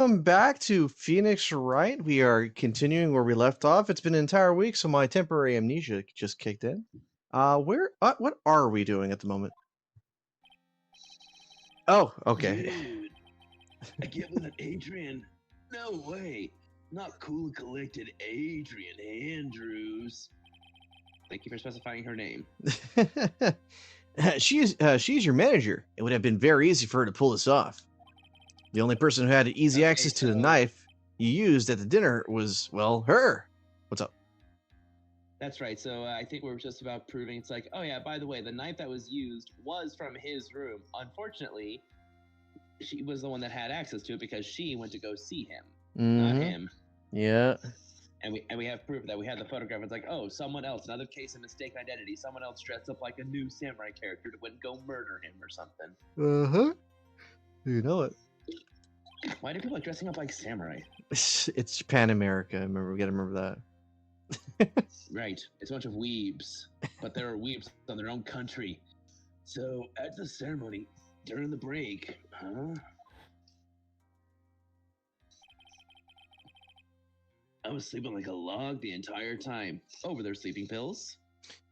Welcome back to Phoenix Wright. We are continuing where we left off. It's been an entire week, so my temporary amnesia just kicked in. What are we doing at the moment? Oh, okay. Dude, I can't believe that Adrian. No way. Not cool and collected Adrian Andrews. Thank you for specifying her name. She's your manager. It would have been very easy for her to pull this off. The only person who had easy Okay, access to the so- knife you used at the dinner was, well, her. What's up? That's right. So I think we're just about proving it's like, oh yeah, by the way, the knife that was used was from his room. Unfortunately, she was the one that had access to it because she went to go see him, not Mm-hmm. him. Yeah. And we have proof that we had the photograph. It's like, oh, someone else, another case of mistaken identity. Someone else dressed up like a new samurai character to go murder him or something. Uh-huh. You know it. Why do people like dressing up like samurai? It's Japan America. We gotta remember that. Right. It's a bunch of weebs, but there are weebs on their own country. So at the ceremony, during the break, huh? I was sleeping like a log the entire time. Over their sleeping pills.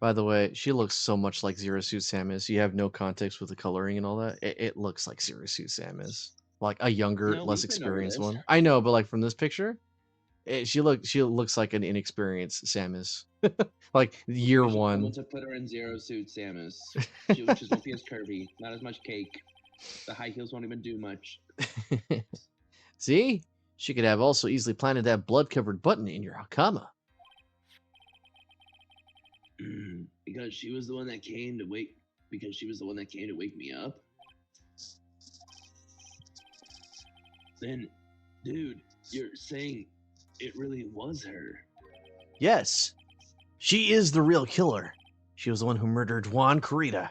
By the way, she looks so much like Zero Suit Samus. You have no context with the coloring and all that. It looks like Zero Suit Samus, like a younger, No, less we've been over experienced this. one. I know, but like from this picture, she looks like an inexperienced Samus, like year We should tell them one. to put her in Zero Suit Samus. She just won't be as curvy, not as much cake. The high heels won't even do much. See, she could have also easily planted that blood-covered button in your Hakama. Because she was the one that came to wake. Because she was the one that came to wake me up. Then, dude, you're saying it really was her. Yes, she is the real killer. She was the one who murdered Juan Corrida.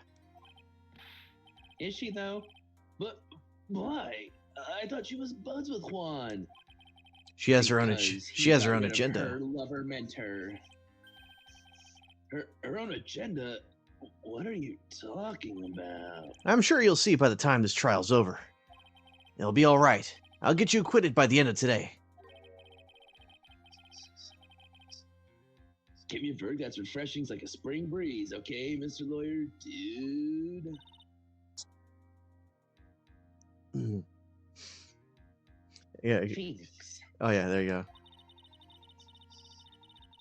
Is she though? But why? I thought she was buds with Juan. She has her own. Because She he has got her own rid of agenda. Her lover mentor. Her own agenda. What are you talking about? I'm sure you'll see by the time this trial's over. It'll be all right. I'll get you acquitted by the end of today. Give me a verdict that's refreshing like a spring breeze, okay, Mr. Lawyer? Dude. Yeah. Phoenix. Oh yeah, there you go.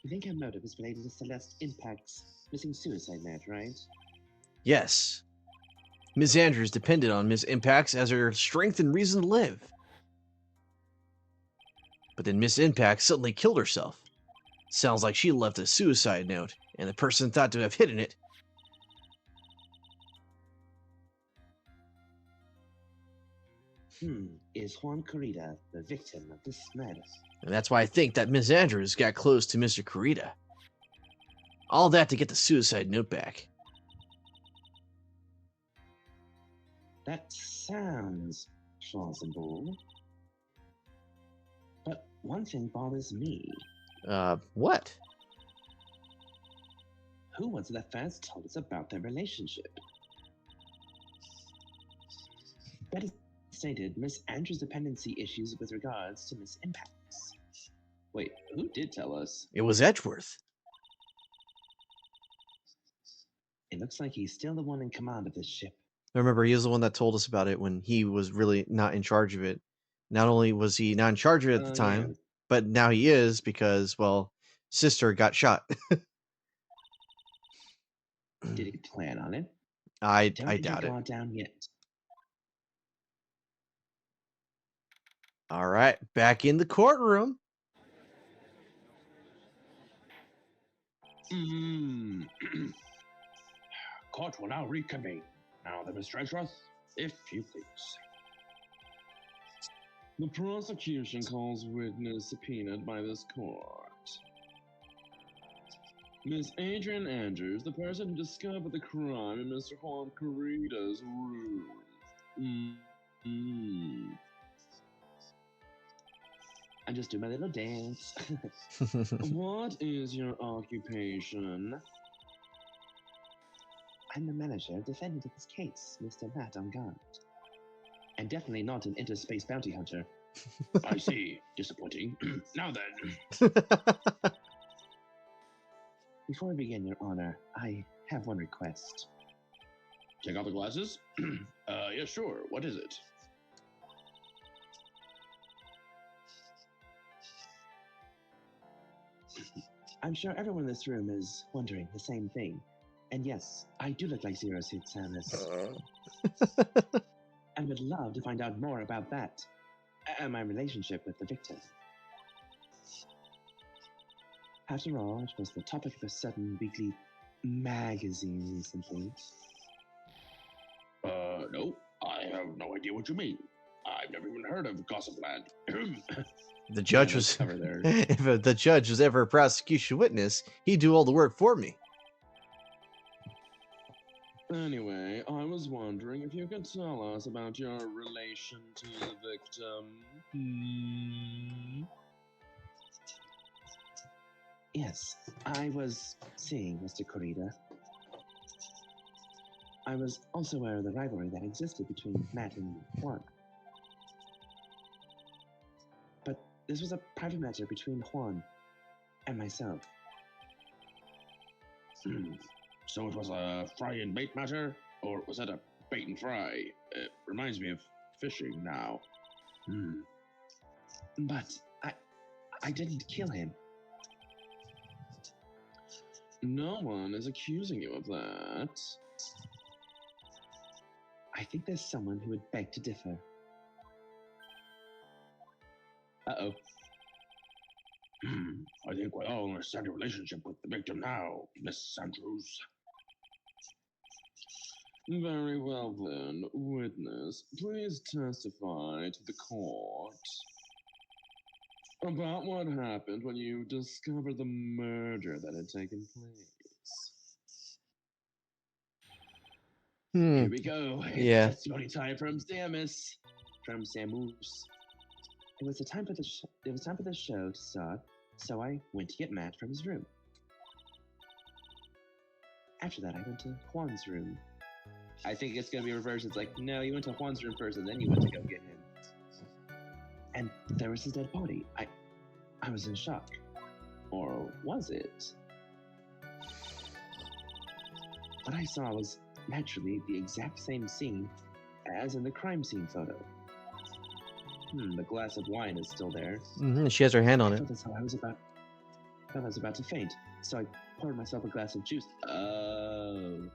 You think her motive is related to Celeste Impact's missing suicide match, right? Yes. Miss Andrews depended on Miss Impacts as her strength and reason to live. But then Miss Impact suddenly killed herself. Sounds like she left a suicide note, and the person thought to have hidden it. Is Juan Corrida the victim of this murder? And that's why I think that Miss Andrews got close to Mr. Corrida. All that to get the suicide note back. That sounds plausible. But one thing bothers me. What? Who was it that first told us about their relationship? Betty stated Miss Andrews' dependency issues with regards to Miss Impacts. Wait, who did tell us? It was Edgeworth. It looks like he's still the one in command of this ship. Remember, he was the one that told us about it when he was really not in charge of it. Not only was he not in charge of it at the time, but now he is because, well, sister got shot. Did he plan on it? I Don't doubt it. Gone down yet. All right, back in the courtroom. Court will now reconvene. Now, the mistress, if you please. The prosecution calls witness subpoenaed by this court. Miss Adrian Andrews, the person who discovered the crime in Mr. Juan Corrida's room. I just do my little dance. What is your occupation? I'm the manager defendant of this case, Mr. Matt on guard. And definitely not an interspace bounty hunter. I see. Disappointing. Now then. Before we begin, Your Honor, I have one request. Take out the glasses? Yeah, sure. What is it? I'm sure everyone in this room is wondering the same thing. And yes, I do look like Zero Suit Samus. I would love to find out more about that and my relationship with the victim. After all, it was the topic of a certain weekly magazine recently. No, I have no idea what you mean. I've never even heard of Gossipland. The judge Yeah, was cover there. if the judge was ever a prosecution witness, he'd do all the work for me. Anyway, I was wondering if you could tell us about your relation to the victim. Yes, I was seeing Mr. Corrida. I was also aware of the rivalry that existed between Matt and Juan. But this was a private matter between Juan and myself. So it was a fry and bait matter? Or was it a bait and fry? It reminds me of fishing now. But I didn't kill him. No one is accusing you of that. I think there's someone who would beg to differ. Uh-oh. I think we all understand your relationship with the victim now, Miss Andrews. Very well then, witness, please testify to the court about what happened when you discovered the murder that had taken place. Here we go. Yeah. Testimony time from Samus. From Samus. It was time for the show to start, so I went to get Matt from his room. After that, I went to Juan's room. I think it's gonna be reversed. It's like, no, you went to Juan's room first, and then you went to go get him. And there was his dead body. I was in shock. Or was it? What I saw was naturally the exact same scene as in the crime scene photo. The glass of wine is still there. She has her hand on I it. thought that's how I was about to faint, so I poured myself a glass of juice. Oh.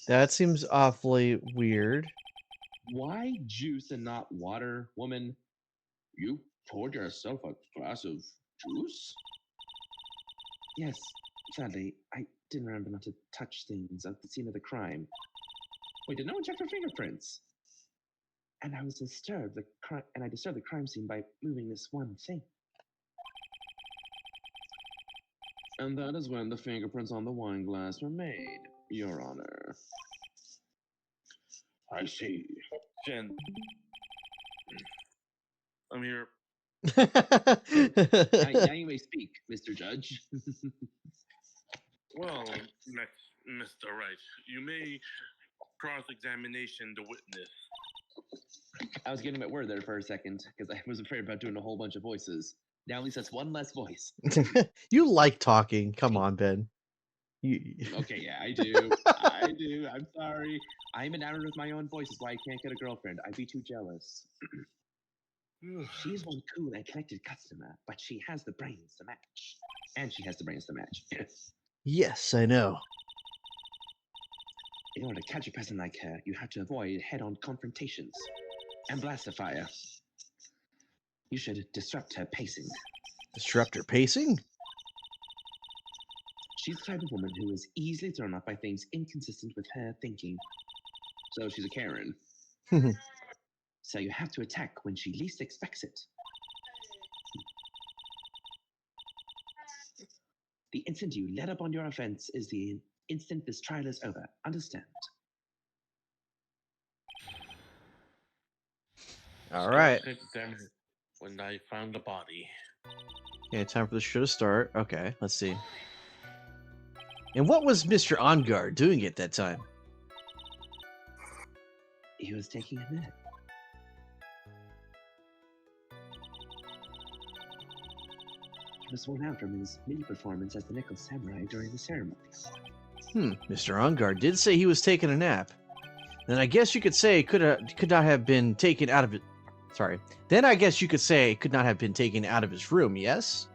That seems awfully weird. Why juice and not water, woman? You poured yourself a glass of juice? Yes, sadly, I didn't remember not to touch things at the scene of the crime. Wait, did no one check for fingerprints? And I disturbed the crime scene by moving this one thing. And that is when the fingerprints on the wine glass were made, Your Honor. I see. Jen. I'm here. Now you may speak, Mr. Judge. Well, Mr. Wright, you may cross-examination the witness. I was getting my word there for a second, because I was afraid about doing a whole bunch of voices. Now at least that's one less voice. You like talking. Come on, Ben. Okay, yeah, I do. I do. I'm sorry. I'm enamored with my own voice. Is why I can't get a girlfriend. I'd be too jealous. She's one cool and connected customer, but she has the brains to match. And she has the brains to match. Yes, I know. In order to catch a person like her, you have to avoid head-on confrontations and blast a fire. You should disrupt her pacing. Disrupt her pacing? She's the type of woman who is easily thrown off by things inconsistent with her thinking. So she's a Karen. So you have to attack when she least expects it. The instant you let up on your offense is the instant this trial is over. Understand? All right. When I found the body. Okay, time for the show to start. Okay, let's see. And what was Mr. On Guard doing at that time? He was taking a nap. He was sworn out from his mini performance as the Nickel Samurai during the ceremonies. Mr. Ungard did say he was taking a nap. Then I guess you could say it could not have been taken out of it. Sorry. Then I guess you could say it could not have been taken out of his room, yes?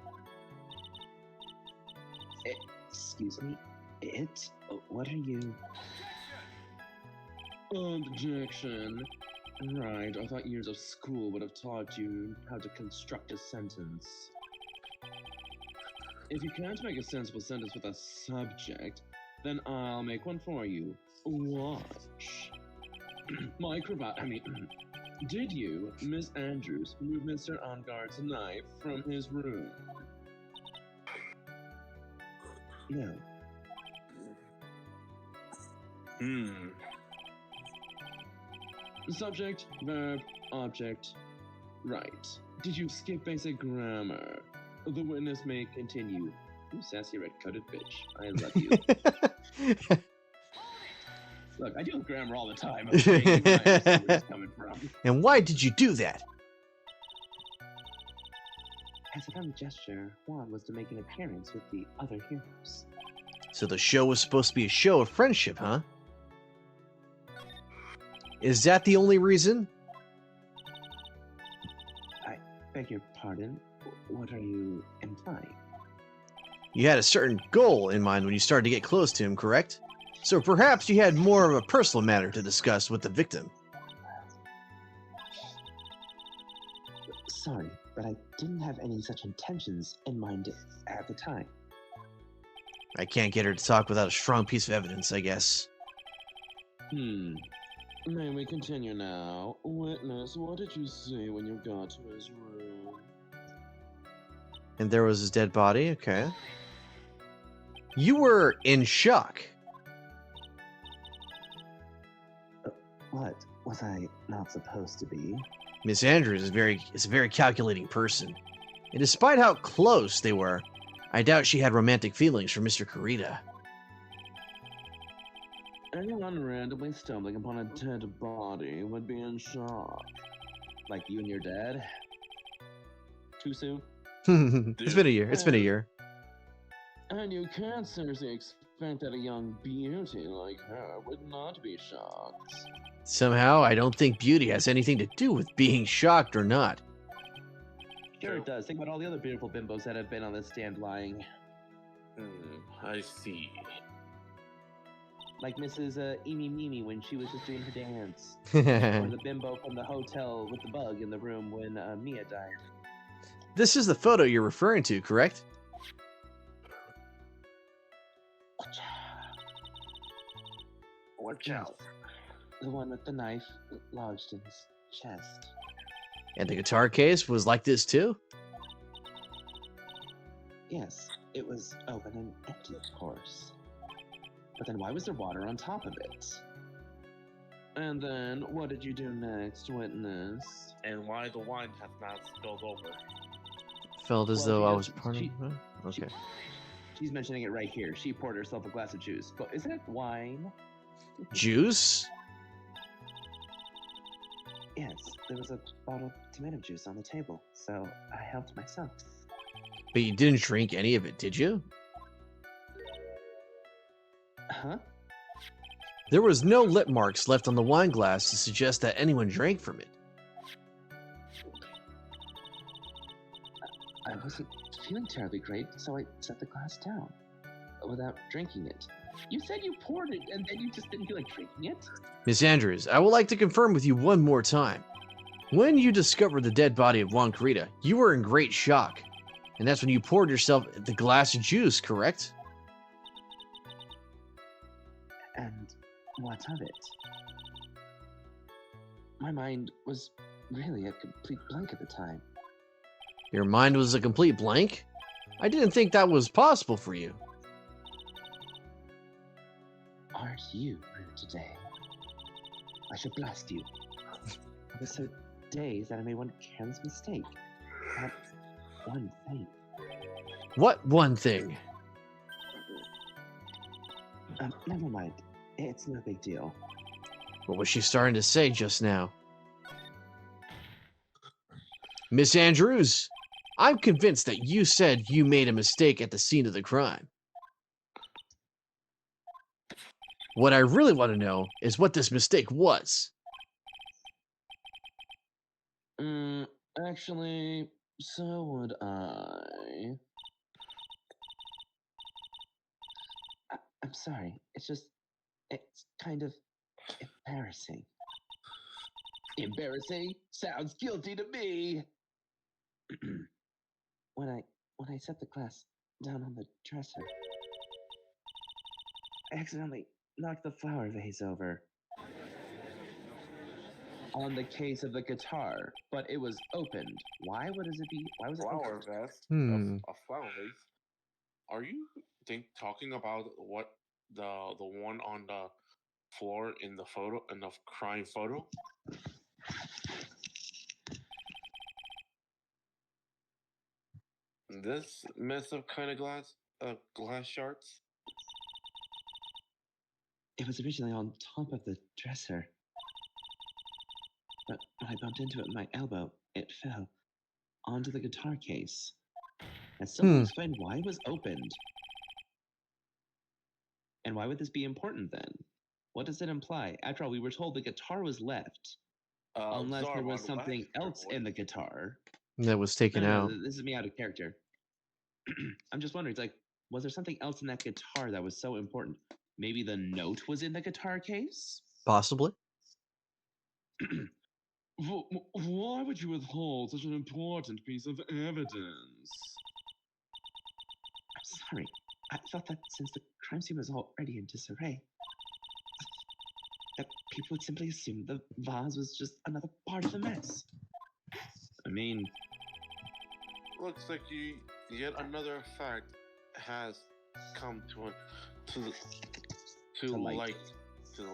Excuse me? What are you... Objection. Right, I thought years of school would have taught you how to construct a sentence. If you can't make a sensible sentence with a subject, then I'll make one for you. Watch. Did you, Miss Andrews, remove Mr. Ungard's knife from his room? No. Subject, verb, object. Right. Did you skip basic grammar? The witness may continue. You sassy red-coated bitch. I love you. Look, I deal with grammar all the time. Okay? You might understand where it's coming from. And why did you do that? As a friendly gesture, Juan was to make an appearance with the other heroes. So the show was supposed to be a show of friendship, huh? Is that the only reason? I beg your pardon? What are you implying? You had a certain goal in mind when you started to get close to him, correct? So perhaps you had more of a personal matter to discuss with the victim. Sorry, but I didn't have any such intentions in mind at the time. I can't get her to talk without a strong piece of evidence, I guess. May we continue now? Witness, what did you see when you got to his room? And there was his dead body, okay. You were in shock. What? Was I not supposed to be? Miss Andrews is a very calculating person. And despite how close they were, I doubt she had romantic feelings for Mr. Kurita. Anyone randomly stumbling upon a dead body would be in shock. Like you and your dad? Too soon? It's been a year. It's been a year. And you can't seriously expect that a young beauty like her would not be shocked. Somehow, I don't think beauty has anything to do with being shocked or not. Sure it does. Think about all the other beautiful bimbos that have been on this stand lying. I see. Like Mrs. Eeny Meeny when she was just doing her dance. Or the bimbo from the hotel with the bug in the room when Mia died. This is the photo you're referring to, correct? Watch out. The one with the knife lodged in his chest. And the guitar case was like this too? Yes, it was open and empty, of course. But then why was there water on top of it? And then, what did you do next, witness? And why the wine has not spilled over? Felt as though I was part of it. Okay. She's mentioning it right here. She poured herself a glass of juice. But isn't it wine? Juice? Yes, there was a bottle of tomato juice on the table, so I helped myself. But you didn't drink any of it, did you? Huh? There was no lip marks left on the wine glass to suggest that anyone drank from it. I wasn't feeling terribly great, so I set the glass down without drinking it. You said you poured it, and then you just didn't feel like drinking it? Miss Andrews, I would like to confirm with you one more time. When you discovered the dead body of Juan Kurita, you were in great shock. And that's when you poured yourself the glass of juice, correct? And what of it? My mind was really a complete blank at the time. Your mind was a complete blank? I didn't think that was possible for you. Aren't you rude today? I should blast you. I was so dazed that I made one careless mistake. That one thing. What one thing? Never mind. It's no big deal. What was she starting to say just now? Miss Andrews, I'm convinced that you said you made a mistake at the scene of the crime. What I really want to know is what this mistake was. Actually, so would I. I'm sorry. It's kind of embarrassing. Embarrassing? Sounds guilty to me. when I set the glass down on the dresser, I accidentally knocked the flower vase over on the case of the guitar, but it was opened. Why was it Flower opened? vase. A flower vase. Are you talking about what the one on the floor in the photo, in the crime photo? This mess of kind of glass shards. It was originally on top of the dresser, but when I bumped into it with my elbow, it fell onto the guitar case. And someone explain why it was opened. And why would this be important then? What does it imply? After all, we were told the guitar was left. Unless there was something else in the guitar. That was taken out. This is me out of character. I'm just wondering, it's like, was there something else in that guitar that was so important? Maybe the note was in the guitar case? Possibly. Why would you withhold such an important piece of evidence? I'm sorry. I thought that since the crime scene was already in disarray, that people would simply assume the vase was just another part of the mess. I mean... Looks like yet another fact has come to the light here.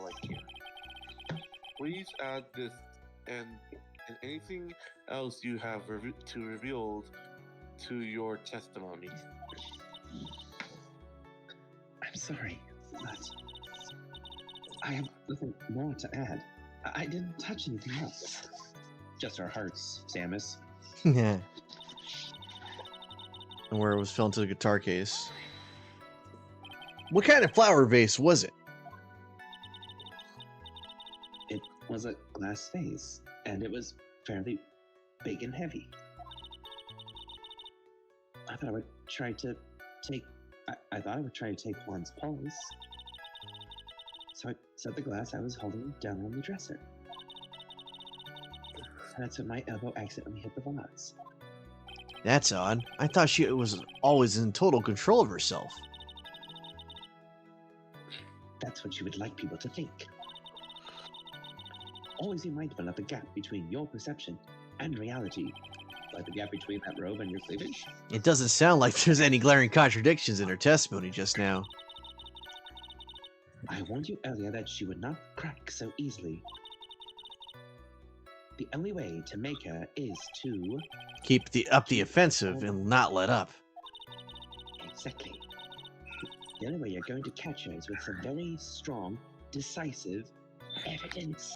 Please add this and anything else you have revealed to your testimony. I'm sorry, but I have nothing more to add. I didn't touch anything else. Just our hearts, Samus. Yeah. And where it was fell into the guitar case. What kind of flower vase was it? It was a glass vase, and it was fairly big and heavy. I thought I would try to take Juan's pulse. So I set the glass I was holding down on the dresser. And that's when my elbow accidentally hit the vase. That's odd. I thought she was always in total control of herself. That's what you would like people to think. Always be mindful of the gap between your perception and reality. Like the gap between that robe and your cleavage. It doesn't sound like there's any glaring contradictions in her testimony just now. I warned you earlier that she would not crack so easily. The only way to make her is to... Keep up the offensive and not let up. Exactly. The only way you're going to catch her is with some very strong, decisive evidence.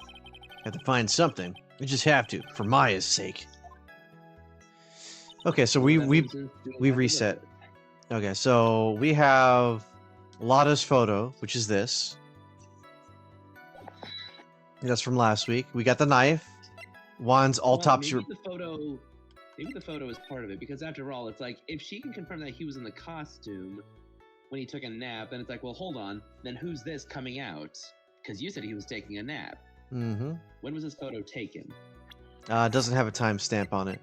Have to find something. We just have to, for Maya's sake. Okay, so we reset. Okay, so we have Lada's photo, which is this. That's from last week. We got the knife. Juan's autopsy. Maybe the photo is part of it, because after all, it's like, if she can confirm that he was in the costume when he took a nap, then it's like, well, hold on, then who's this coming out? Because you said he was taking a nap. Mm-hmm. When was this photo taken? It doesn't have a timestamp on it.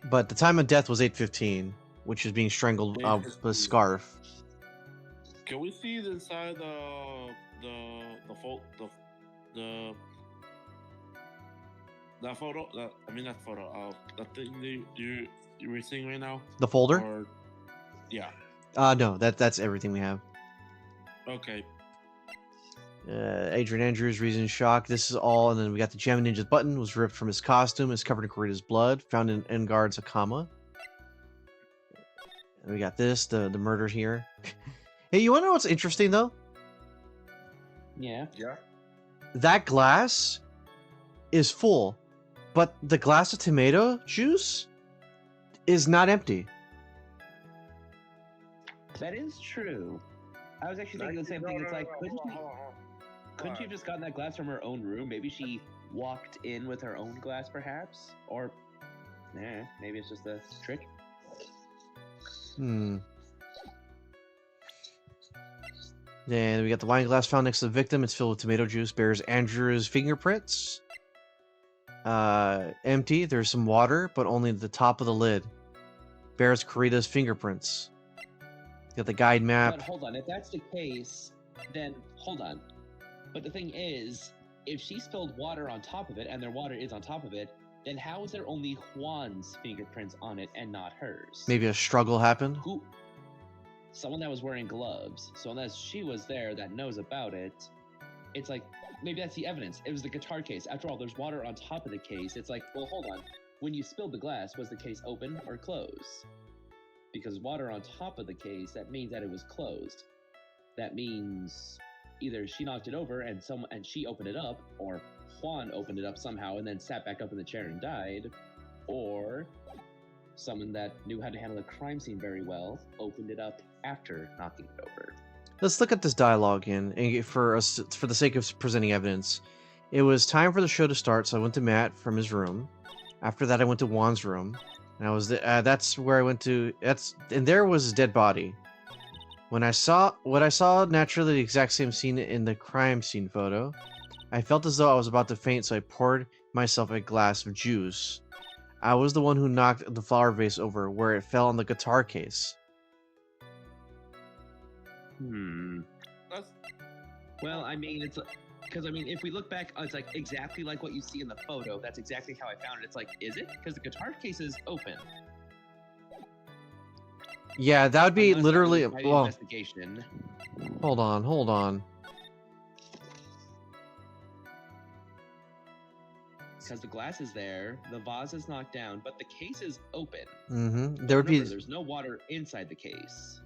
But the time of death was 8:15, which is being strangled with a scarf. Can we see the inside that photo? That thing you were seeing right now? The folder? Or, yeah. No, that's everything we have. Okay. Adrian Andrews, reason shock. This is all, and then we got the Gem Ninja's button was ripped from his costume. Is covered in Kurita's blood. Found in Enguard's Akama. And we got this, the murder here. Hey, you want to know what's interesting though? Yeah. Yeah. That glass is full, but the glass of tomato juice is not empty. That is true. I was actually thinking the same thing. It's like, couldn't she have just gotten that glass from her own room? Maybe she walked in with her own glass, perhaps? Or, maybe it's just a trick. Then we got the wine glass found next to the victim. It's filled with tomato juice. Bears Andrew's fingerprints. Empty. There's some water, but only at the top of the lid. Bears Karita's fingerprints. Got the guide map. But hold on, if that's the case, then hold on. But the thing is, if she spilled water on top of it, and their water is on top of it, then how is there only Juan's fingerprints on it and not hers? Maybe a struggle happened. Who? Someone that was wearing gloves. So unless she was there that knows about it, it's like, maybe that's the evidence. It was the guitar case. After all, there's water on top of the case. It's like, well, hold on. When you spilled the glass, was the case open or closed? Because water on top of the case, that means that it was closed. That means either she knocked it over and she opened it up, or Juan opened it up somehow and then sat back up in the chair and died, or someone that knew how to handle a crime scene very well opened it up after knocking it over. Let's look at this dialogue in, and for the sake of presenting evidence. It was time for the show to start, so I went to Matt from his room. After that, I went to Juan's room, and that's where I went to. And there was his dead body. What I saw naturally the exact same scene in the crime scene photo. I felt as though I was about to faint, so I poured myself a glass of juice. I was the one who knocked the flower vase over, where it fell on the guitar case. Well, I mean, it's because if we look back, it's like exactly like what you see in the photo. That's exactly how I found it. It's like, is it? Because the guitar case is open. Yeah, that would be Unless literally. that was my Well, investigation. hold on. Because the glass is there, the vase is knocked down, but the case is open. There would Remember, be. there's no water inside the case.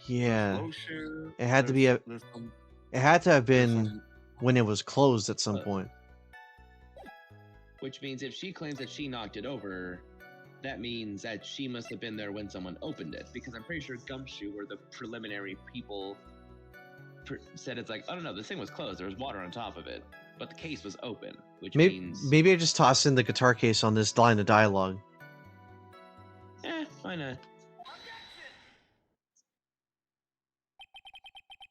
Yeah, Closure, it had to be a. there's some- It had to have there's been some- when it was closed at some point. Which means if she claims that she knocked it over, that means that she must have been there when someone opened it. Because I'm pretty sure Gumshoe or the preliminary people said it's like, oh no, this thing was closed. There was water on top of it. But the case was open, which means... Maybe I just tossed in the guitar case on this line of dialogue. Why not?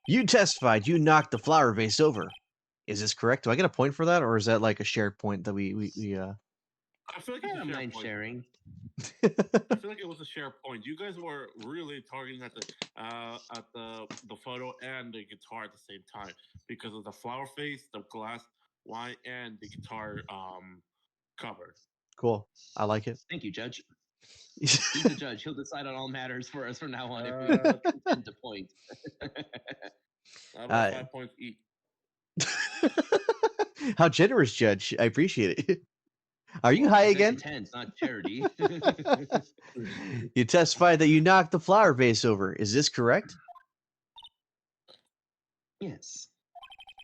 You testified you knocked the flower vase over. Is this correct? Do I get a point for that, or is that like a shared point that we I feel like I it's a don't share mind point. sharing. I feel like it was a share point. You guys were really targeting at the photo and the guitar at the same time because of the flower face, the glass wine, and the guitar cover. Cool. I like it. Thank you, Judge. He's the judge. He'll decide on all matters for us from now on if we intend to point. About 5 points each. How generous, Judge. I appreciate it. Are you high again? Intent, not charity. You testified that you knocked the flower vase over. Is this correct? Yes.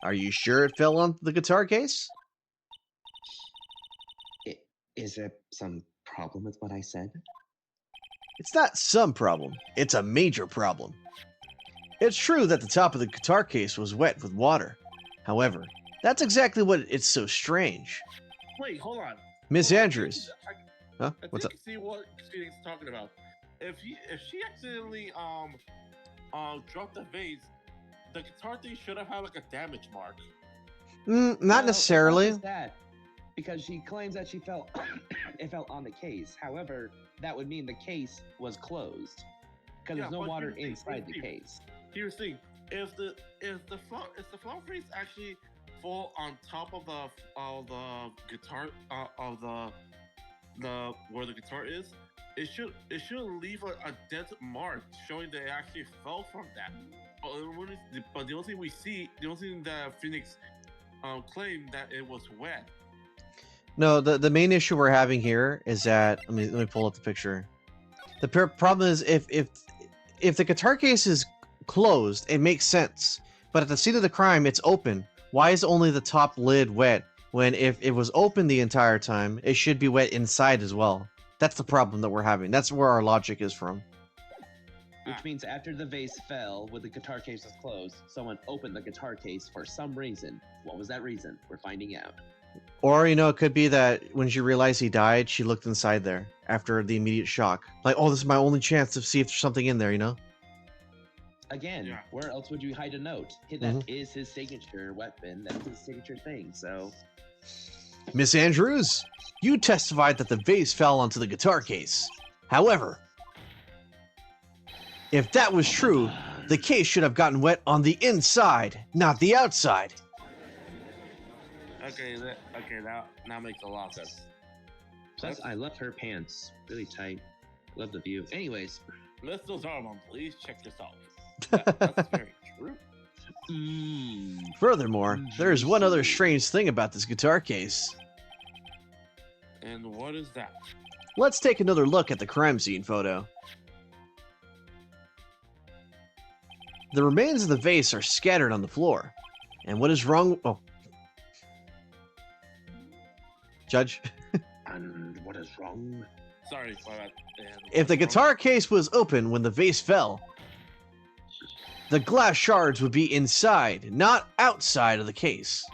Are you sure it fell on the guitar case? Is there some problem with what I said? It's not some problem. It's a major problem. It's true that the top of the guitar case was wet with water. However, that's exactly what it's so strange. Wait, hold on. Miss Hold on. Andrews. Huh? I What's up? think see what Phoenix is talking about. If she accidentally dropped the vase, the guitar thing should have had like a damage mark. Not Well, necessarily. it's not just that, because she claims that it fell on the case. However, that would mean the case was closed because Yeah, there's no but water here's the thing, inside the case. Here's the thing: if the flower vase actually fall on top of the guitar of the where the guitar is, it should leave a dent mark showing that it actually fell from that. But the only thing we see, the only thing that Phoenix claimed that it was wet. No, the main issue we're having here is that let me pull up the picture. The problem is if the guitar case is closed, it makes sense. But at the scene of the crime, it's open. Why is only the top lid wet when if it was open the entire time, it should be wet inside as well? That's the problem that we're having. That's where our logic is from. Which means after the vase fell, when the guitar case was closed, someone opened the guitar case for some reason. What was that reason? We're finding out. Or, you know, it could be that when she realized he died, she looked inside there after the immediate shock. Like, oh, this is my only chance to see if there's something in there, you know? Again, Yeah. where else would you hide a note? That is his signature weapon. That's his signature thing, so... Miss Andrews, you testified that the vase fell onto the guitar case. However, if that was true, the case should have gotten wet on the inside, not the outside. Okay, now makes a lot of sense. Plus, I love her pants. Really tight. Love the view. Anyways. Mr. Zarmon, please check this out. That's very true. Furthermore, there is one other strange thing about this guitar case. And what is that? Let's take another look at the crime scene photo. The remains of the vase are scattered on the floor. And what is wrong? Oh. Judge? And what is wrong? Sorry, my bad. If the guitar case was open when the vase fell, the glass shards would be inside, not outside of the case.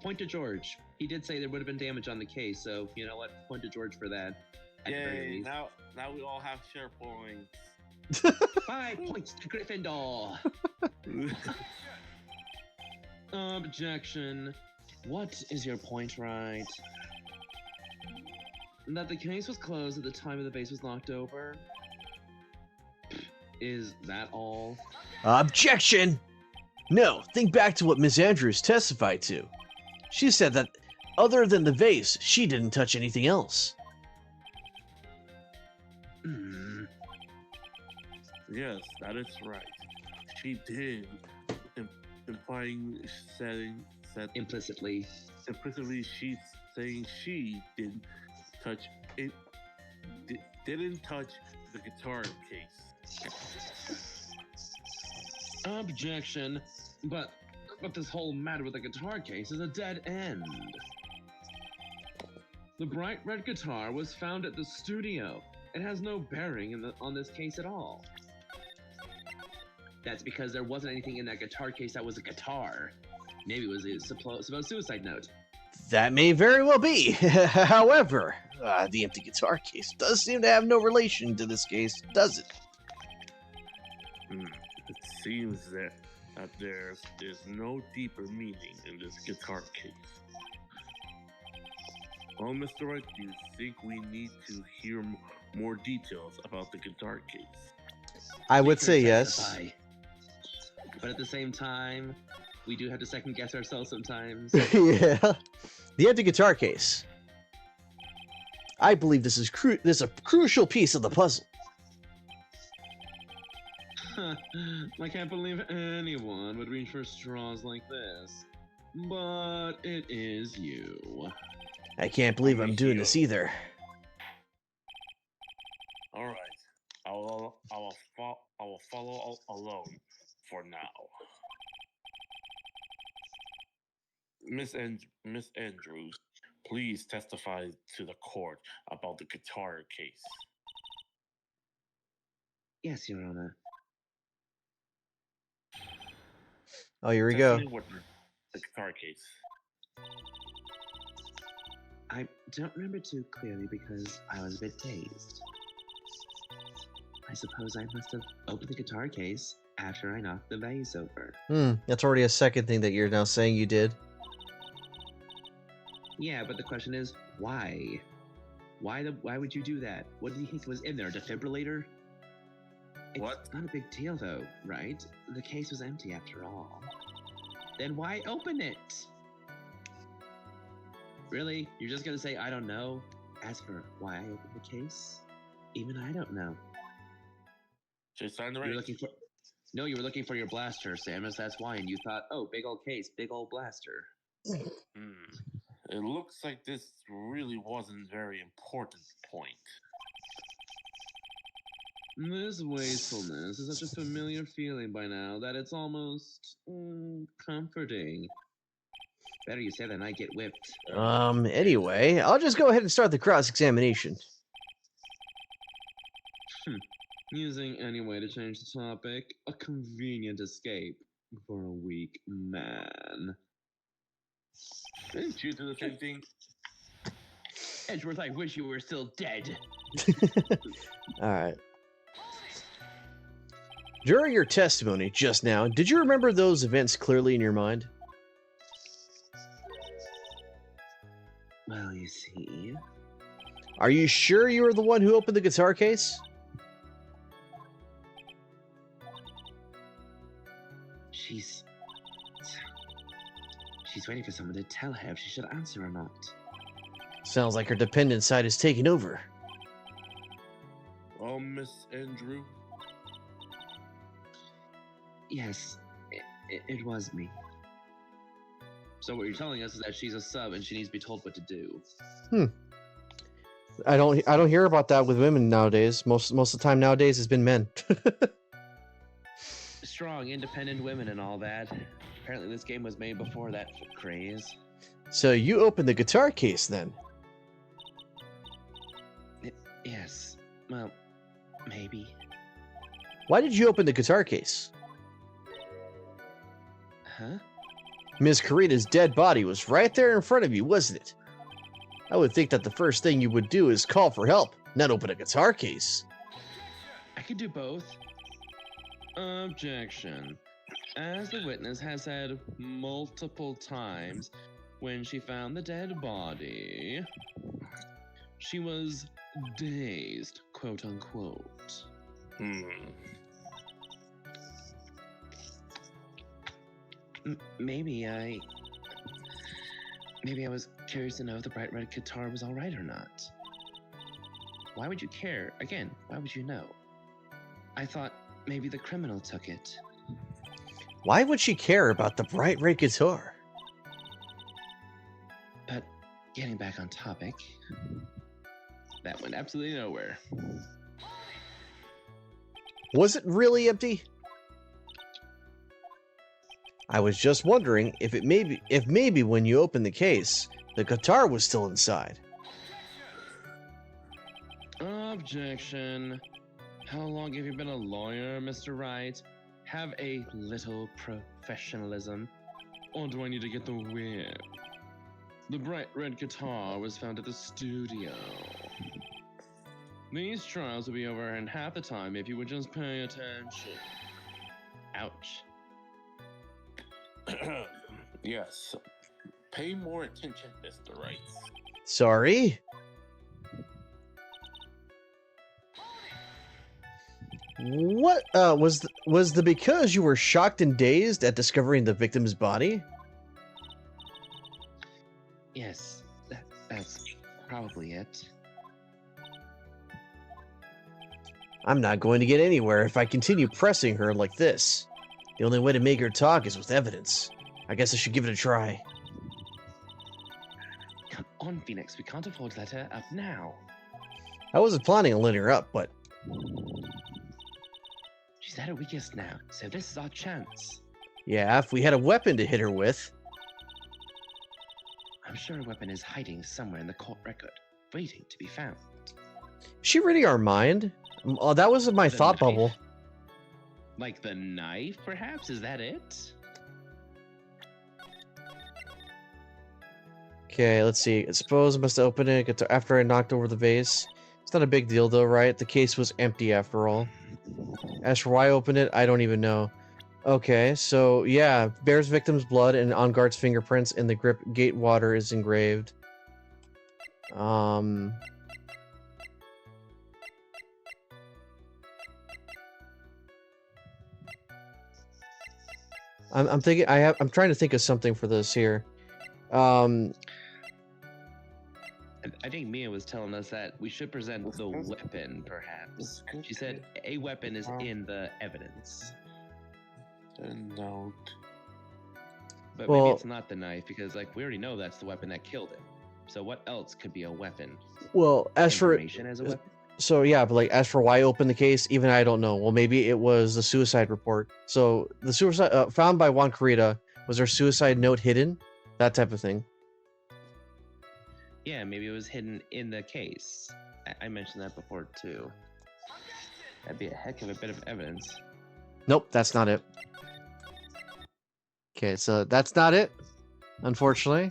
Point to George. He did say there would have been damage on the case, so you know what? Point to George for that. At the very Yay, least. now we all have share points. 5 points to Gryffindor. Objection. What is your point, right? That the case was closed at the time of the vase was knocked over? Is that all? Objection! No, think back to what Miss Andrews testified to. She said that other than the vase, she didn't touch anything else. Yes, that is right. She did, implying Implicitly. she's saying she didn't touch it. Didn't touch the guitar case. Objection. But this whole matter with the guitar case is a dead end. The bright red guitar was found at the studio. It has no bearing on this case at all. That's because there wasn't anything in that guitar case that was a guitar. Maybe it was a supposed suicide note. That may very well be. However, the empty guitar case does seem to have no relation to this case, does it? It seems that there's no deeper meaning in this guitar case. Well, Mr. Wright, do you think we need to hear more details about the guitar case? I would say yes. But at the same time, we do have to second guess ourselves sometimes. Yeah. The empty guitar case. I believe this is a crucial piece of the puzzle. I can't believe anyone would reach for straws like this. But it is you. I can't believe I'm doing this either. All right, I will follow alone for now. Miss Andrews, please testify to the court about the guitar case. Yes, Your Honor. Oh, here we go. The guitar case. I don't remember too clearly because I was a bit dazed. I suppose I must have opened the guitar case after I knocked the vase over. That's already a second thing that you're now saying you did. Yeah, but the question is, why? Why would you do that? What do you think was in there? A defibrillator? What? It's not a big deal though, right? The case was empty after all. Then why open it? Really? You're just gonna say, I don't know? As for why I opened the case, even I don't know. Just sign the You were right. looking for... No, you were looking for your blaster, Samus, that's why, and you thought, oh, big old case, big old blaster. It looks like this really wasn't a very important point. This wastefulness is such a familiar feeling by now that it's almost comforting. Better you say than I get whipped. Anyway, I'll just go ahead and start the cross-examination. Using any way to change the topic, a convenient escape for a weak man. Didn't you do the same thing? Edgeworth, I wish you were still dead. All right. During your testimony just now, did you remember those events clearly in your mind? Well, you see. Are you sure you were the one who opened the guitar case? She's waiting for someone to tell her if she should answer or not. Sounds like her dependent side is taking over. Oh, Miss Andrew. Yes, it was me. So what you're telling us is that she's a sub and she needs to be told what to do. I don't hear about that with women nowadays. Most of the time nowadays has been men. Strong, independent women and all that. Apparently this game was made before that craze. So you opened the guitar case then? Yes. Well, maybe. Why did you open the guitar case? Huh? Miss Karina's dead body was right there in front of you, wasn't it? I would think that the first thing you would do is call for help, not open a guitar case. I could do both. Objection. As the witness has said multiple times, when she found the dead body, she was dazed, quote unquote. Maybe I was curious to know if the bright red guitar was all right or not. Why would you care? Again, why would you know? I thought maybe the criminal took it. Why would she care about the bright red guitar? But getting back on topic, that went absolutely nowhere. Was it really empty? I was just wondering if maybe when you opened the case, the guitar was still inside. Objection. How long have you been a lawyer, Mr. Wright? Have a little professionalism. Or do I need to get the whip? The bright red guitar was found at the studio. These trials will be over in half the time if you would just pay attention. Ouch. Yes. Pay more attention, Mr. Wright. Sorry? What was the because you were shocked and dazed at discovering the victim's body? Yes, that's probably it. I'm not going to get anywhere if I continue pressing her like this. The only way to make her talk is with evidence. I guess I should give it a try. Come on, Phoenix, we can't afford to let her up now. I wasn't planning on letting her up, but... She's at her weakest now, so this is our chance. Yeah, if we had a weapon to hit her with. I'm sure a weapon is hiding somewhere in the court record, waiting to be found. Is she reading our mind? Oh, that was my thought bubble. Like the knife, perhaps? Is that it? Okay, let's see. I suppose I must have opened it after I knocked over the vase. It's not a big deal though, right? The case was empty after all. As for why I opened it, I don't even know. Okay, so yeah, bears victim's blood and on guard's fingerprints in the grip gate water is engraved. I'm thinking I'm trying to think of something for this here. I think Mia was telling us that we should present the weapon, perhaps. She said a weapon is in the evidence. No. But Well, maybe it's not the knife, because like we already know that's the weapon that killed him. So what else could be a weapon? well, as for Information as a weapon? so yeah, but like as for why I opened the case, even I don't know. Well, maybe it was the suicide report. So the suicide found by Juan Carita, was her suicide note hidden? That type of thing. Yeah, maybe it was hidden in the case. I mentioned that before too. That'd be a heck of a bit of evidence. Nope, that's not it. Okay, so that's not it, unfortunately.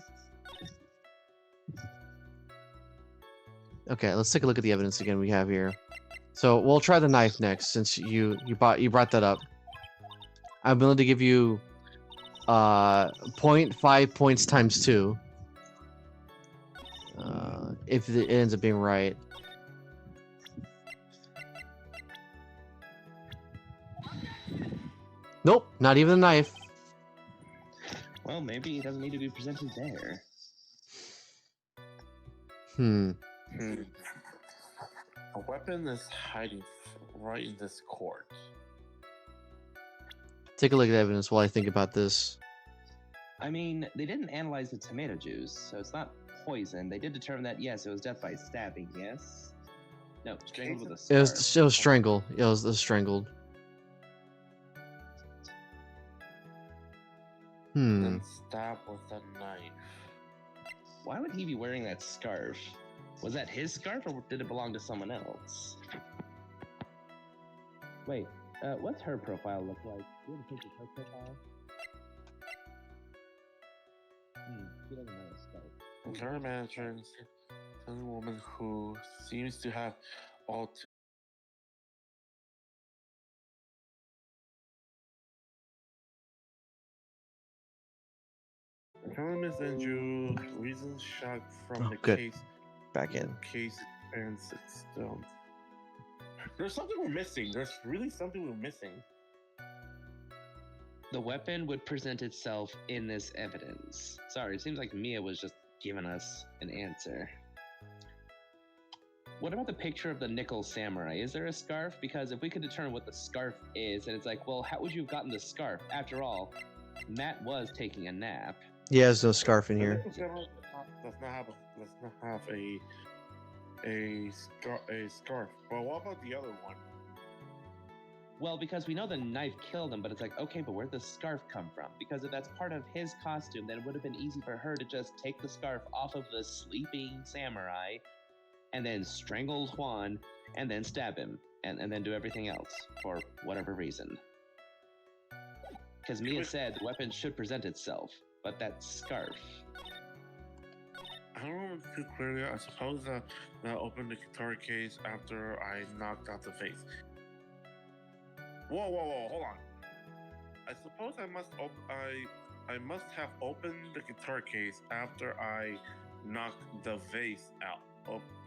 Okay, let's take a look at the evidence again we have here. So we'll try the knife next, since you brought that up. I'm willing to give you 0.5 points times 2. If it ends up being right. Nope, not even a knife. Well, maybe it doesn't need to be presented there. A weapon is hiding right in this court. Take a look at the evidence while I think about this. I mean, they didn't analyze the tomato juice, so it's not poison. They did determine that, yes, it was death by stabbing, yes? No, strangled with a scarf. It was strangled. It was strangled. Then stab with a knife. Why would he be wearing that scarf? Was that his scarf, or did it belong to someone else? Wait, what's her profile look like? Do you have a picture of her profile? She doesn't wear a scarf. Her manager is a woman who seems to have all. Miss Andrew, reasons shock from the good. case. Back in. Case and sits down. There's something we're missing. There's really something we're missing. The weapon would present itself in this evidence. Sorry, it seems like Mia was just giving us an answer. What about the picture of the nickel samurai? Is there a scarf? Because if we could determine what the scarf is, and it's like, well, how would you have gotten the scarf? After all, Matt was taking a nap. Yeah, there's no scarf in here. Does not have a scarf. But what about the other one? Well, because we know the knife killed him, but it's like, okay, but where'd the scarf come from? Because if that's part of his costume, then it would have been easy for her to just take the scarf off of the sleeping samurai and then strangle Juan and then stab him and then do everything else for whatever reason. Because Mia said the weapon should present itself, but that scarf. I don't remember too clearly. I suppose that I opened the guitar case after I knocked out the face. Whoa, hold on. I suppose I must have opened the guitar case after I knocked the vase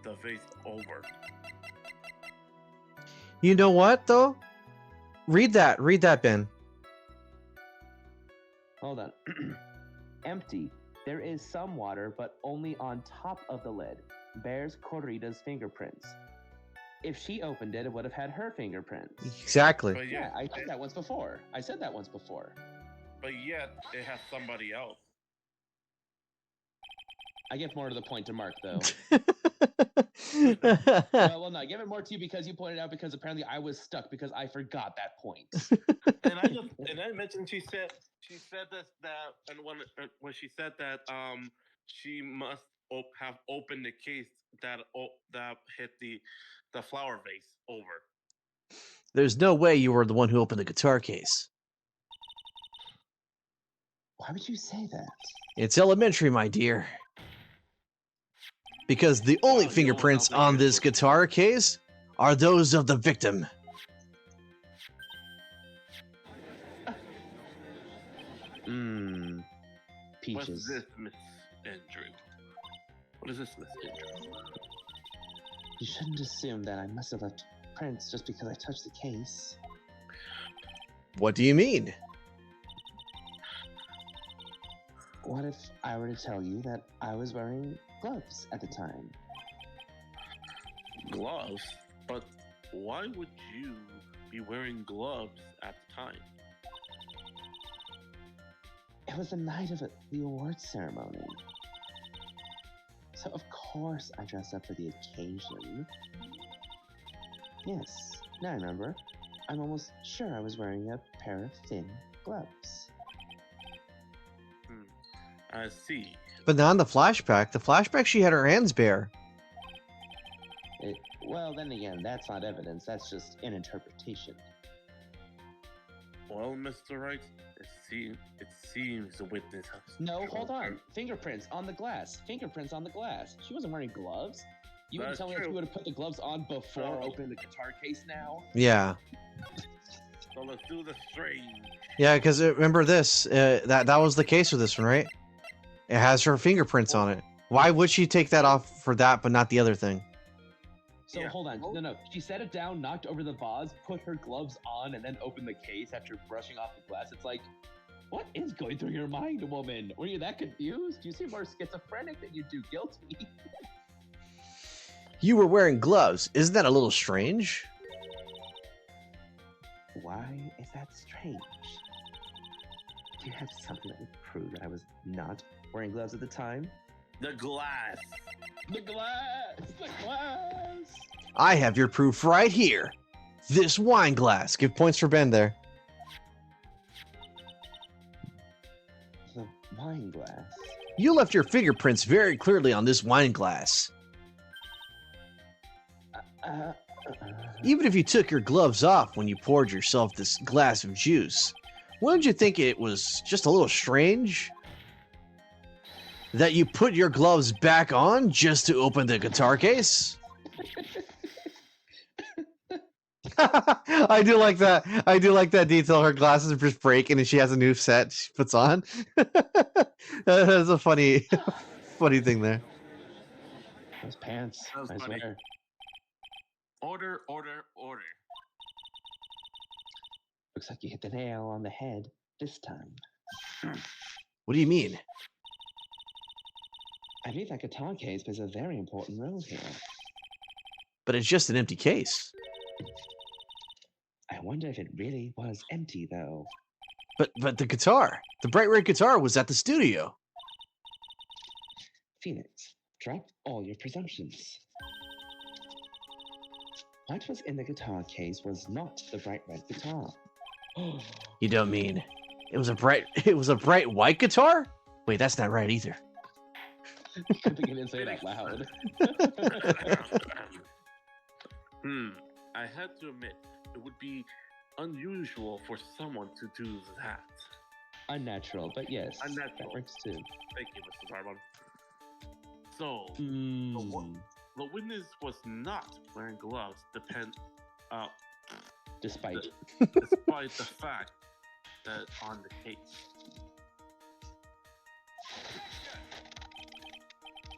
the vase over. You know what, though? Read that, Ben. Hold on. Empty. There is some water, but only on top of the lid. Bears Corrida's fingerprints. If she opened it, it would have had her fingerprints. Exactly. But Yeah, I said that once before. But yet, it has somebody else. I give more to the point to Mark, though. well, no, I give it more to you because you pointed out, because apparently I was stuck because I forgot that point. And I mentioned she said this, that, and when she said that she must have opened the case that hit the flower vase over. There's no way you were the one who opened the guitar case. Why would you say that? It's elementary, my dear. Because the only fingerprints on this guitar case are those of the victim. Peaches. What's this, Miss Andrew? What is this, Miss Andrew? You shouldn't assume that I must have left prints just because I touched the case. What do you mean? What if I were to tell you that I was wearing gloves at the time? Gloves? But why would you be wearing gloves at the time? It was the night of the awards ceremony. So of course I dressed up for the occasion. Yes, now I remember. I'm almost sure I was wearing a pair of thin gloves. I see. But not in the flashback. The flashback, she had her hands bare. Well, then again, that's not evidence. That's just an interpretation. Well, Mr. Wright, it seems the witness has. No, hold on. Fingerprints on the glass. Fingerprints on the glass. She wasn't wearing gloves. You would That's tell me that true. she would have put the gloves on before So- opening the guitar case now? Yeah. So let's do the strange. Yeah, because remember this. That was the case with this one, right? It has her fingerprints on it. Why would she take that off for that, but not the other thing? So Yeah. hold on. No. She set it down, knocked over the vase, put her gloves on, and then opened the case after brushing off the glass. It's like, what is going through your mind, woman? Were you that confused? You seem more schizophrenic than you do guilty. You were wearing gloves. Isn't that a little strange? Why is that strange? Do you have something that would prove that I was not wearing gloves at the time? The glass. The glass! The glass! I have your proof right here. This wine glass. Give points for Ben there. The wine glass. You left your fingerprints very clearly on this wine glass. Even if you took your gloves off when you poured yourself this glass of juice, wouldn't you think it was just a little strange that you put your gloves back on just to open the guitar case? I do like that. I do like that detail. Her glasses are just breaking and she has a new set she puts on. That's a funny thing there. Those pants, That was I funny. swear. Order. Looks like you hit the nail on the head this time. What do you mean? I believe that guitar case plays a very important role here. But it's just an empty case. I wonder if it really was empty, though. But the guitar, the bright red guitar was at the studio. Phoenix, drop all your presumptions. What was in the guitar case was not the bright red guitar. You don't mean it was a bright white guitar? Wait, that's not right either. Good thing you didn't say it out loud. I had to admit, it would be unusual for someone to do that. Unnatural, but yes, that Unnatural. works too. Thank you, Mr. Zarbon. So, Mm, the witness was not wearing gloves, despite. despite the fact that on the case.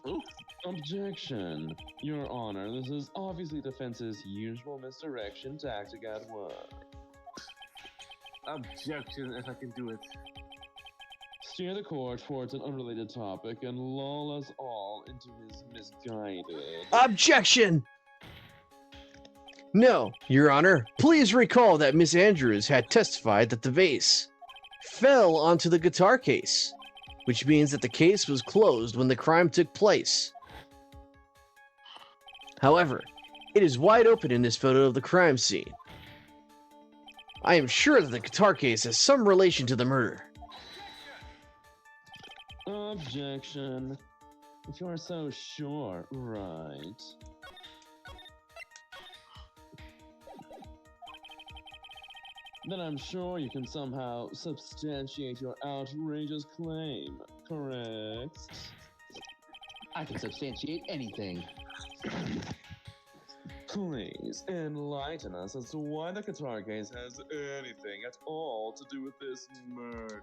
Ooh, Objection. Your Honor, this is obviously defense's usual misdirection tactic at work. objection if I can do it. Steer the court towards an unrelated topic and lull us all into his misguided. Objection! No, Your Honor. Please recall that Miss Andrews had testified that the vase fell onto the guitar case, which means that the case was closed when the crime took place. However, it is wide open in this photo of the crime scene. I am sure that the guitar case has some relation to the murder. Objection. If you are so sure, right? Then I'm sure you can somehow substantiate your outrageous claim, correct? I can substantiate anything. Please enlighten us as to why the guitar case has anything at all to do with this murder.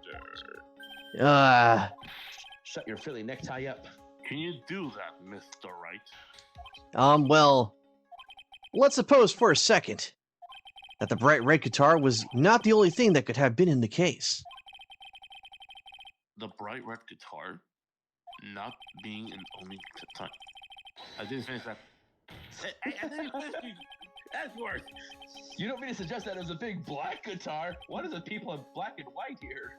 Shut your Philly necktie up. Can you do that, Mr. Wright? Well, let's suppose for a second that the bright red guitar was not the only thing that could have been in the case. The bright red guitar not being an only guitar. I didn't finish that. I didn't finish you. That's worse. You don't mean to suggest that it was a big black guitar? What is the people in black and white here?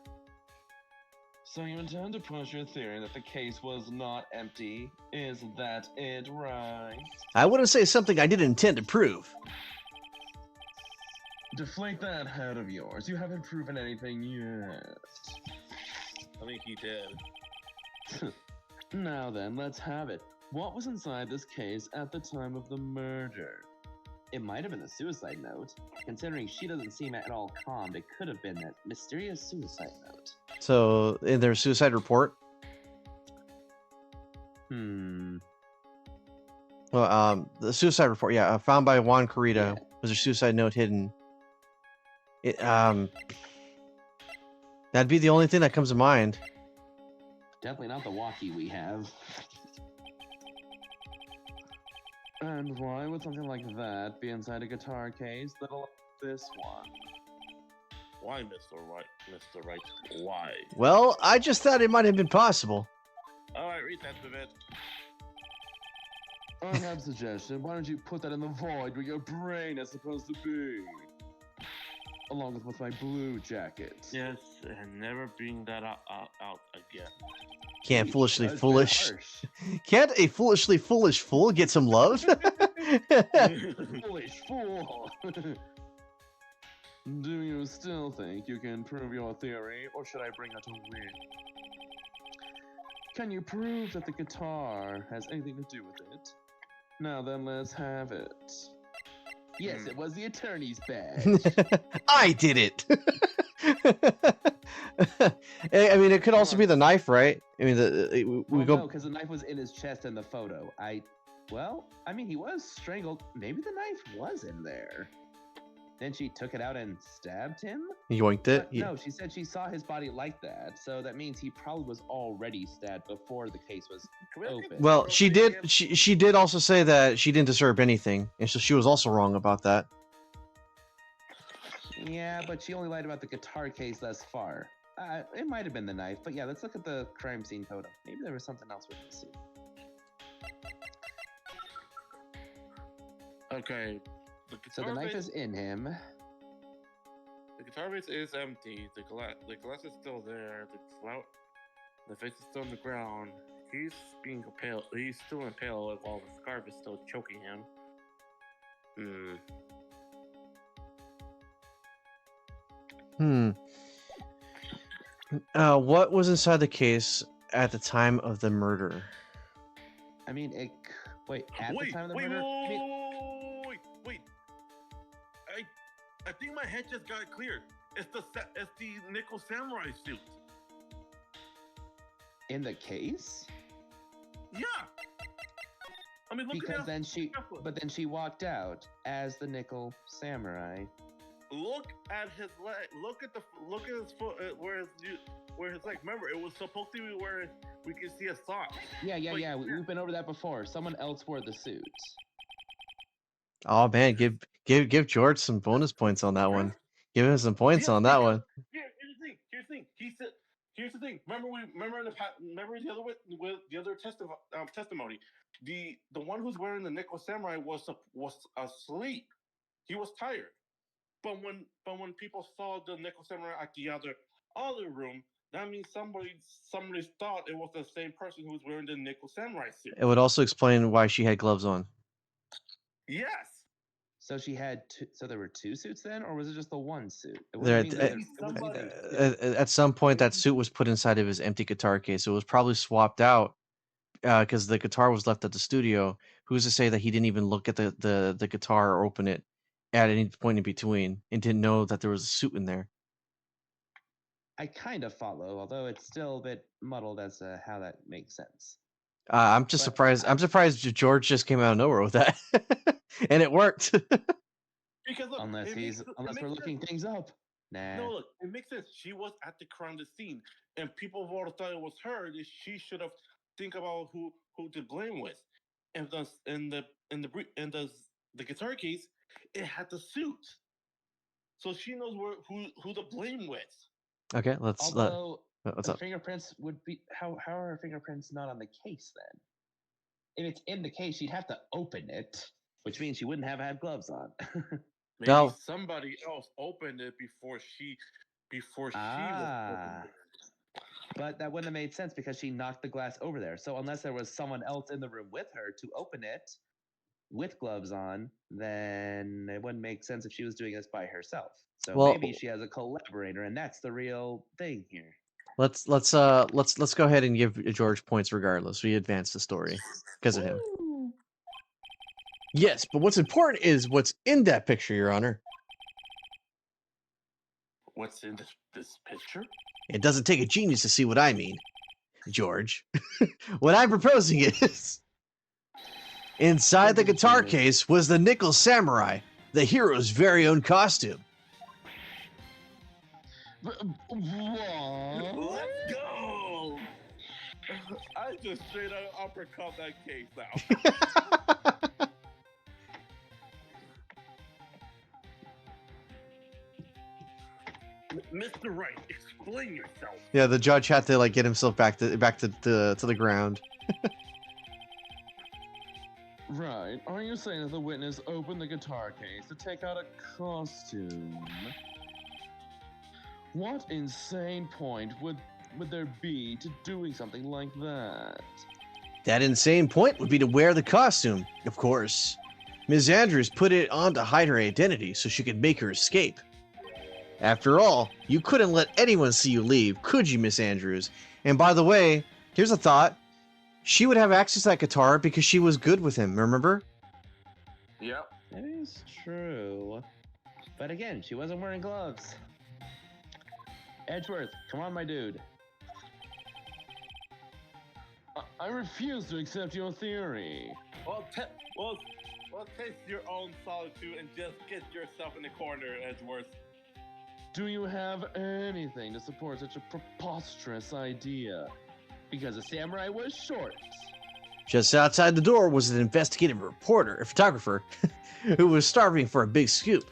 So you intend to push your theory that the case was not empty? Is that it, right? I wouldn't say something I didn't intend to prove. Deflate that head of yours. You haven't proven anything yet. I think he did. Now then, let's have it. What was inside this case at the time of the murder? It might have been the suicide note. Considering she doesn't seem at all calm, it could have been that mysterious suicide note. So in their suicide report, well, the suicide report, yeah, found by Juan Carita Yeah. was a suicide note hidden. It that'd be the only thing that comes to mind. Definitely not the walkie we have. And why would something like that be inside a guitar case, little like this one? Why, Mr. Right? Mr. Right? Why? Well, I just thought it might have been possible. All right, read that bit. I have a suggestion. Why don't you put that in the void where your brain is supposed to be? Along with my blue jacket. Yes, and never bring that out again. Can't Jeez, foolishly that's a bit foolish. harsh. Can't a foolishly foolish fool get some love? Foolish fool! Do you still think you can prove your theory, or should I bring out a win? Can you prove that the guitar has anything to do with it? Now then, let's have it. Yes, it was the attorney's badge. I did it. I mean, it could also be the knife, right? I mean, we go. No, because the knife was in his chest in the photo. Well, I mean, he was strangled. Maybe the knife was in there. Then she took it out and stabbed him? Yoinked it. But no, she said she saw his body like that, so that means he probably was already stabbed before the case was open. Well, she did. She did also say that she didn't disturb anything, and so she was also wrong about that. Yeah, but she only lied about the guitar case thus far. It might have been the knife, but yeah, let's look at the crime scene photo. Maybe there was something else we're missing. Okay. So the knife is in him. The guitar base is empty. The glass is still there. The face is still on the ground. He's being impaled. He's still impaled while the scarf is still choking him. What was inside the case at the time of the murder? I mean, the time of the murder. Wait. I think my head just got cleared. It's the Nickel Samurai suit. In the case? Yeah. I mean, look Because at then she walked out as the Nickel Samurai. Look at his leg. Look at his foot. Where his leg. Remember, it was supposed to be where we can see a sock. Yeah. We've been over that before. Someone else wore the suit. Oh man, give George some bonus points on that one. Give him some points on that one. Here's the thing. He said. Here's the thing. Remember the other testimony. The one who's wearing the Nickel Samurai was asleep. He was tired. But when people saw the Nickel Samurai at the other room, that means somebody thought it was the same person who was wearing the Nickel Samurai suit. It would also explain why she had gloves on. Yes. So she had so there were two suits then, or was it just the one suit? At some point, that suit was put inside of his empty guitar case. It was probably swapped out because the guitar was left at the studio. Who's to say that he didn't even look at the guitar or open it at any point in between and didn't know that there was a suit in there? I kind of follow, although it's still a bit muddled as to how that makes sense. I'm surprised. I'm surprised George just came out of nowhere with that, and it worked. Because look, unless we're looking things up. Nah. No, look, it makes sense. She was at the crime scene, and people would have thought it was her. She should have think about who to blame with. And the guitar case, it had the suit, so she knows who to blame with. Okay, let's. Although what's the up? fingerprints would be how are her fingerprints not on the case then? If it's in the case, she'd have to open it, which means she wouldn't have had gloves on. Maybe somebody else opened it before she was opened. But that wouldn't have made sense because she knocked the glass over there. So unless there was someone else in the room with her to open it with gloves on, then it wouldn't make sense if she was doing this by herself. So maybe she has a collaborator, and that's the real thing here. Let's go ahead and give George points regardless. We advance the story because of him. Woo! Yes, but what's important is what's in that picture, Your Honor. What's in this picture? It doesn't take a genius to see what I mean, George. What I'm proposing is inside the guitar case was the Nickel Samurai, the hero's very own costume. What? Let's go! I just straight up uppercut that case now. Mr. Wright, explain yourself. Yeah, the judge had to like get himself back to the ground. Right. Are you saying that the witness opened the guitar case to take out a costume? What insane point would there be to doing something like that? That insane point would be to wear the costume, of course. Ms. Andrews put it on to hide her identity so she could make her escape. After all, you couldn't let anyone see you leave, could you, Miss Andrews? And by the way, here's a thought. She would have access to that guitar because she was good with him, remember? Yep. That is true. But again, she wasn't wearing gloves. Edgeworth, come on, my dude. I refuse to accept your theory. Well, taste your own solitude and just get yourself in the corner, Edgeworth. Do you have anything to support such a preposterous idea? Because the samurai was short. Just outside the door was an investigative reporter, a photographer, who was starving for a big scoop.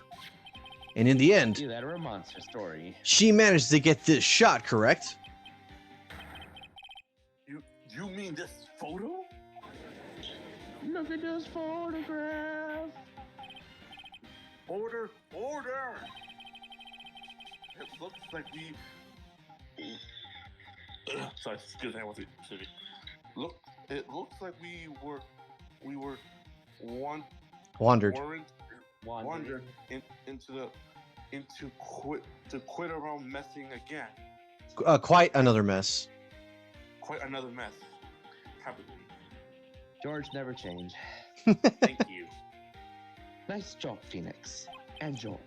And in the end, Either that or a monster story. she managed to get this shot, correct? You mean this photo? Look at this photograph. Order! It looks like we. Sorry, excuse me. I wasn't sitting. It looks like we were Wandered. wandered into quit around messing again. Quite another mess. Quite another mess. Haven't we? George never changed. Thank you. Nice job, Phoenix. And George.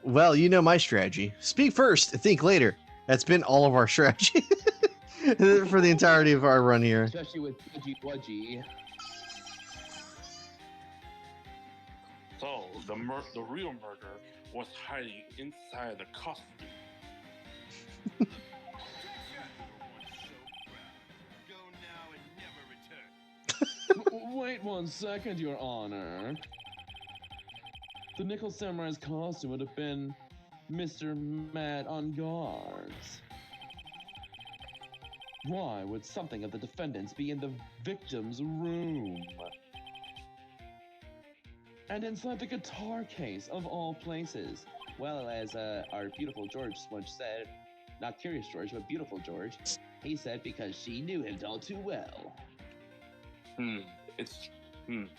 Well, you know my strategy. Speak first, think later. That's been all of our strategy for the entirety of our run here. Especially with Pudgy Wudgy. So the real murderer was hiding inside the costume. Wait 1 second, Your Honor. The Nickel Samurai's costume would have been Mr. Mad on guards. Why would something of the defendants be in the victim's room? And inside the guitar case, of all places. Well, as our beautiful George once said, not Curious George, but Beautiful George, he said because she knew him all too well. It's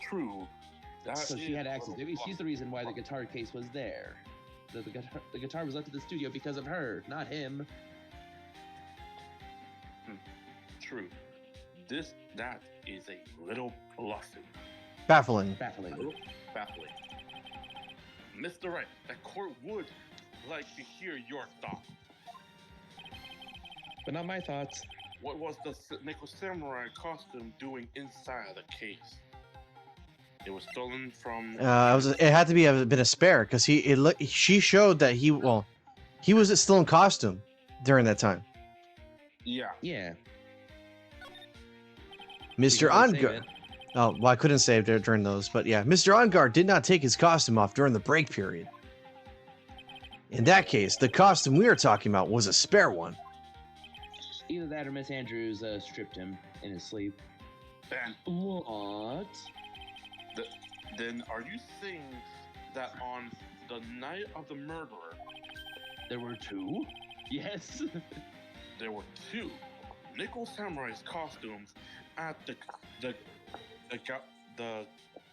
true. So she had access. Maybe she's the reason why the guitar case was there. The guitar was left at the studio because of her, not him. True. That is a little bluffing. Baffling. Baffling. Baffling. Mr. Wright, the court would like to hear your thoughts. But not my thoughts. What was the Nickel Samurai costume doing inside the case? It was stolen from. It had to been a spare because she showed that he was still in costume during that time. Yeah. Yeah. Mr. Ongar. Oh, well, I couldn't save there during those, but yeah, Mr. Ongar did not take his costume off during the break period. In that case, the costume we are talking about was a spare one. Either that or Miss Andrews stripped him in his sleep. Then, What? then are you saying that on the night of the murderer, There were two? Yes. there were two Nickel Samurai's costumes at the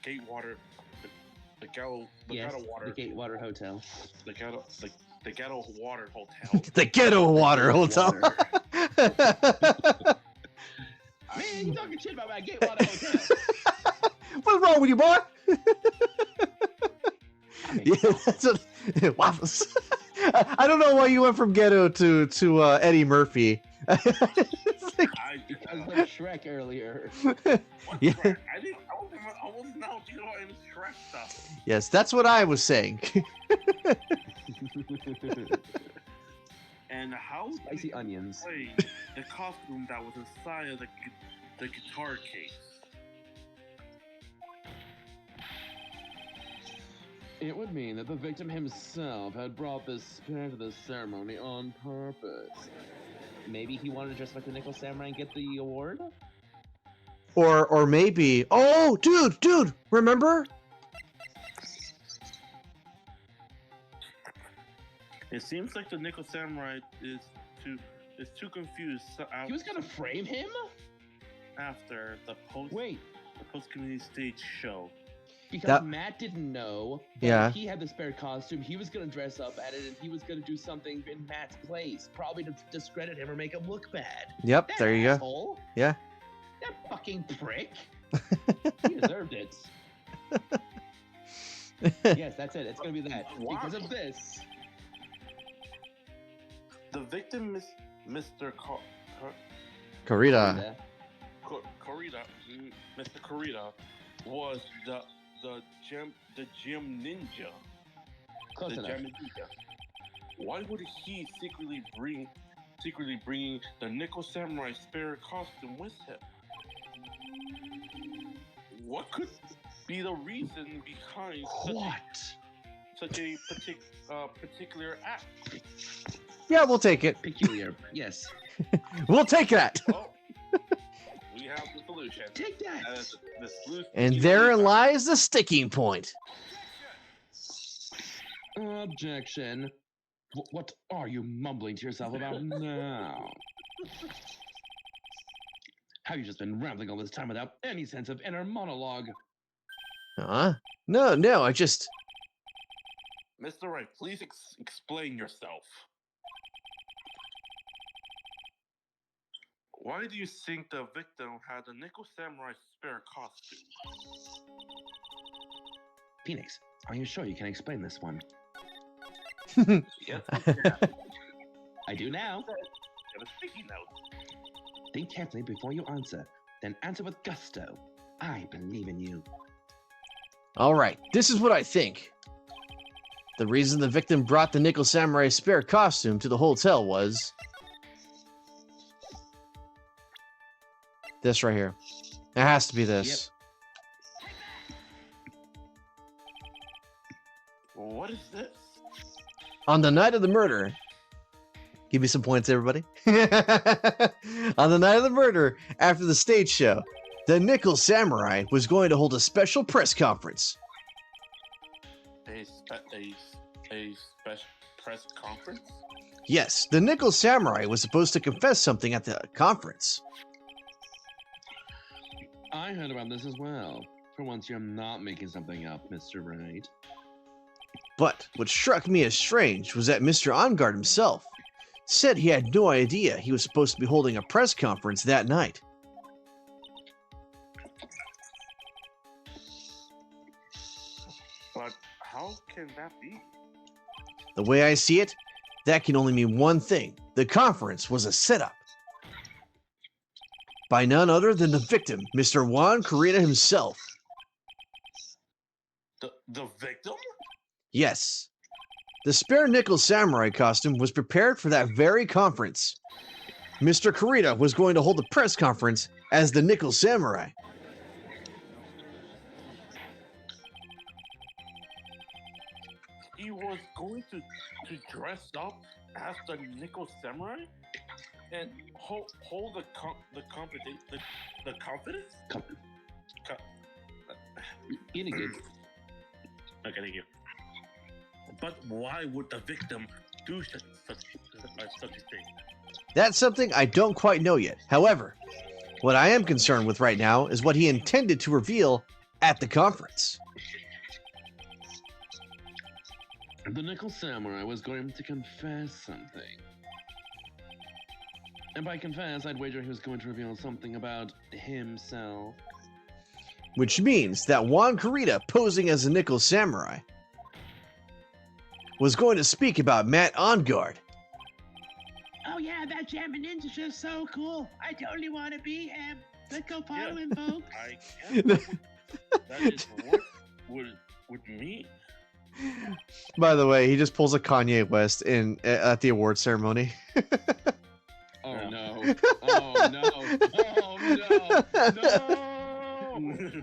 Gatewater, the Yes, Gatewater the Gatewater Hotel. the the Ghetto Water Hotel. The Ghetto Water Hotel. Man, you talking shit about my Gatewater Hotel. What's wrong with you, boy? Yeah, that's what, waffles. I don't know why you went from ghetto to Eddie Murphy. It's like, Because of Shrek earlier. yeah. Shrek? I wasn't out to any Shrek stuff. Yes, that's what I was saying. And how Spicy onions. play the costume that was inside of the guitar case? It would mean that the victim himself had brought this spear to the ceremony on purpose. Maybe he wanted to dress like the Nickel Samurai and get the award? Or maybe, oh, dude, remember? It seems like the Nickel Samurai is too confused. He was gonna frame him? After the Wait, post community stage show. because Matt didn't know that Yeah. he had the spare costume. He was gonna dress up at it and he was gonna do something in Matt's place, probably to discredit him or make him look bad. Yep, That there you go. asshole. Yeah. That fucking prick. He deserved it. Yes, that's it. It's gonna be that. Wow. Because of this. The victim is Mr. Corrida. Corrida. Mr. Corrida was the gem ninja. Close The enough. gem ninja. Why would he secretly bringing the Nickel Samurai spare costume with him? What could be the reason behind such a particular act? Yeah, we'll take it. Peculiar. Yes. We'll take that. Well, we have the solution. Take that. The solution. And therein lies the sticking point. Objection. What are you mumbling to yourself about now? Have you just been rambling all this time without any sense of inner monologue? Huh? No, I just... Mr. Wright, please explain yourself. Why do you think the victim had a Nickel Samurai spare costume? Phoenix, are you sure you can explain this one? Yes, I do now. have a sticky note. Think carefully before you answer. Then answer with gusto. I believe in you. All right, this is what I think. The reason the victim brought the Nickel Samurai spare costume to the hotel was... this right here. It has to be this. What is this? On the night of the murder... Give me some points, everybody. On the night of the murder, after the stage show, the Nickel Samurai was going to hold a special press conference. A special press conference? Yes, the Nickel Samurai was supposed to confess something at the conference. I heard about this as well. For once, you're not making something up, Mr. Wright. But what struck me as strange was that Mr. OnGuard himself said he had no idea he was supposed to be holding a press conference that night. But how can that be? The way I see it, that can only mean one thing. The conference was a setup. By none other than the victim, Mr. Juan Corina himself. The victim? Yes. The spare Nickel Samurai costume was prepared for that very conference. Mr. Corina was going to hold a press conference as the Nickel Samurai. He was going to dress up as the Nickel Samurai and hold the confidence. Eating it. Okay, thank you. But why would the victim do such a thing? That's something I don't quite know yet. However, what I am concerned with right now is what he intended to reveal at the conference. The Nickel Samurai was going to confess something. And by confess, I'd wager he was going to reveal something about himself. Which means that Juan Kurita, posing as a Nickel Samurai, was going to speak about Matt On Guard. Oh yeah, that Jammin' Ninja's just so cool. I totally want to be him. Let's go follow him, folks. I guess that is what would mean. By the way, he just pulls a Kanye West in at the award ceremony. Oh Yeah. no. Oh no. Oh no. No.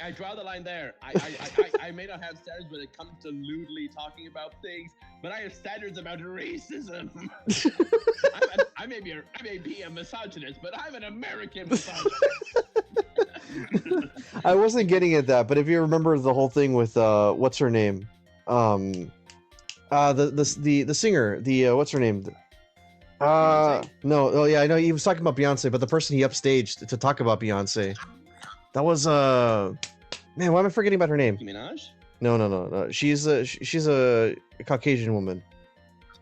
I draw the line there. I may not have standards when it comes to lewdly talking about things, but I have standards about racism. I may be a misogynist, but I'm an American misogynist. I wasn't getting at that, but if you remember the whole thing with what's her name, the singer, what's her name? No, oh yeah, I know he was talking about Beyonce, but the person he upstaged to talk about Beyonce, that was man, why am I forgetting about her name? Minaj? No. She's a Caucasian woman.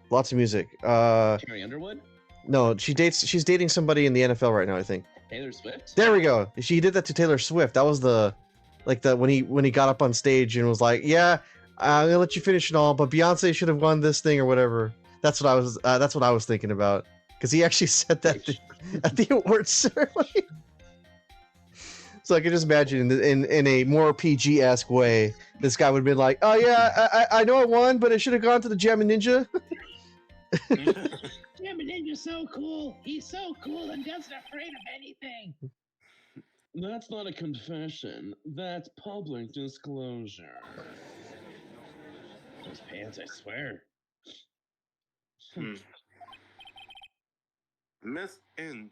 Lots of music. Carrie Underwood? No, she's dating somebody in the NFL right now, I think. Taylor Swift? There we go. She did that to Taylor Swift. That was when he got up on stage and was like, "Yeah, I'm gonna let you finish it all, but Beyonce should have won this thing or whatever." That's what I was thinking about, because he actually said that at the awards ceremony. So I can just imagine in a more PG-esque way, this guy would have been like, "Oh yeah, I know I won, but it should have gone to the Jammin' Ninja." Jammin' Ninja's so cool. He's so cool and doesn't afraid of anything. That's not a confession. That's public disclosure. Those pants, I swear. Miss Andrew.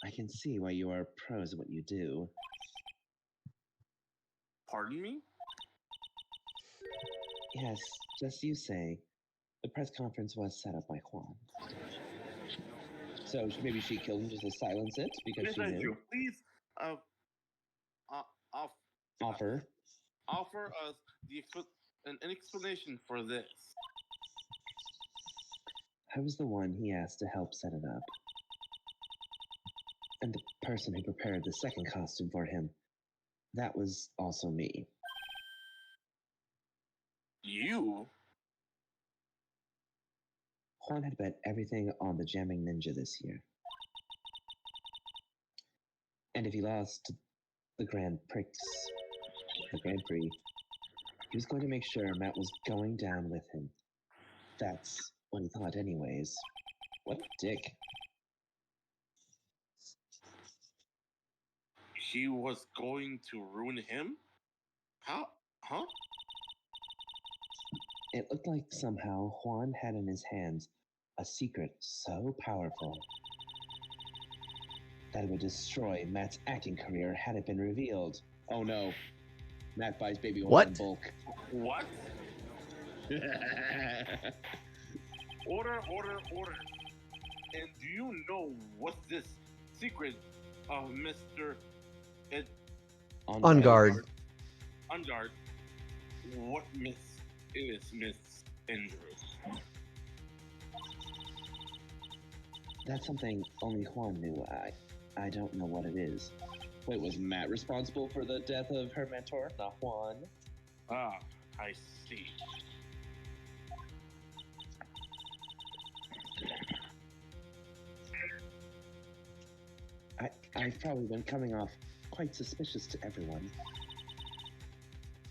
I can see why you are pros at what you do. Pardon me? Yes, just you say. The press conference was set up by Juan. So maybe she killed him just to silence it because Miss she Andrew, knew. please Offer. offer us an explanation for this. I was the one he asked to help set it up. And the person who prepared the second costume for him, that was also me. You? Juan had bet everything on the Jamming Ninja this year. And if he lost the Grand Prix, he was going to make sure Matt was going down with him. That's what he thought anyways. What a dick. He was going to ruin him? How? Huh? It looked like somehow Juan had in his hands a secret so powerful that it would destroy Matt's acting career had it been revealed. Oh no. Matt buys baby oil in bulk. What? Order. And do you know what this secret of Mr. On guard. On guard. What Miss Andrew? That's something only Juan knew. I don't know what it is. Wait, was Matt responsible for the death of her mentor, not Juan? Ah, I see. I've probably been coming off quite suspicious to everyone.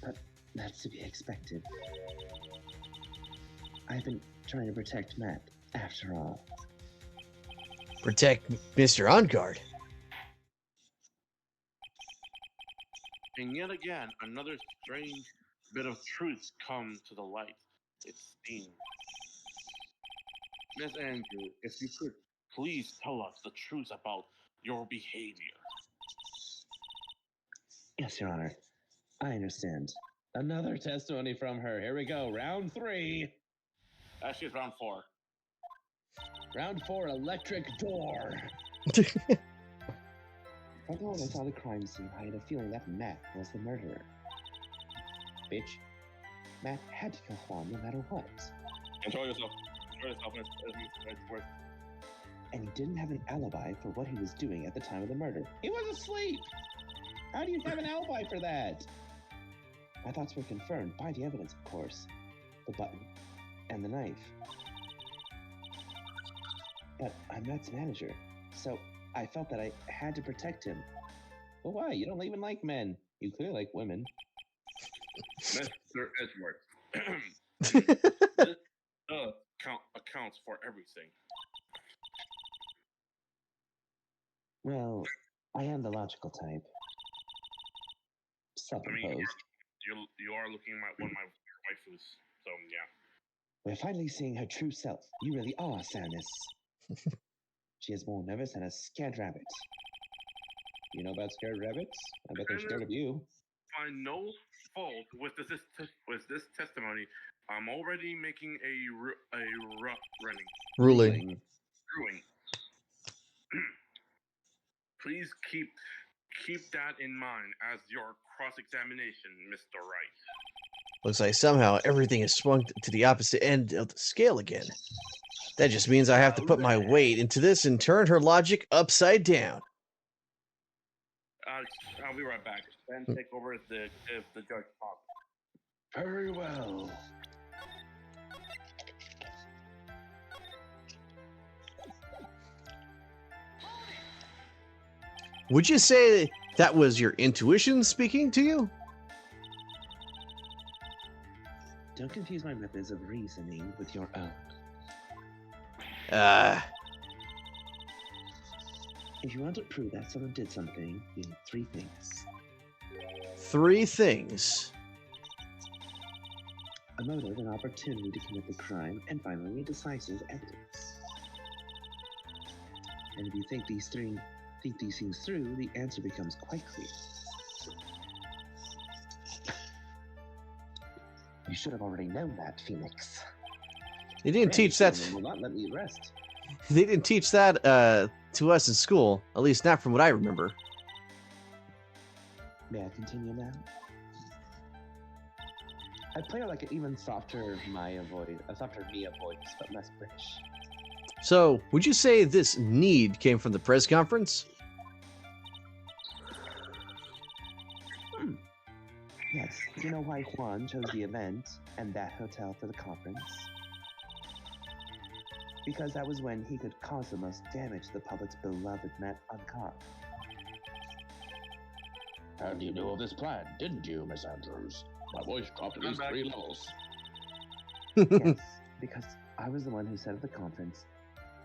But that's to be expected. I've been trying to protect Matt, after all. Protect Mr. On Guard. And yet again, another strange bit of truth come to the light. It seems. Miss Andrew, if you could please tell us the truth about your behavior. Yes, Your Honor. I understand. Another testimony from her. Here we go. Round 3. Actually, it's round 4. Round 4, electric door. From the moment I saw the crime scene, I had a feeling that Matt was the murderer. Bitch. Matt had to kill Juan no matter what. Control yourself. Control yourself. It's worth. And he didn't have an alibi for what he was doing at the time of the murder. He was asleep! How do you have an alibi for that? My thoughts were confirmed by the evidence, of course. The button and the knife. But I'm Matt's manager, so I felt that I had to protect him. Well, why? You don't even like men. You clearly like women. Mr. Edgeworth. This accounts for everything. Well, I am the logical type. I mean, Self-imposed. you are looking at one of my waifus, so yeah. We're finally seeing her true self. You really are, Samus. She is more nervous than a scared rabbit. You know about scared rabbits? I bet they're scared of you. Find no fault with this testimony. I'm already making a Ruling. ruling. Please keep that in mind as your cross-examination, Mr. Wright. Looks like somehow everything is swung to the opposite end of the scale again. That just means I have to put my weight into this and turn her logic upside down. I'll be right back. Then take over if the judge talks. Very well. Would you say that was your intuition speaking to you? Don't confuse my methods of reasoning with your own. If you want to prove that someone did something, you need three things. 3 things. A motive, an opportunity to commit the crime, and finally, decisive evidence. And if you think these things through, the answer becomes quite clear. You should have already known that, Phoenix. They didn't teach that. Will not let me rest. They didn't teach that to us in school. At least not from what I remember. May I continue now? I play like an even softer Mia voice, but less British. So, would you say this need came from the press conference? Yes. Do you know why Juan chose the event and that hotel for the conference? Because that was when he could cause the most damage to the public's beloved Matt Uncard. And you knew of this plan, didn't you, Miss Andrews? My voice dropped at least 3 levels. Yes, because I was the one who set up the conference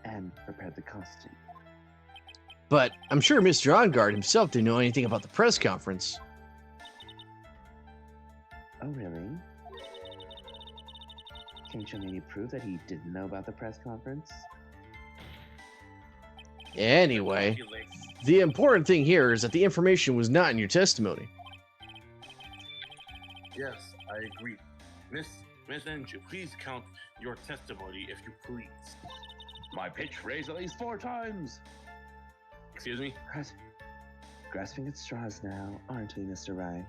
and prepared the costume. But I'm sure Mr. Ongard himself didn't know anything about the press conference. Oh, really? Can you show me any proof that he didn't know about the press conference? Anyway, the important thing here is that the information was not in your testimony. Yes, I agree. Miss Andrew, please count your testimony if you please. My pitch raised at least 4 times. Excuse me? Grasping at straws now, aren't we, Mr. Wright?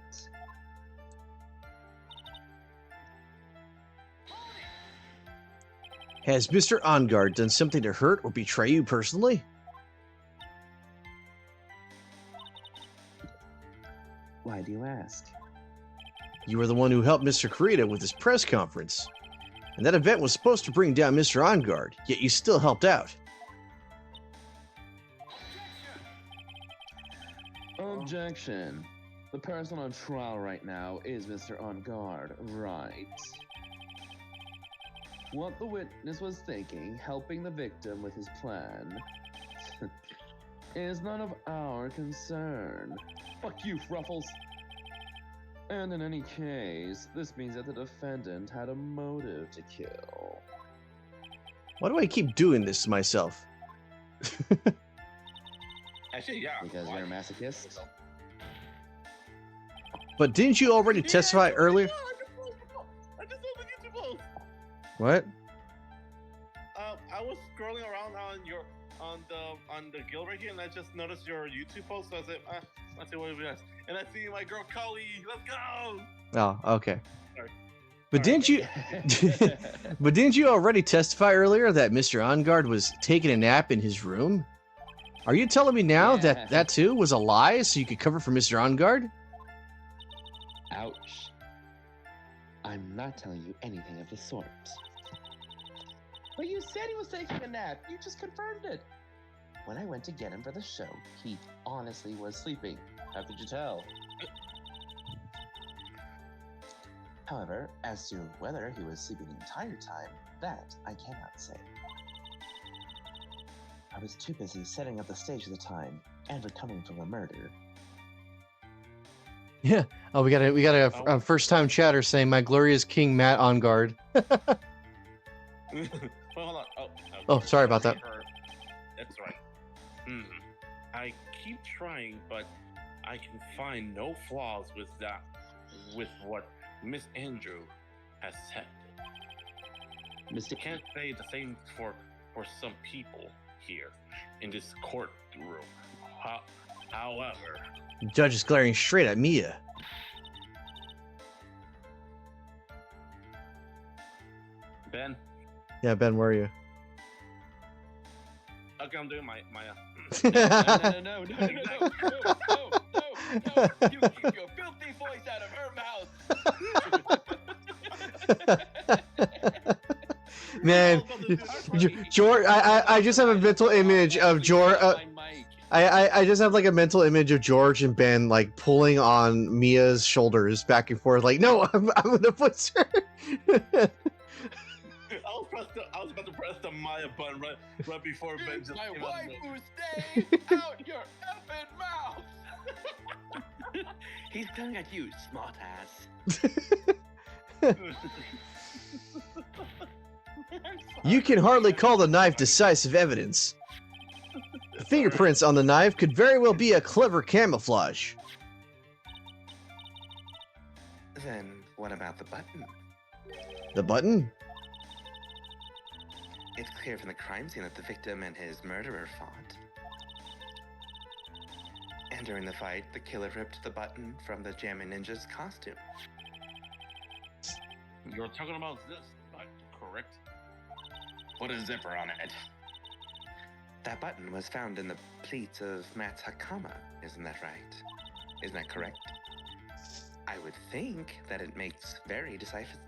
Has Mr. Ongard done something to hurt or betray you personally? Why do you ask? You were the one who helped Mr. Kurita with his press conference. And that event was supposed to bring down Mr. Ongard, yet you still helped out. Objection. The person on trial right now is Mr. Ongard, right? What the witness was thinking, helping the victim with his plan, is none of our concern. Fuck you, Ruffles. And in any case, this means that the defendant had a motive to kill. Why do I keep doing this to myself? Actually, yeah. Because you're a masochist? But didn't you already testify earlier? I just opened YouTube both. What? I was scrolling around on on the guild right here, and I just noticed your YouTube post. So I said, let's see what it is. And I see my girl Cully. Let's go. Oh, okay. Sorry. But didn't you? But didn't you already testify earlier that Mr. OnGuard was taking a nap in his room? Are you telling me now Yeah. that that too was a lie, so you could cover for Mr. OnGuard? Ouch. I'm not telling you anything of the sort. But you said he was taking a nap. You just confirmed it. When I went to get him for the show, he honestly was sleeping. How could you tell? However, as to whether he was sleeping the entire time, that I cannot say. I was too busy setting up the stage at the time and recovering from a murder. Yeah. Oh, we got a first-time chatter saying, "My glorious King Matt OnGuard." Wait, hold on. Oh, sorry about that. That's right. I keep trying, but I can find no flaws with that. With what Miss Andrew has said. Mr. Can't say the same for some people here in this courtroom. However, The judge is glaring straight at Mia. Ben, Yeah, Ben, where are you? okay, I'm doing my No. You keep your filthy voice out of her mouth. Man, George, I just have a mental image of George. I just have like a mental image of George and Ben like pulling on Mia's shoulders back and forth, like, no, I'm gonna put her. I was about to press the Maya button right before Ben just My came wife out. who stays out your effing mouth. He's coming at you, smart ass. You can hardly call the knife decisive evidence. The fingerprints on the knife could very well be a clever camouflage. Then what about the button? The button? It's clear from the crime scene that the victim and his murderer fought. And during the fight, the killer ripped the button from the Jammin' Ninja's costume. You're talking about this, correct? Put a zipper on it. That button was found in the pleats of Matt's Hakama, isn't that right? Isn't that correct? I would think that it makes very decisive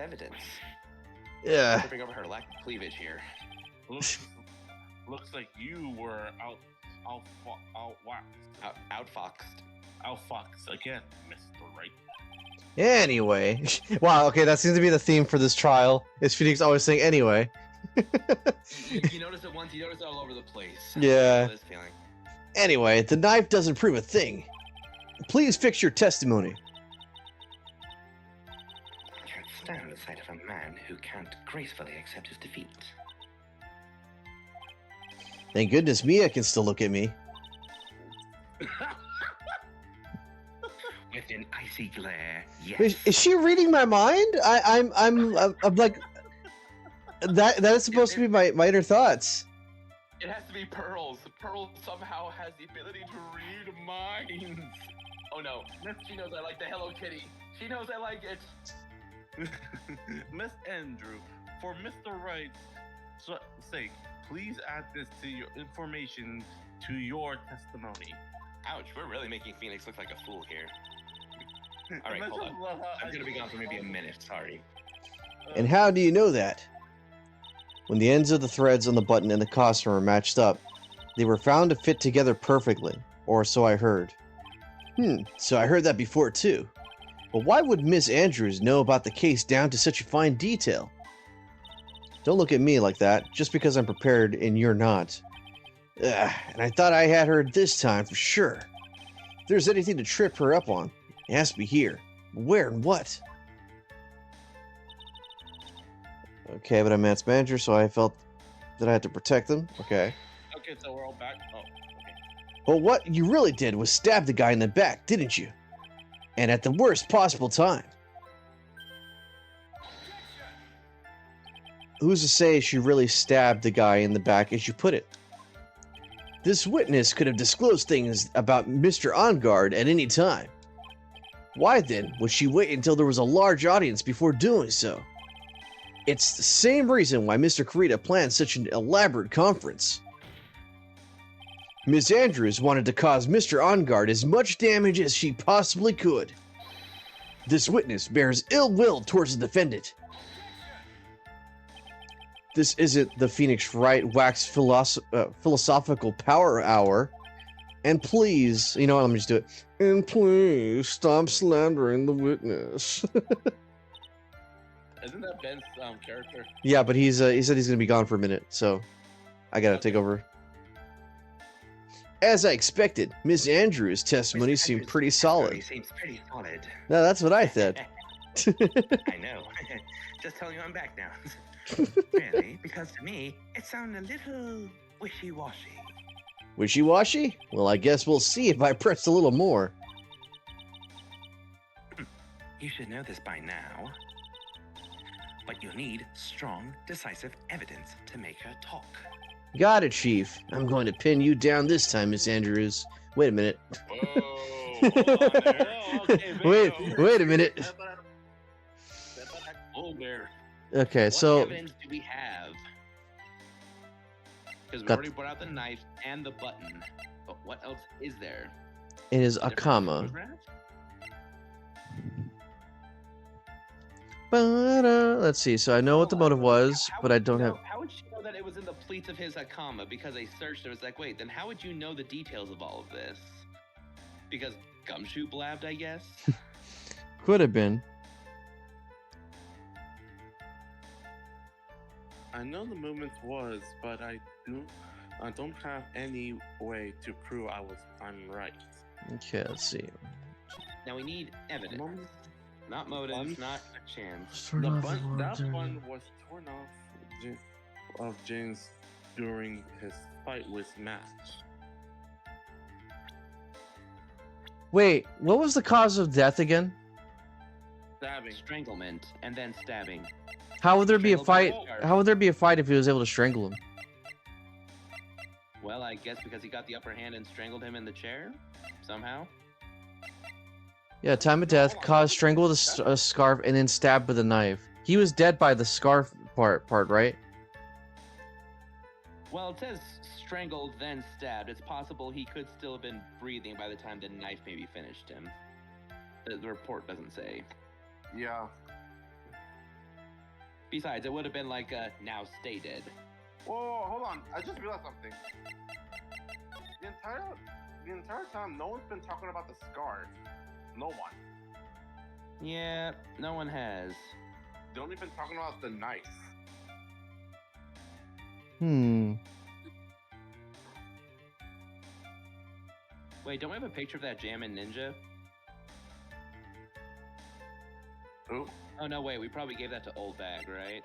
evidence. Yeah. Tripping over her lack of cleavage here. Looks like you were outfoxed again, Mr. Right. Anyway. Wow, okay, that seems to be the theme for this trial. Is Phoenix always saying anyway? You notice it once, you notice it all over the place. Yeah. This feeling. Anyway, the knife doesn't prove a thing. Please fix your testimony. I can't stand the sight of a man who can't gracefully accept his defeat. Thank goodness Mia can still look at me. With an icy glare, yes. Is she reading my mind? I'm like that is supposed to be my inner thoughts. It has to be Pearls. Pearl somehow has the ability to read minds. Oh no, she knows I like the Hello Kitty. She knows I like it. Miss Andrew, for Mr. Wright's sake, please add this to your information to your testimony. Ouch, we're really making Phoenix look like a fool here. Alright, hold on. I'm gonna be gone for maybe a minute, sorry. And how do you know that? When the ends of the threads on the button and the costume are matched up, they were found to fit together perfectly, or so I heard. So I heard that before too. But why would Miss Andrews know about the case down to such a fine detail? Don't look at me like that, just because I'm prepared and you're not. And I thought I had her this time for sure. If there's anything to trip her up on, it has to be here. Where and what? Okay, but I'm Matt's manager, so I felt that I had to protect them. Okay. Okay, so we're all back. Oh, okay. But what you really did was stab the guy in the back, didn't you? And at the worst possible time. who's to say she really stabbed the guy in the back as you put it? This witness could have disclosed things about Mr. OnGuard at any time. Why then would she wait until there was a large audience before doing so? It's the same reason why Mr. Kurita planned such an elaborate conference. Miss Andrews wanted to cause Mr. OnGuard as much damage as she possibly could. This witness bears ill will towards the defendant. This isn't the Phoenix Wright Wax Philosophical Power Hour. And please, you know what, let me just do it. And please stop slandering the witness. Isn't that Ben's character? Yeah, but he said he's gonna be gone for a minute, so I gotta take over. As I expected, Miss Andrews' testimony seemed pretty solid. Seems pretty solid. No, that's what I said. I know. Just telling you I'm back now. Really? Because to me, it sounded a little wishy-washy. Wishy-washy? Well, I guess we'll see if I press a little more. You should know this by now. But you'll need strong, decisive evidence to make her talk. Got it, Chief. I'm going to pin you down this time, Miss Andrews. Wait a minute. Whoa, hold on there. Oh, okay, Wait a minute. Oh, there. Okay, What so evidence do we have? Because we Got- already brought out the knife and the button. But what else is there? it is Different Akama. photograph? Let's see. So I know what the motive was, How but would I you don't know- have. How would you know that it was in the pleats of his Hakama? Because they searched it. It was like, wait, then how would you know the details of all of this? Because Gumshoe blabbed, I guess? Could have been. I know the movement was, but I don't have any way to prove I'm right. Okay, let's see. Now we need evidence. Moment- Not motives, Bun- not a chance. That one was torn off of James during his fight with Matt. Wait, what was the cause of death again? Stabbing. Stranglement and then stabbing. How would there be a Strangled fight? by Walter. How would there be a fight if he was able to strangle him? Well, I guess because he got the upper hand and strangled him in the chair? Somehow? Yeah, time of death, caused strangle with a scarf, and then stabbed with a knife. He was dead by the scarf part, right? Well, it says strangled, then stabbed. It's possible he could still have been breathing by the time the knife maybe finished him. The report doesn't say. Yeah. Besides, it would have been like, now stay dead. Whoa, hold on. I just realized something. The entire time, no one's been talking about the scarf. No one. Yeah, no one has. They only been talking about the knife. Wait, don't we have a picture of that Jammin' Ninja? Who? Oh, no, wait, we probably gave that to Old Bag, right?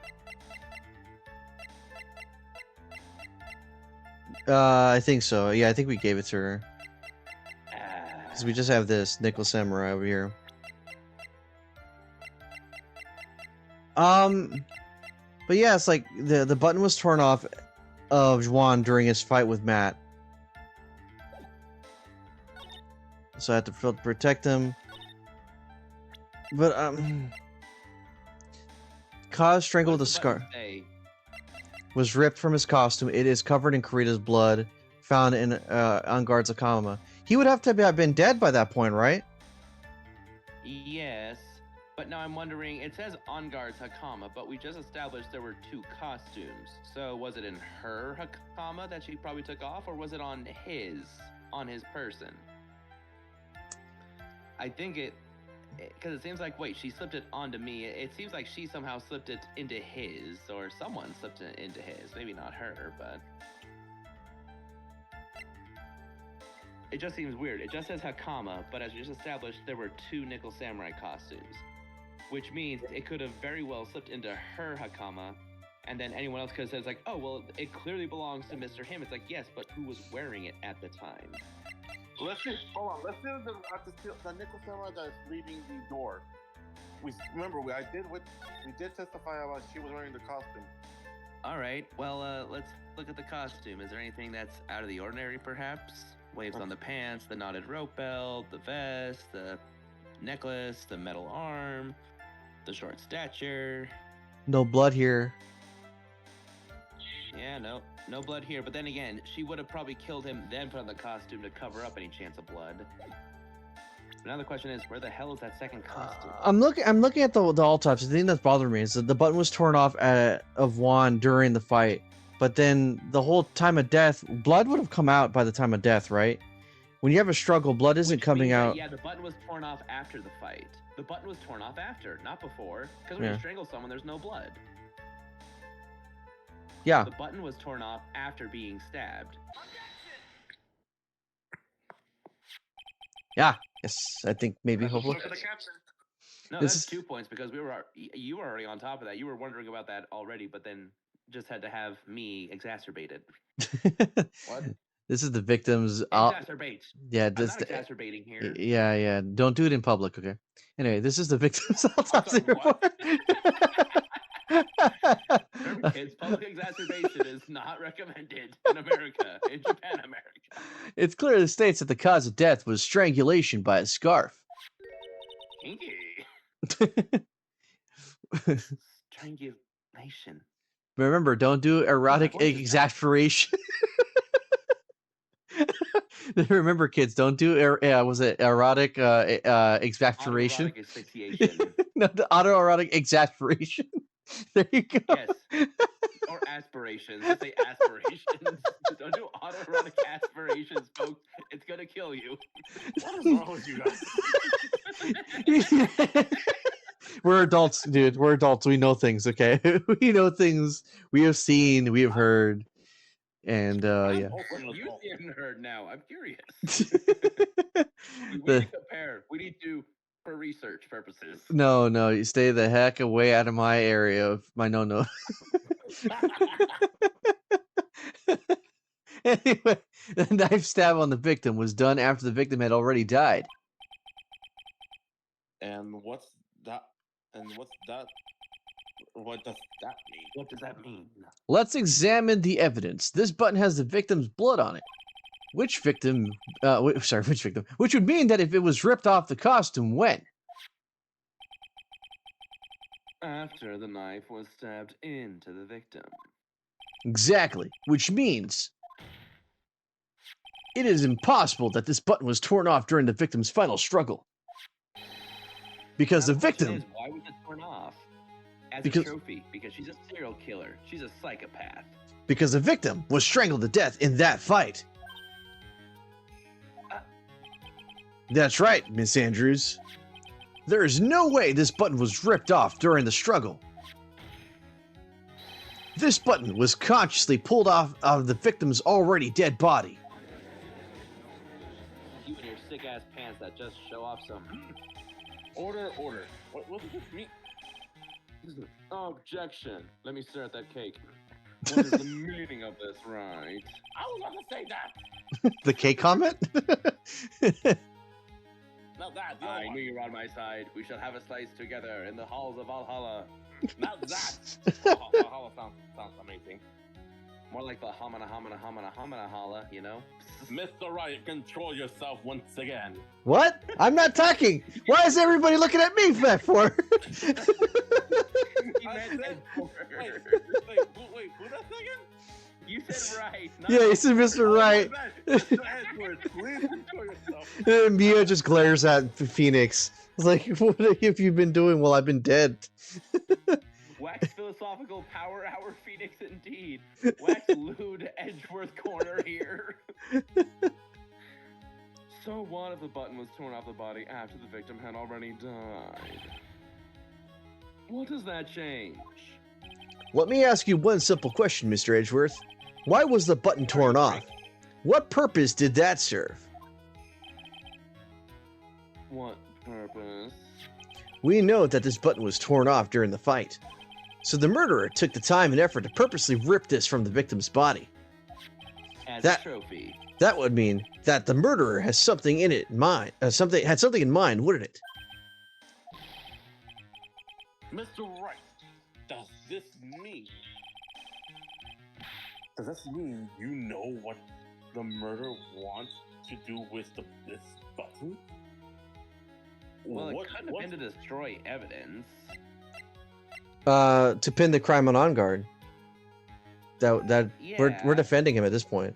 I think so. Yeah, I think we gave it to her. Ah. Because we just have this Nickel Samurai over here. But yeah, it's like the button was torn off of Juan during his fight with Matt. So I had to protect him. But Kaz strangled What the does the button scar. say? Was ripped from his costume. It is covered in Kurita's blood, found in OnGuard's Akama. He would have to have been dead by that point, right? Yes, but now I'm wondering, it says On Guard's Hakama, but we just established there were two costumes. So was it in her Hakama that she probably took off, or was it on his person? I think because it seems like, wait, she slipped it onto me. It seems like she somehow slipped it into his, or someone slipped it into his. Maybe not her, but it just seems weird. It just says Hakama, but as we just established, there were two Nickel Samurai costumes, which means it could have very well slipped into her Hakama, and then anyone else could have said, like, oh, well, it clearly belongs to Mr. Him. It's like, yes, but who was wearing it at the time? Let's see. Hold on. Let's see the Nickel Samurai that is leaving the door. We did testify about she was wearing the costume. All right. Well, let's look at the costume. Is there anything that's out of the ordinary, perhaps? Waves on the pants, the knotted rope belt, the vest, the necklace, the metal arm, the short stature. No blood here. Yeah, no blood here. But then again, she would have probably killed him, then put on the costume to cover up any chance of blood. Now the question is, where the hell is that second costume? I'm looking at the autopsy. The thing that's bothering me is that the button was torn off of Juan during the fight, but then the whole time of death, blood would have come out by the time of death, right? When you have a struggle, blood isn't Which coming means that, out. yeah, the button was torn off after the fight. The button was torn off after, not before. Because when Yeah. you strangle someone, there's no blood. Yeah. The button was torn off after being stabbed. Yeah. Yes, I think maybe hopefully. Look at the caption. No, This that's is- 2 points because you were already on top of that. You were wondering about that already, but then just had to have me exacerbate it. What? This is the victim's. Exacerbate. Yeah. I'm This. not exacerbating here. Yeah. Yeah. Don't do it in public, okay? Anyway, this is the victim's autopsy sorry, what? report. Remember, kids, public exacerbation is not recommended in America, in Japan, America. It clearly states that the cause of death was strangulation by a scarf. Kinky. Strangulation. Remember, don't do erotic voice is back. exasperation. Remember, kids, don't do was it erotic exasperation? Autoerotic asphyxiation. No, the autoerotic exasperation. There you go. Yes. Or aspirations. Just say aspirations. Don't do autoerotic aspirations, folks. It's gonna kill you. What is wrong with you guys? We're adults, dude. We're adults. We know things, okay? We know things. We have seen. We have heard. And yeah. What have you seen and heard now? I'm curious. We need The- to compare. We need to, for research purposes. No, you stay the heck away out of my area of my no. Anyway, the knife stab on the victim was done after the victim had already died. And what's that? And what's that? What does that mean? What does that mean? Let's examine the evidence. This button has the victim's blood on it. Which victim? Which victim? Which would mean that if it was ripped off the costume, when? After the knife was stabbed into the victim. Exactly. Which means it is impossible that this button was torn off during the victim's final struggle. Because Now the question victim, is, why was it torn off? As Because- a trophy, because she's a serial killer. She's a psychopath. because the victim was strangled to death in that fight. That's right, Miss Andrews. There is no way this button was ripped off during the struggle. This button was consciously pulled off of the victim's already dead body. You and your sick ass pants that just show off some. Order. What does this mean? Objection. Let me stare at that cake. What is the meaning of this, right? I was about to say that. The K comment? Not that. The other I one. knew you were on my side. We shall have a slice together in the halls of Valhalla. Not that. Valhalla sounds amazing. More like the hamana holla, you know? Mr. Riot, control yourself once again. What? I'm not talking. Why is everybody looking at me for? He I meant said- Edward. Wait, who that again? You said right. not Yeah, he said Mr. Right. Mr. Edward, please control yourself. And Mia just glares at Phoenix. It's like, what have you been doing while I've been dead? Wax philosophical power hour Phoenix indeed. Wax lewd Edgeworth corner here. So what if the button was torn off the body after the victim had already died? What does that change? Let me ask you one simple question, Mr. Edgeworth. Why was the button torn off? What purpose did that serve? What purpose? We know that this button was torn off during the fight. So the murderer took the time and effort to purposely rip this from the victim's body. As That- a trophy. That would mean that the murderer has something in it in mind. Had something in mind, wouldn't it? Mr. Wright, does this mean Does that mean you know what the murderer wants to do with this button? Well, What- it couldn't what- have been to destroy evidence. To pin the crime on guard. That we're Yeah. defending him at this point.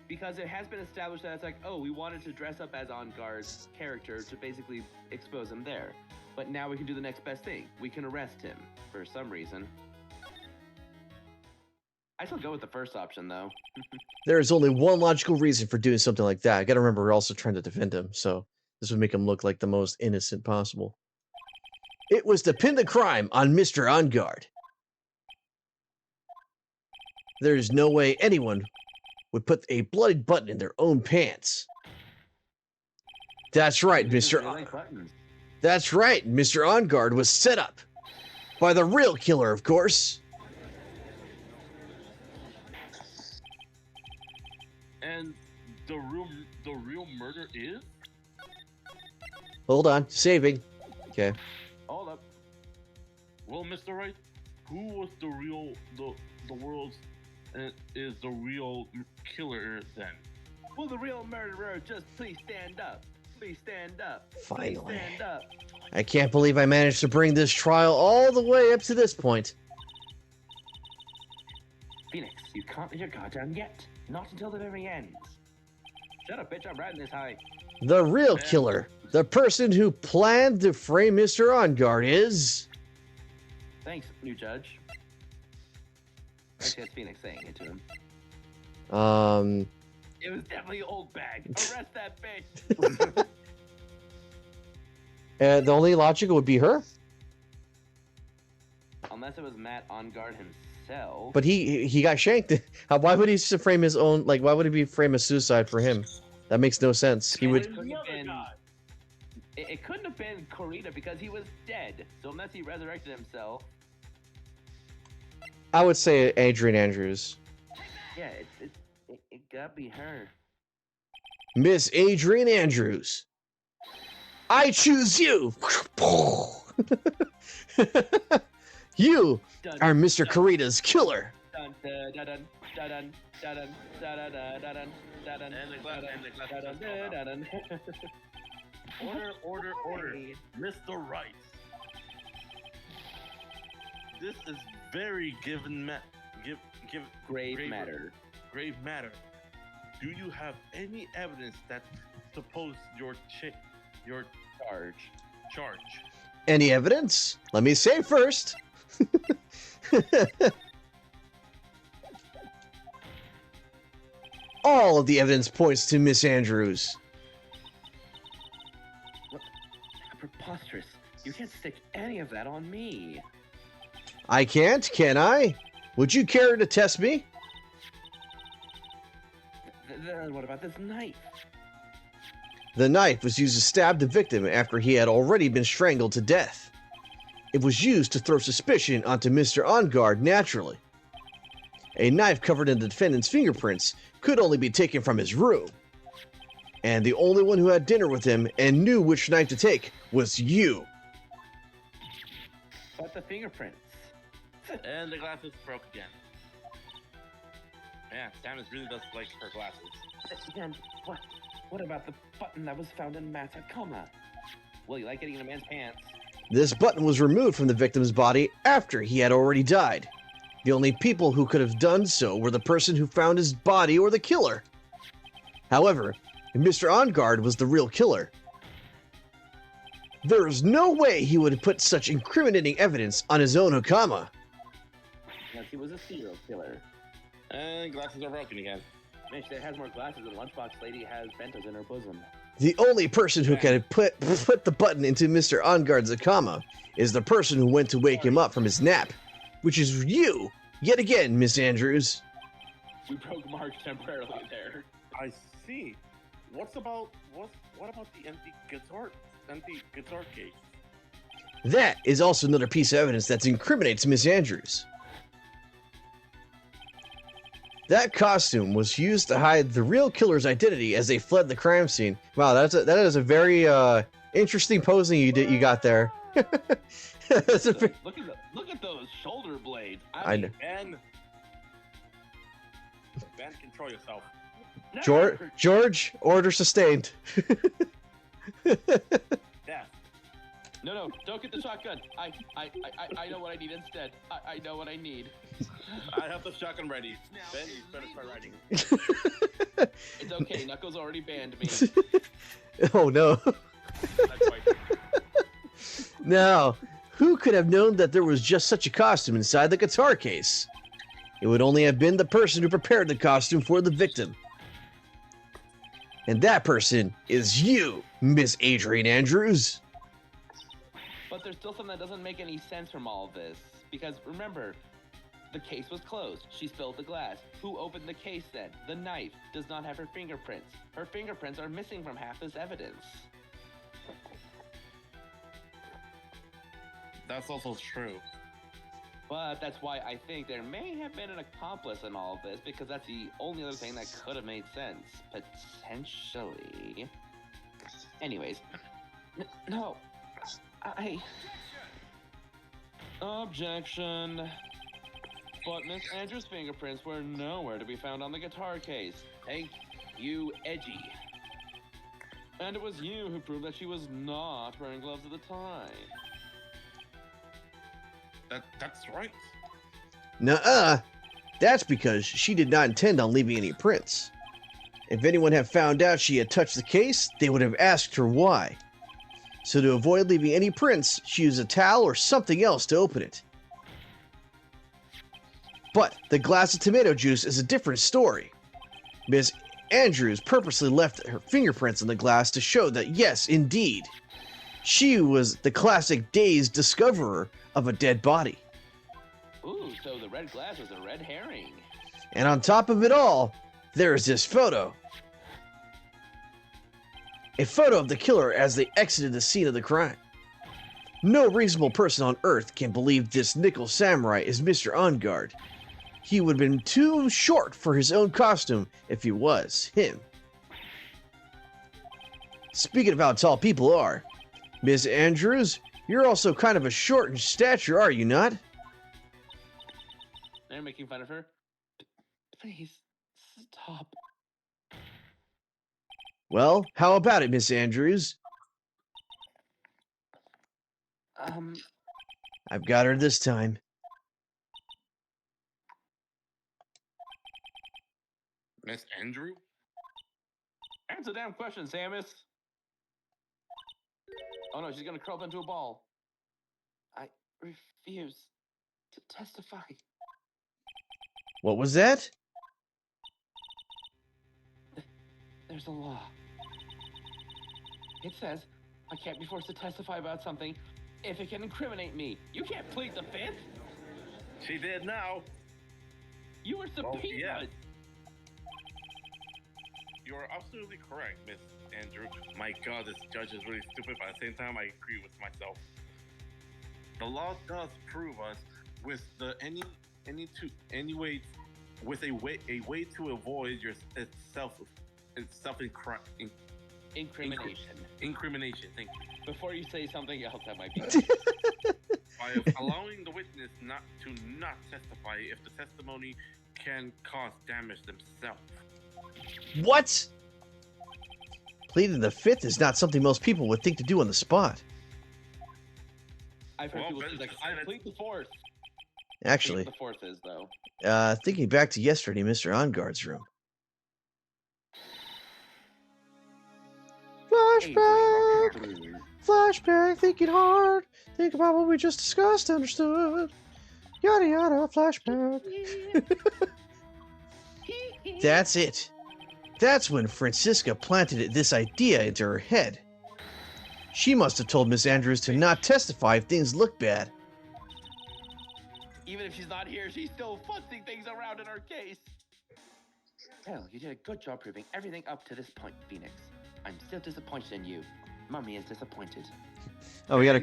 Because it has been established that it's like, oh, we wanted to dress up as On Guard's character to basically expose him there. But now we can do the next best thing. We can arrest him for some reason. I still go with the first option, though. There is only one logical reason for doing something like that. I gotta remember we're also trying to defend him, so this would make him look like the most innocent possible. It was to pin the crime on Mr. On Guard. There is no way anyone would put a bloody button in their own pants. That's right, Mr. That's right, Mr. On Guard was set up by the real killer, of course. And the real murder is? Hold on, saving. Okay. Hold up. Well, Mr. Wright, who was the world's is the real killer then? Will the real murderer just please stand up? Please stand up. Finally. Please stand up. I can't believe I managed to bring this trial all the way up to this point. Phoenix, you can't let your guard down yet. Not until the very end. Shut up, bitch. I'm riding this high. The real killer, the person who planned to frame Mr. On Guard is... Thanks, new judge. Actually, that's Phoenix saying it to him. It was definitely old bag. Arrest that bitch. The only logical would be her, Unless it was Matt On Guard himself. but he got shanked. Why would he frame his own, like, why would he frame a suicide for him? That makes no sense. He And would... It couldn't have been, it couldn't have been Corita because he was dead. So unless he resurrected himself. I would say Adrian Andrews. Yeah, it gotta be her. Miss Adrian Andrews. I choose you. You Dun, are Mr. Corita's killer. dun, dun, dun, dun, dun, dun, dun, dun, dun, dun, dun, And the glass dun, just dun, fell out. dun, dun. Order, Mr. Wright. This is very give Grave matter. grave matter. Do you have any evidence that supposes your Charge. Any evidence? Let me say first. All of the evidence points to Miss Andrews. Preposterous. You can't stick any of that on me. I can't, can I? Would you care to test me? Then what about this knife? The knife was used to stab the victim after he had already been strangled to death. It was used to throw suspicion onto Mr. On Guard naturally. A knife covered in the defendant's fingerprints could only be taken from his room. And the only one who had dinner with him and knew which knife to take was you. But the fingerprints. and the glasses broke again. Yeah, Samus really does like her glasses. Again, what about the button that was found in Matt's coma? Well, you like getting in a man's pants. This button was removed from the victim's body after he had already died. The only people who could have done so were the person who found his body or the killer. However, Mr. On Guard was the real killer. There is no way he would have put such incriminating evidence on his own Hakama. Unless he was a serial killer. And glasses are broken again. Man, she has more glasses than Lunchbox Lady has Bentos in her bosom. The only person who could have put the button into Mr. On Guard's Hakama is the person who went to wake him up from his nap, which is you, yet again, Miss Andrews. We broke Mark temporarily there. I see. What about the empty guitar case? That is also another piece of evidence that incriminates Miss Andrews. That costume was used to hide the real killer's identity as they fled the crime scene. Wow, that is a very interesting posing you got there. Look at those shoulder blades. I know. And Ben, control yourself. George, order sustained. Yeah. No, don't get the shotgun. I know what I need instead. I know what I need. I have the shotgun ready. Ben, you better start riding. It's okay. Knuckles already banned me. Oh no. That's right. Now, who could have known that there was just such a costume inside the guitar case? It would only have been the person who prepared the costume for the victim. And that person is you, Miss Adrian Andrews. But there's still something that doesn't make any sense from all of this. Because remember, the case was closed. She spilled the glass. Who opened the case then? The knife does not have her fingerprints. Her fingerprints are missing from half this evidence. That's also true. But that's why I think there may have been an accomplice in all of this, because that's the only other thing that could have made sense. Potentially. Anyways. No. Objection. But Miss Andrews' fingerprints were nowhere to be found on the guitar case. Thank you, Edgy. And it was you who proved that she was not wearing gloves at the time. That's right. Nuh-uh. That's because she did not intend on leaving any prints. If anyone had found out she had touched the case, they would have asked her why. So to avoid leaving any prints, she used a towel or something else to open it. But the glass of tomato juice is a different story. Miss Andrews purposely left her fingerprints in the glass to show that yes, indeed, she was the classic dazed discoverer of a dead body. Ooh, so the red glass was a red herring. And on top of it all, there is this photo. A photo of the killer as they exited the scene of the crime. No reasonable person on Earth can believe this nickel samurai is Mr. Ongard. He would have been too short for his own costume if he was him. Speaking of how tall people are, Miss Andrews, you're also kind of a short in stature, are you not? They're making fun of her. Please, stop. Well, how about it, Miss Andrews? I've got her this time. Miss Andrew? Answer the damn question, Samus. Oh no, she's gonna curl up into a ball. I refuse to testify. What was that? There's a law. It says I can't be forced to testify about something if it can incriminate me. You can't plead the fifth. She did now. You were subpoenaed. Yeah. You're absolutely correct, Miss Andrew. My God, this judge is really stupid, but at the same time, I agree with myself. The law does prove us with the a way to avoid your incrimination. Thank you. Before you say something else, that might be. By allowing the witness not testify if the testimony can cause damage themselves. What? Pleading the fifth is not something most people would think to do on the spot. I've heard people say like, plead the fourth. Actually, the fourth is though. Thinking back to yesterday, Mr. Ongard's room. Flashback, thinking hard. Think about what we just discussed, understood. Yada yada, flashback. That's it. That's when Francisca planted this idea into her head. She must have told Miss Andrews to not testify if things look bad. Even if she's not here, she's still fussing things around in our case. Well, you did a good job proving everything up to this point, Phoenix. I'm still disappointed in you. Mummy is disappointed. Oh, we got a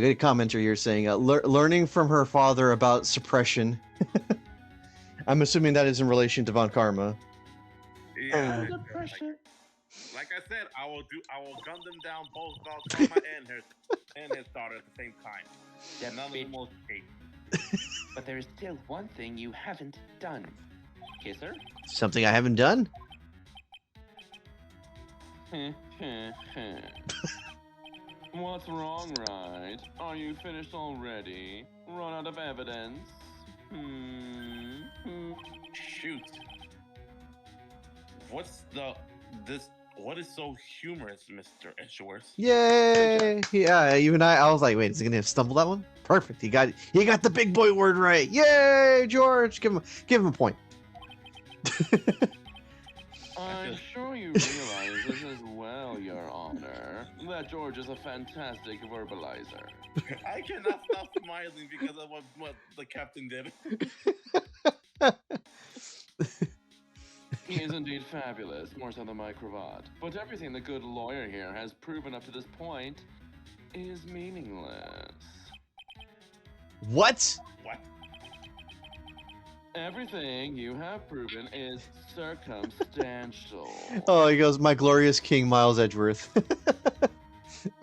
good commenter here saying, learning from her father about suppression. I'm assuming that is in relation to Von Karma. Yeah. Like I said, I will gun them down, both Von Karma and his daughter at the same time. Yeah, none of them will escape. But there is still one thing you haven't done. Kisser? Something I haven't done? What's wrong, right? Are you finished already? Run out of evidence? Shoot. What's what is so humorous, Mr. Edgeworth? Yay! Yeah, even I was like, wait, is he gonna stumble that one? Perfect. He got the big boy word right. Yay, George! Give him a point. I'm sure you realize this as well, Your Honor, that George is a fantastic verbalizer. I cannot stop smiling because of what the captain did. He is indeed fabulous, more so than my cravat. But everything the good lawyer here has proven up to this point is meaningless. What? What? Everything you have proven is circumstantial. Oh, he goes, my glorious king, Miles Edgeworth.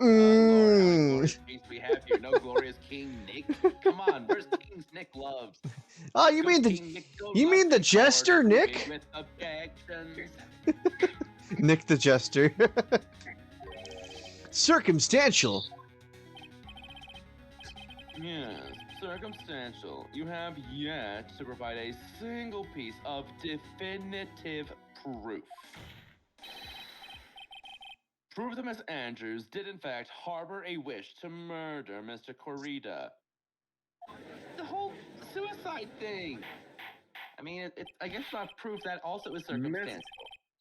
Lord, how many glorious kings we have here? No glorious King Nick. Come on, where's King's Nick loves? Oh, you mean the jester, Nick? With objections. Nick the jester. Circumstantial. Yes, circumstantial. You have yet to provide a single piece of definitive proof. Prove that Miss Andrews did in fact harbor a wish to murder Mr. Corrida. The whole suicide thing. I mean, I guess it's not proof that also is circumstantial.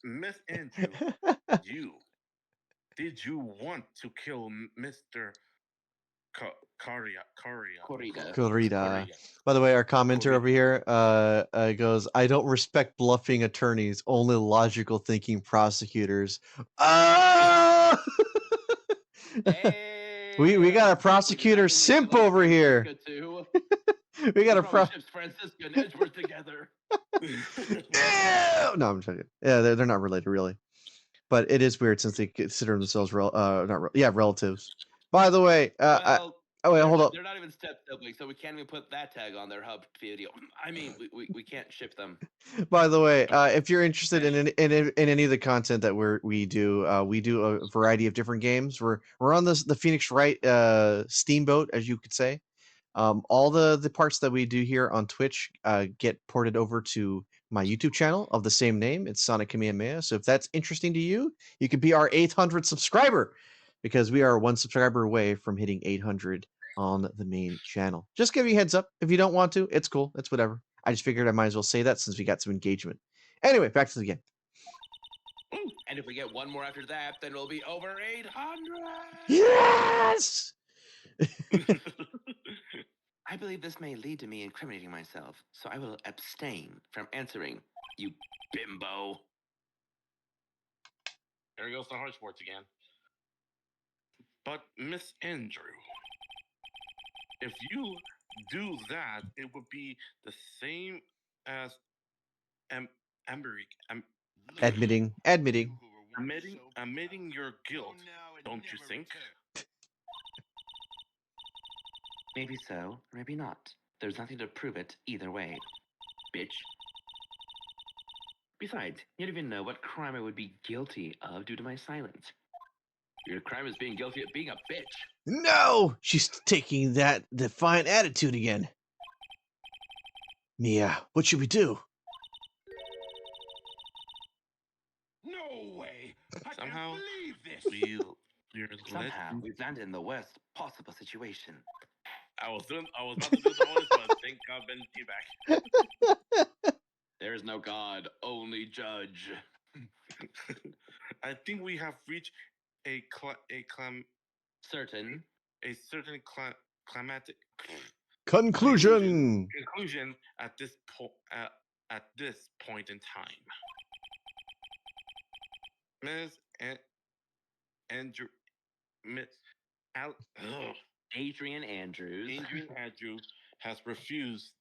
Miss Andrew, did you want to kill Mr. Corrida. Corrida. By the way, our commenter over here goes, I don't respect bluffing attorneys, only logical thinking prosecutors. Ah! We got a prosecutor simp over here. We got a Francisco and Edgeworth together. No, I'm trying to. Yeah, they're not related really, but it is weird since they consider themselves relatives. By the way, hold up. They're not even step siblings, so we can't even put that tag on their hub video. I mean, we can't ship them. By the way, if you're interested in any of the content that we do a variety of different games. We're on the Phoenix Wright steamboat, as you could say. All the parts that we do here on Twitch get ported over to my YouTube channel of the same name. It's Sonic Kamehameha. So if that's interesting to you, you could be our 800 subscriber, because we are one subscriber away from hitting 800 on the main channel. Just give you a heads up. If you don't want to, it's cool. It's whatever. I just figured I might as well say that since we got some engagement. Anyway, back to the game. And if we get one more after that, then we'll be over 800. Yes! I believe this may lead to me incriminating myself, so I will abstain from answering, you bimbo. There goes the hard sports again. But Miss Andrew, if you do that, it would be the same as admitting your guilt, don't you think? Maybe so, maybe not. There's nothing to prove it either way. Bitch. Besides, you don't even know what crime I would be guilty of due to my silence. Your crime is being guilty of being a bitch. No! She's taking that defiant attitude again. Mia, what should we do? No way! Somehow, Somehow, we've landed in the worst possible situation. I was about to do the honest, but thank God Ben came back. There is no God, only judge. I think we have reached a certain climatic conclusion at this point in time. Adrian Andrews has refused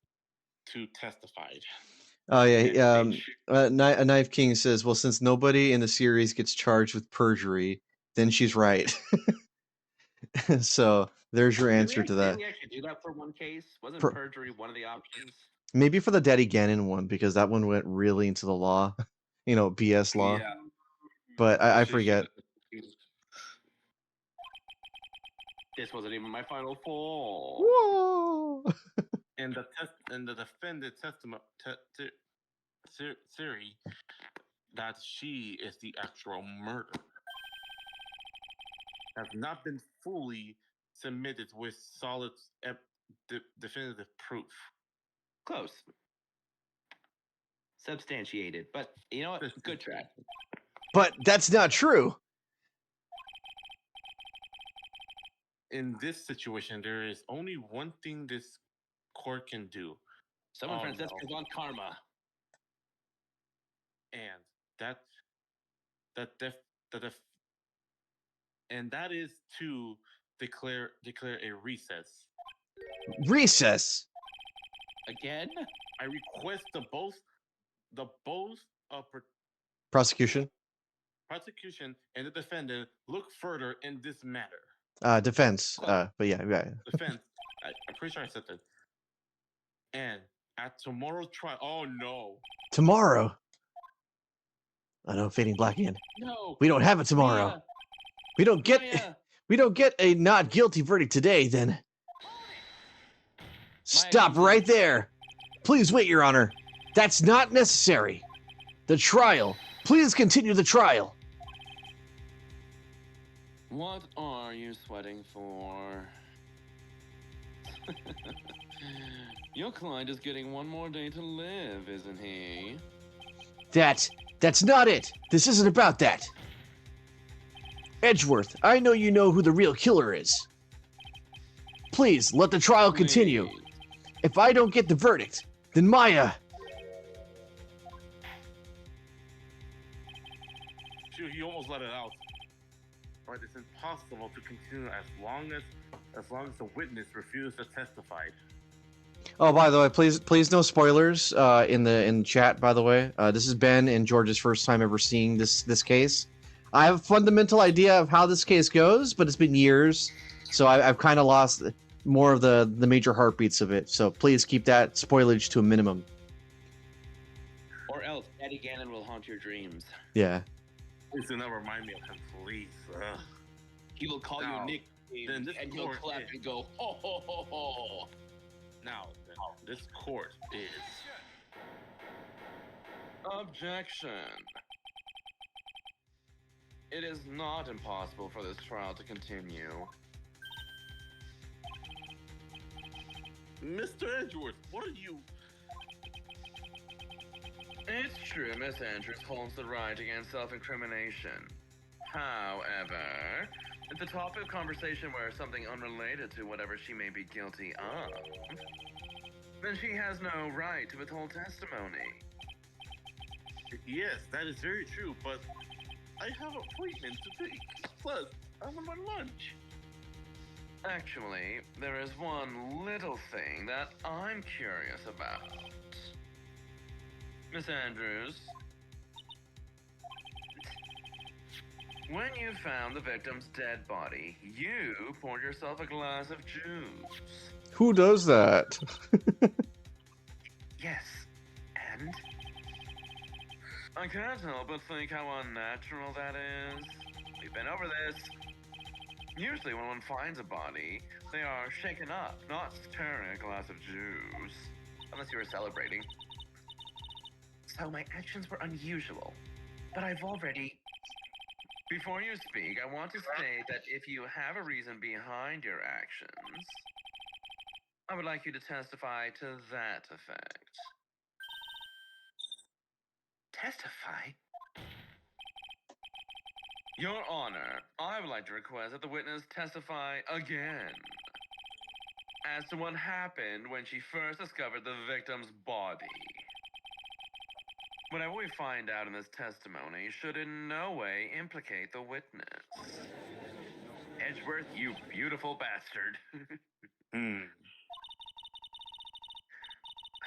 to testify. Oh yeah, Knife King says, well, since nobody in the series gets charged with perjury, then she's right. So there's your answer to that. Didn't we actually do that for one case? Wasn't Per- perjury one of the options? Maybe for the Daddy Ganon one, because that one went really into the law, BS law. Yeah. But I Shit, forget. This wasn't even my final fall. Whoa! And the defendant theory that she is the actual murderer has not been fully submitted with solid definitive proof. Close. Substantiated. But you know what? Good try. But that's not true. In this situation, there is only one thing this court can do, Someone Oh, Francesca's on karma. and that is to declare a recess. Recess. Again? I request the Prosecution. prosecution and the defendant look further in this matter. Defense. But yeah. Defense, I'm pretty sure I said that. And at tomorrow's trial, oh no. Tomorrow. I know, fading black in. No. We don't have it tomorrow. Maya. We don't get Maya. we don't get a not guilty verdict today, then. Stop continue. right there. Please wait, Your Honor. That's not necessary. The trial. Please continue the trial. What are you sweating for? Your client is getting one more day to live, isn't he? That's not it. This isn't about that. Edgeworth, I know you know who the real killer is. Please, let the trial continue. Please. If I don't get the verdict, then Maya... Shoot, he almost let it out. But it's impossible to continue as long as the witness refuses to testify. Oh, by the way, please no spoilers in the chat. By the way, this is Ben and George's first time ever seeing this case. I have a fundamental idea of how this case goes, but it's been years, so I've kind of lost more of the major heartbeats of it. So please keep that spoilage to a minimum. Or else Daddy Ganon will haunt your dreams. Yeah. Please do not remind me of him, please. He will call Now, you then Nick, this and he'll court clap is- and go, ho, ho, ho, ho. Now, this court is... Objection. It is not impossible for this trial to continue. Mr. Edgeworth, what are you... It's true, Miss Andrews holds the right against self-incrimination. However, if the topic of conversation were something unrelated to whatever she may be guilty of, then she has no right to withhold testimony. Yes, that is very true, but I have an appointment to take. Plus, I'm on my lunch. Actually, there is one little thing that I'm curious about. Miss Andrews, when you found the victim's dead body, you poured yourself a glass of juice. Who does that? Yes, and? I can't help but think how unnatural that is. We've been over this. Usually when one finds a body, they are shaken up, not stirring a glass of juice. Unless you were celebrating. So my actions were unusual, but I've already... Before you speak, I want to state that if you have a reason behind your actions, I would like you to testify to that effect. Testify? Your Honor, I would like to request that the witness testify again as to what happened when she first discovered the victim's body. Whatever we find out in this testimony should in no way implicate the witness. Edgeworth, you beautiful bastard. I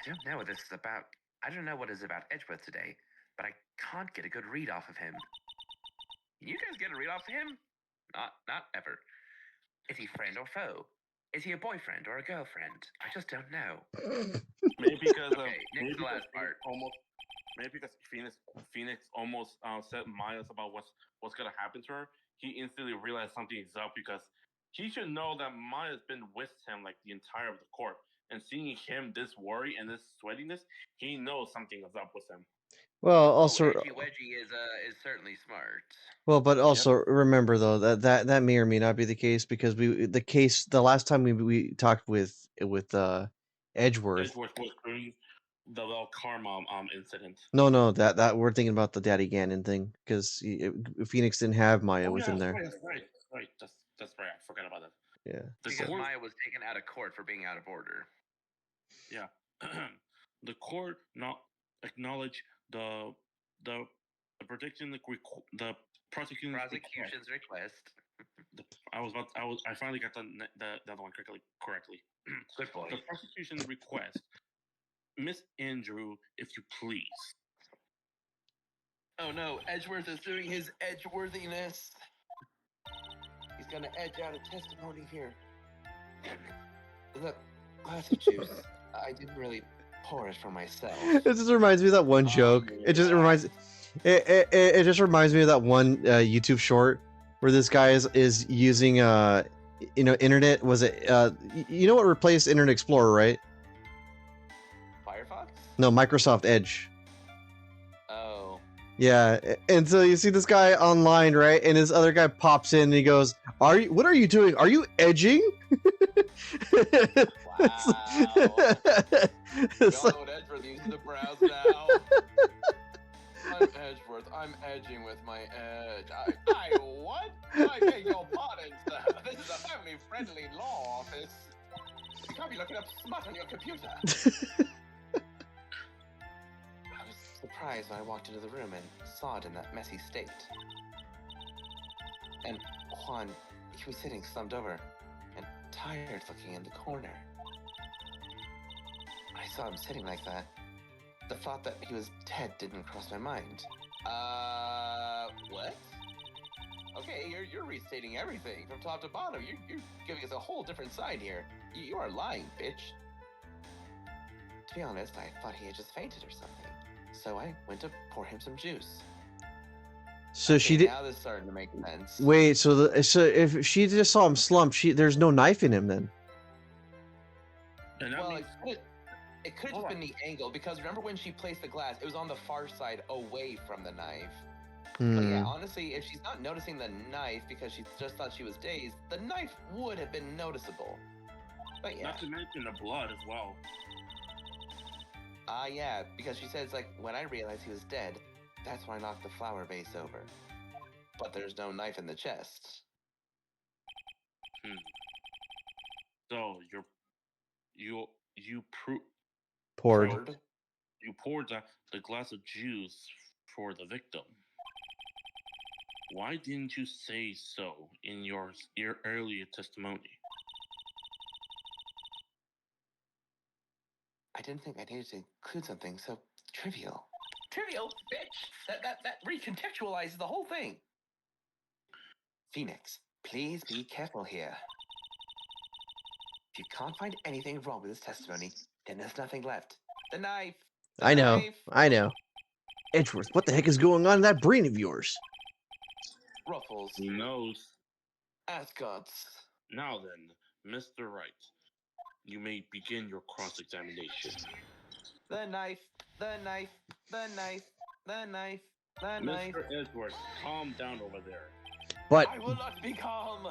don't know what this is about. I don't know what is about Edgeworth today, but I can't get a good read off of him. Can you guys get a read off of him? Not ever. Is he friend or foe? Is he a boyfriend or a girlfriend? I just don't know. Maybe because Okay, next to the last part. Maybe because Phoenix almost said Miles about what's gonna happen to her. He instantly realized something is up because he should know that Maya's been with him like the entire of the court, and seeing him this worry and this sweatiness, he knows something is up with him. Well, also, Edgy Wedgie is certainly smart. well, but also remember though that may or may not be the case because the last time we talked with Edgeworth. Edgeworth was during the karma incident. No, that we're thinking about the Daddy Ganon thing because Phoenix didn't have Maya within there. That's right. That's right. I forgot about that. Yeah, because Maya was taken out of court for being out of order. Yeah, the court not acknowledge the protection the prosecution's request. I finally got the other one correctly. Good boy. The prosecution's request, Miss Andrew, if you please. Oh no, Edgeworth is doing his edgeworthiness. He's gonna edge out a testimony here. Look, glass of juice. I didn't really pour it for myself. It just reminds me of that one joke. It just reminds me of that one YouTube short where this guy is using internet. Was it what replaced Internet Explorer, right? Firefox? No, Microsoft Edge. Oh. Yeah, and so you see this guy online, right? And this other guy pops in and he goes, what are you doing? Are you edging? Wow. It's like... Edgeworth uses the browse now. I'm Edgeworth. I'm edging with my edge. I what? I beg your pardon, sir. This is a family-friendly law office. You can't be looking up smut on your computer. I was surprised when I walked into the room and saw it in that messy state. And Juan, he was sitting slumped over and tired looking in the corner. When I saw him sitting like that, the thought that he was dead didn't cross my mind. What? Okay, you're restating everything from top to bottom. You're giving us a whole different side here. You are lying, bitch. To be honest, I thought he had just fainted or something. So I went to pour him some juice. So she did. Now this is starting to make sense. Wait, so if she just saw him slump, there's no knife in him then. Well, it could have just been the angle, because remember when she placed the glass, it was on the far side away from the knife. But yeah, honestly, if she's not noticing the knife because she just thought she was dazed, the knife would have been noticeable. But yeah. Not to mention the blood as well. Yeah, because she says, like, when I realized he was dead, that's when I knocked the flower vase over. But there's no knife in the chest. So you poured the glass of juice for the victim. Why didn't you say so in your earlier testimony? I didn't think I needed to include something so trivial. Trivial, bitch! That recontextualizes the whole thing. Phoenix, please be careful here. If you can't find anything wrong with this testimony, then there's nothing left. The knife! I know. Edgeworth, what the heck is going on in that brain of yours? Ruffles. Who knows? Ascots. Now then, Mr. Wright, you may begin your cross-examination. The knife, the knife, the knife, the knife, the knife. Mr. Edgeworth, calm down over there. But I will not be calm.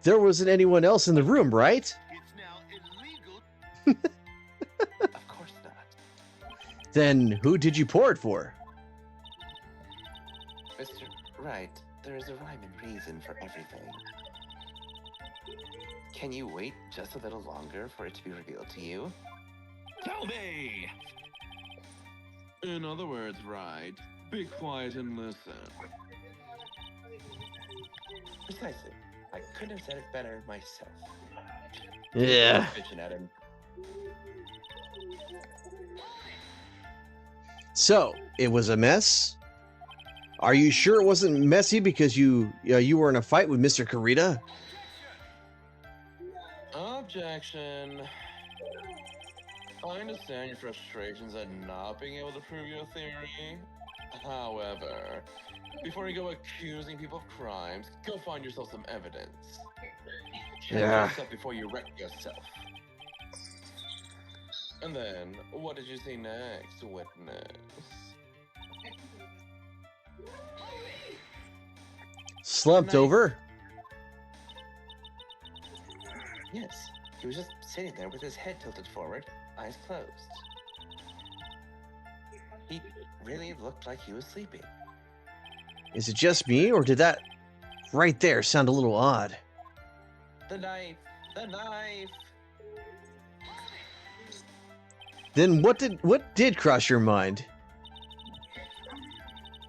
There wasn't anyone else in the room, right? It's now illegal. Of course not. Then who did you pour it for? Mr. Wright, there is a rhyme and reason for everything. Can you wait just a little longer for it to be revealed to you? Tell me! In other words, Wright, be quiet and listen. Precisely. I couldn't have said it better myself. Yeah. Bitching at him. So, it was a mess? Are you sure it wasn't messy because you were in a fight with Mr. Karita? Objection. I understand your frustrations at not being able to prove your theory. However, before you go accusing people of crimes, go find yourself some evidence. Check Yeah. yourself before you wreck yourself. And then, what did you see next, witness? Slumped Nice. over. Yes, he was just sitting there with his head tilted forward, eyes closed. He really looked like he was sleeping. Is it just me, or did that right there sound a little odd? The knife! The knife! Then what did cross your mind?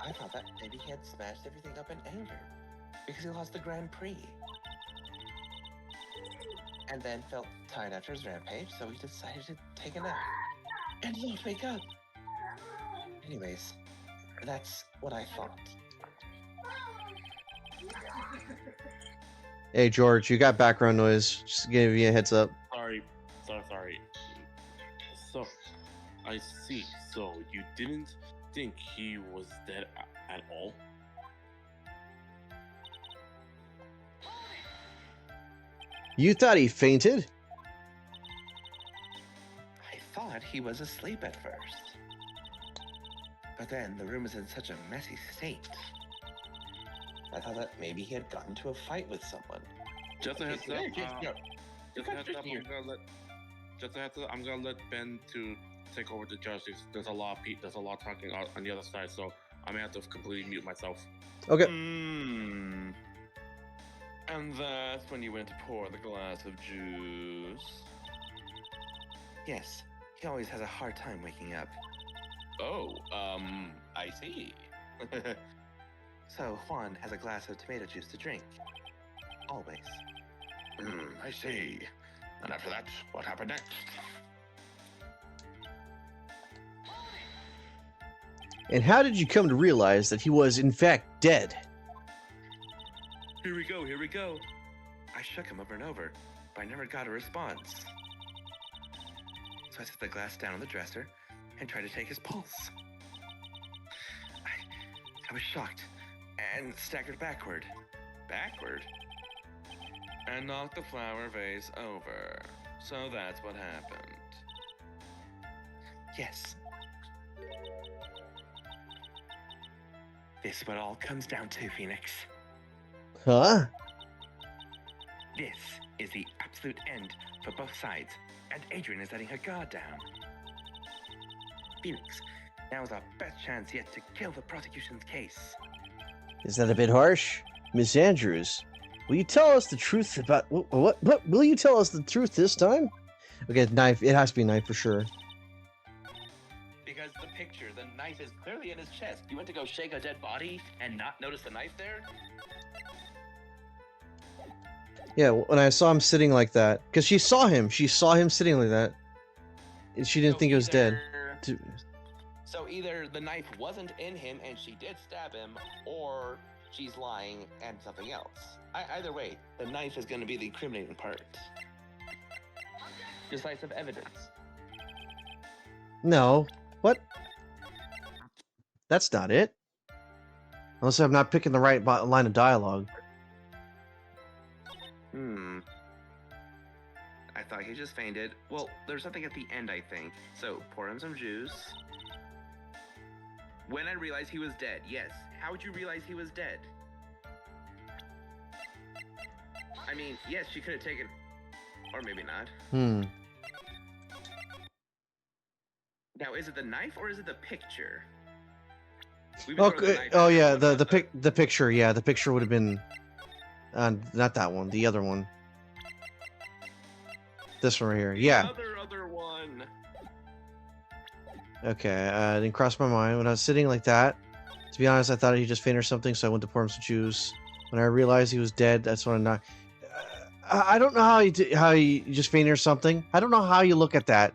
I thought that maybe he had smashed everything up in anger because he lost the Grand Prix. And then felt tired after his rampage, so he decided to take a nap. And he didn't wake up. Anyways, that's what I thought. Hey George, you got background noise. Just give you a heads up. Sorry. So, I see. So, you didn't think he was dead at all? You thought he fainted? I thought he was asleep at first. But then the room was in such a messy state. I thought that maybe he had gotten into a fight with someone. Just a heads up. Just I'm gonna let Ben to take over the judge. There's a lot of talking on the other side, so I may have to completely mute myself. Okay. And that's when you went to pour the glass of juice. Yes, he always has a hard time waking up. Oh, I see. So Juan has a glass of tomato juice to drink. Always. I see. And after that, what happened next? And how did you come to realize that he was in fact dead? Here we go. I shook him over and over, but I never got a response. So I set the glass down on the dresser and tried to take his pulse. I was shocked and staggered backward. Backward? And knocked the flower vase over. So that's what happened. Yes. This is what it all comes down to, Phoenix. Huh? This is the absolute end for both sides, and Adrian is letting her guard down. Phoenix, now is our best chance yet to kill the prosecution's case. Is that a bit harsh? Miss Andrews, will you tell us the truth about what will you tell us the truth this time? Okay, knife. It has to be a knife for sure. Because the knife is clearly in his chest. You went to go shake a dead body and not notice the knife there? Yeah, when I saw him sitting like that, because she saw him sitting like that, and she didn't think it was dead. So either the knife wasn't in him and she did stab him, or she's lying and something else. Either way, the knife is going to be the incriminating part. Decisive evidence. No, what? That's not it. Unless I'm not picking the right line of dialogue. I thought he just fainted. Well, there's something at the end, I think. So, pour him some juice. When I realized he was dead, yes. How would you realize he was dead? I mean, yes, she could have taken... Or maybe not. Now, is it the knife or is it the picture? Okay. Oh yeah, the picture. Yeah, the picture would have been, not that one. The other one. This one right here. Yeah. Other one. Okay. Didn't cross my mind when I was sitting like that. To be honest, I thought he just fainted or something, so I went to pour him some juice. When I realized he was dead, that's when I knocked. I don't know how he just fainted or something. I don't know how you look at that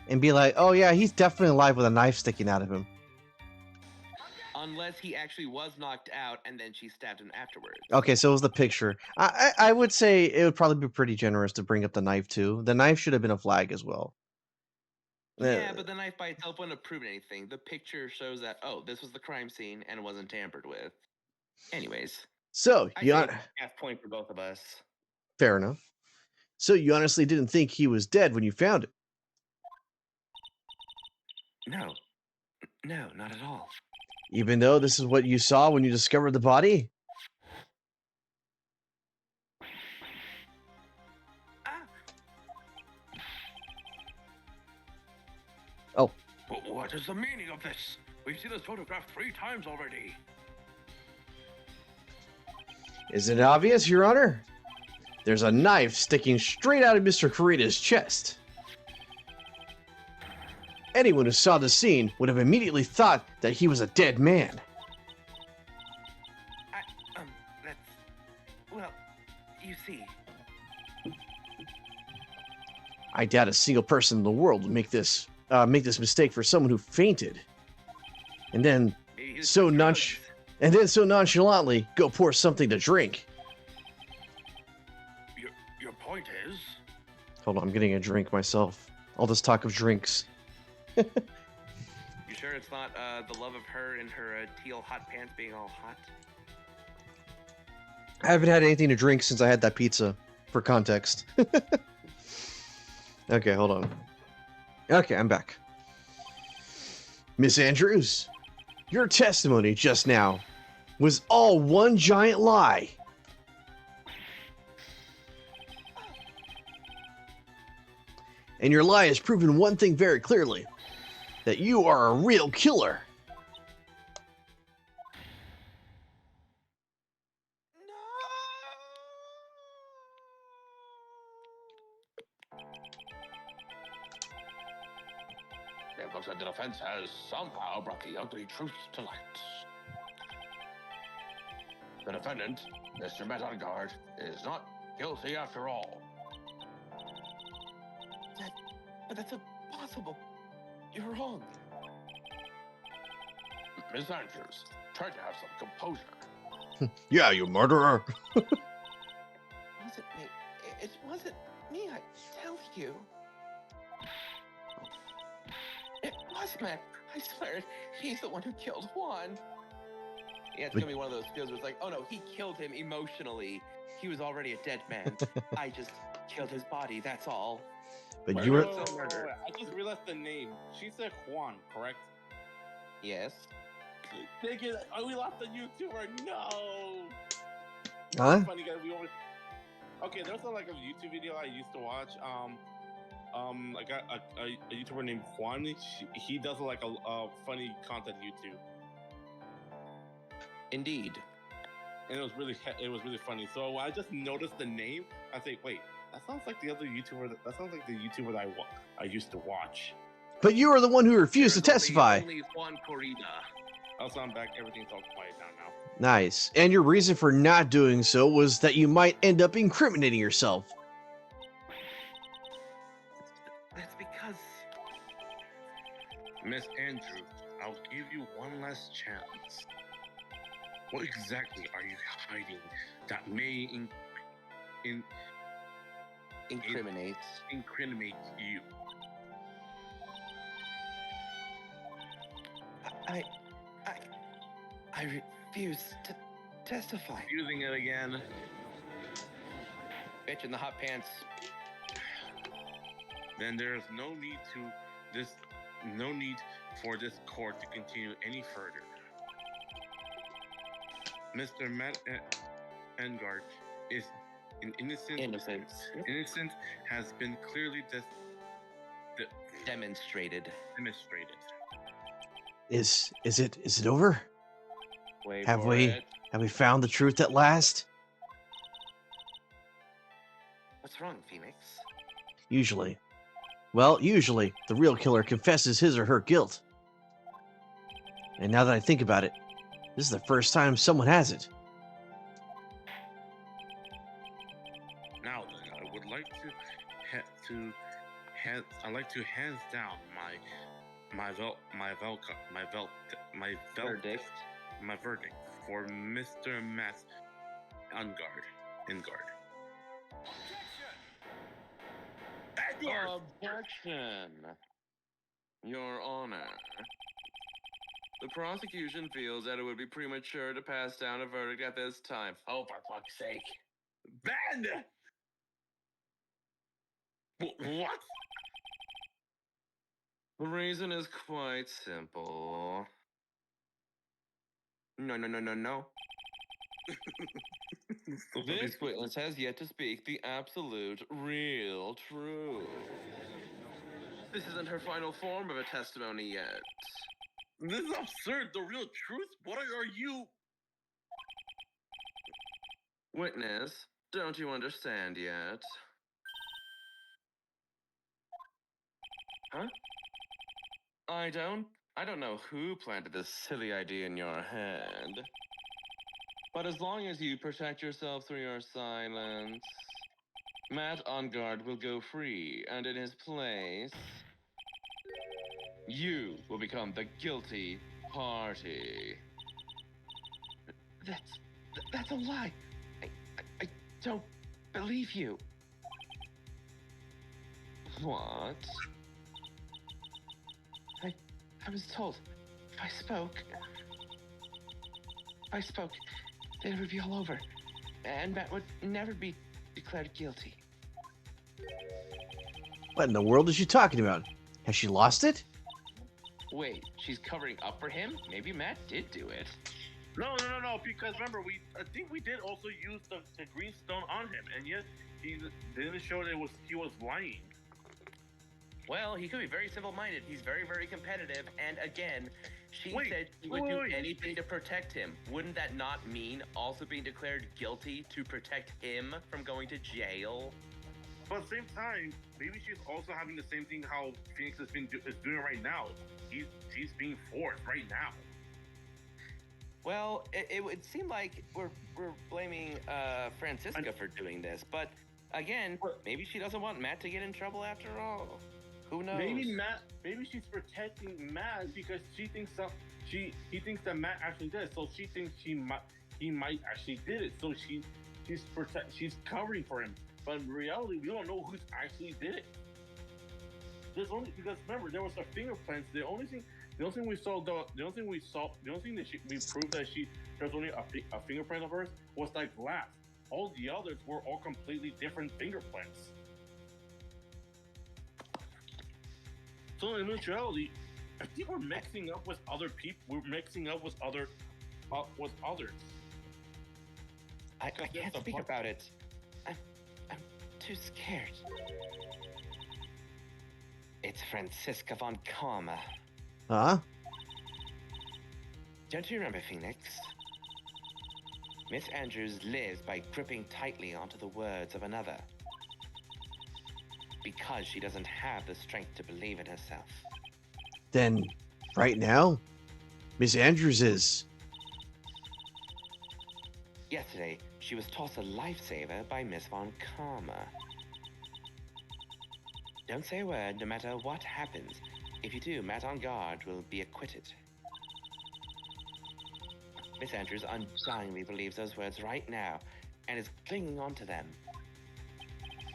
and be like, oh yeah, he's definitely alive with a knife sticking out of him. Unless he actually was knocked out and then she stabbed him afterwards. Okay, so it was the picture. I would say it would probably be pretty generous to bring up the knife too. The knife should have been a flag as well. Yeah, but the knife by itself wouldn't have proven anything. The picture shows that, oh, this was the crime scene and it wasn't tampered with. Anyways, So I you say half point for both of us. fair enough. So you honestly didn't think he was dead when you found it? No. No, not at all. Even though this is what you saw when you discovered the body? Ah. Oh. But what is the meaning of this? We've seen this photograph 3 times already. Is it obvious, Your Honor? There's a knife sticking straight out of Mr. Kurita's chest. Anyone who saw the scene would have immediately thought that he was a dead man. That's... Well, you see... I doubt a single person in the world would make this mistake for someone who fainted. And then so nonchalantly go pour something to drink. Your point is? Hold on, I'm getting a drink myself. All this talk of drinks. You sure it's not the love of her in her teal hot pants being all hot? I haven't had anything to drink since I had that pizza, for context. Okay, hold on. Okay, I'm back. Miss Andrews, your testimony just now was all one giant lie. And your lie has proven one thing very clearly, that you are a real killer. It looks like the defense has somehow brought the ugly truth to light. The defendant, Mr. Metangard, is not guilty after all. But that's impossible. You're wrong. Miss Andrews, try to have some composure. Yeah, you murderer. It wasn't me. It wasn't me, I tell you. It was Matt. I swear, he's the one who killed Juan. Yeah, it's gonna be one of those feels where it's like, oh no, he killed him emotionally. He was already a dead man. I just killed his body, that's all. But you were... Wait. I just realized the name. She said Juan, correct? Yes. Dang it! We lost the YouTuber. No. Huh? Funny guy. We always. Okay, there's like a YouTube video I used to watch. I got a YouTuber named Juan. He does like a funny content YouTube. Indeed. And it was really funny. So I just noticed the name. I think, wait, that sounds like the other YouTuber. That sounds like the YouTuber that I used to watch. But you were the one who refused to testify. Only Juan Corrida. Also, I'm back. Everything's all quiet down now. Nice. And your reason for not doing so was that you might end up incriminating yourself. That's because... Miss Andrews, I'll give you one last chance. What exactly are you hiding that may incriminate you? I refuse to testify. Using it again. Bitch in the hot pants. Then there's no need for this court to continue any further. Mr. Matt Engard is an innocent. Innocent has been clearly demonstrated. Is it over? Wait Have for we it. found the truth at last? What's wrong, Phoenix? Usually, the real killer confesses his or her guilt. And now that I think about it, this is the first time someone has it. Now then, I would like to hands down my Verdict. my verdict for Mr. Matt on guard. In guard. Objection! Your Honor. The prosecution feels that it would be premature to pass down a verdict at this time. Oh, for fuck's sake. Ben! What? The reason is quite simple. No. This witness has yet to speak the absolute, real truth. This isn't her final form of a testimony yet. This is absurd. The real truth? What are you? Witness, don't you understand yet? Huh? I don't know who planted this silly idea in your head. But as long as you protect yourself through your silence, Matt on guard will go free, and in his place, you will become the guilty party. That's a lie. I don't believe you. What? I was told if I spoke, then it would be all over, and Matt would never be declared guilty. What in the world is she talking about? Has she lost it? Wait, she's covering up for him? Maybe Matt did do it. No. Because remember, I think we did also use the green stone on him, and yet he didn't show that he was lying. Well, he could be very simple-minded. He's very, very competitive. And again, she said she would wait. do anything to protect him. Wouldn't that not mean also being declared guilty to protect him from going to jail? But at the same time, maybe she's also having the same thing how Phoenix is doing right now. She's being forced right now. Well, it would seem like we're blaming Francisca for doing this. But again, maybe she doesn't want Matt to get in trouble after all. Who knows? Maybe she's protecting Matt because he thinks that Matt actually did it. So she thinks he might actually did it. So she's covering for him. But in reality, we don't know who actually did it. Because remember, there was a fingerprints. The only thing we proved that there's only a fingerprint of hers was that glass. All the others were all completely different fingerprints. So in actuality, I think we're mixing up with other people. We're mixing up with others. I can't speak about it. I'm too scared. It's Francisca von Karma. Huh? Don't you remember, Phoenix? Miss Andrews lives by gripping tightly onto the words of another. Because she doesn't have the strength to believe in herself. Then, right now, Miss Andrews is. Yesterday, she was tossed a lifesaver by Miss Von Karma. Don't say a word no matter what happens. If you do, Matt on guard will be acquitted. Miss Andrews undyingly believes those words right now and is clinging on to them.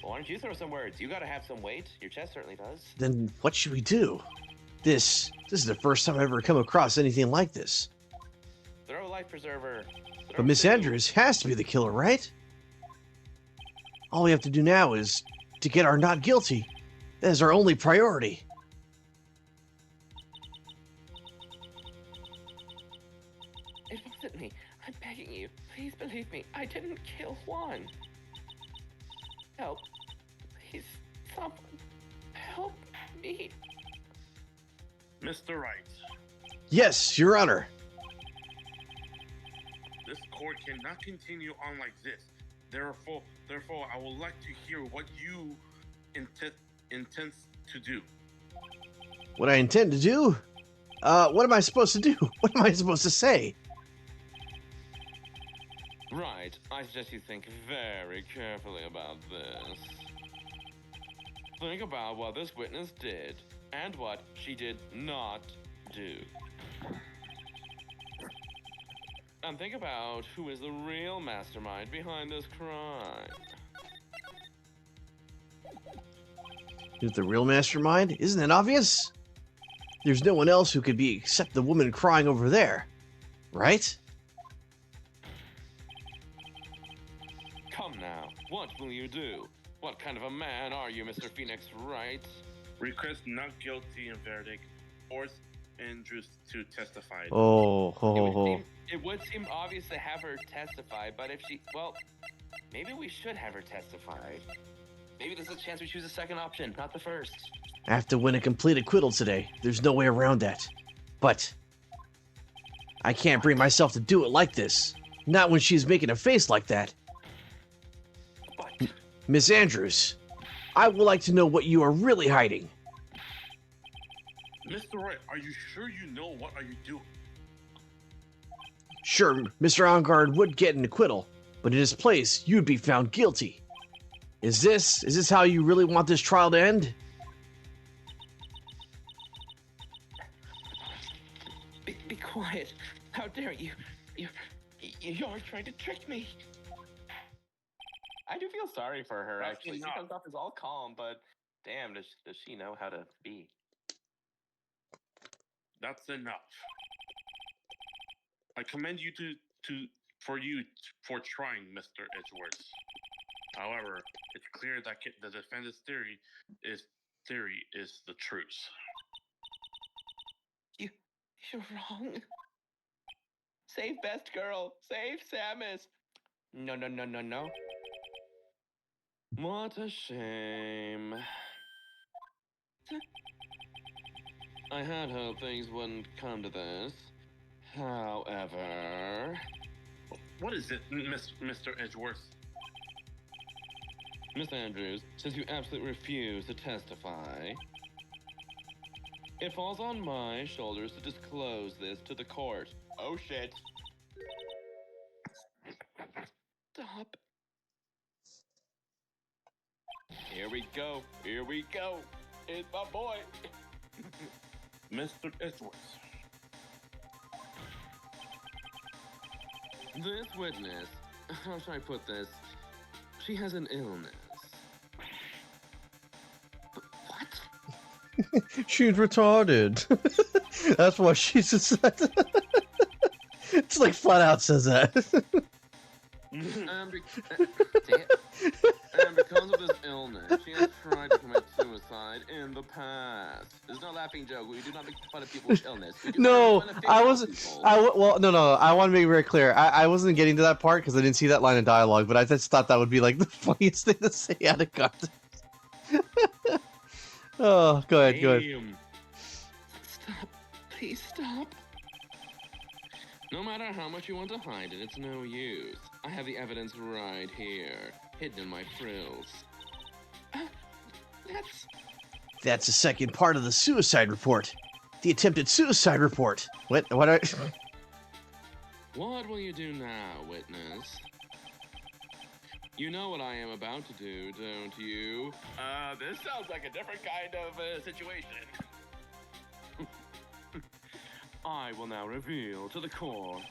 Well, why don't you throw some words? You gotta have some weight. Your chest certainly does. Then what should we do? This is the first time I've ever come across anything like this. Throw a life preserver. But Miss Andrews has to be the killer, right? All we have to do now is to get our not guilty. That is our only priority. It wasn't me. I'm begging you. Please believe me. I didn't kill Juan. Help. Please, someone. Help me. Mr. Wright, Yes, Your Honor. this court cannot continue on like this. Therefore, I would like to hear what you intend to do. What I intend to do? What am I supposed to do? What am I supposed to say? Right, I suggest you think very carefully about this. Think about what this witness did and what she did not do. And think about who is the real mastermind behind this crime. Who's the real mastermind? Isn't it obvious? There's no one else who could be except the woman crying over there, right? Come now, what will you do? What kind of a man are you, Mr. Phoenix Wright? Request not guilty in verdict. Force Andrews to testify. Oh, ho, ho, ho. It would seem obvious to have her testify, but if she, well, maybe we should have her testify. Maybe there's a chance we choose the second option, not the first. I have to win a complete acquittal today. There's no way around that. But I can't bring myself to do it like this. Not when she's making a face like that. But Miss Andrews, I would like to know what you are really hiding. Mr. Wright, are you sure you know what are you doing? Sure, Mr. Ongard would get an acquittal, but in his place, you'd be found guilty. Is this how you really want this trial to end? be quiet. How dare you? You're trying to trick me. I do feel sorry for her, That's actually. enough. She comes off as all calm, but damn, does she know how to be? That's enough. I commend you for trying, Mr. Edgeworth. However, it's clear that the defendant's theory is the truth. You're wrong. Save best girl. Save Samus. No. What a shame. I had hoped things wouldn't come to this. However, What is it, Mr. Edgeworth? Miss Andrews, since you absolutely refuse to testify, it falls on my shoulders to disclose this to the court. Oh shit. Stop. Here we go. It's my boy. Mr. Edgeworth. This witness, how should I put this? She has an illness. What? She's retarded. That's why she's just... It's like flat out says that. And because of this illness, she has tried to commit suicide in the past. There's no laughing joke. We do not make fun of people with illness. We do No, not make fun of I famous wasn't. people. Well, no. I want to make it very clear. I wasn't getting to that part because I didn't see that line of dialogue. But I just thought that would be like the funniest thing to say out of context. Oh, go ahead. Damn. Stop. Please stop. No matter how much you want to hide it, it's no use. I have the evidence right here, hidden in my frills. That's the second part of the suicide report. The attempted suicide report. What? What will you do now, witness? You know what I am about to do, don't you? This sounds like a different kind of situation. I will now reveal to the court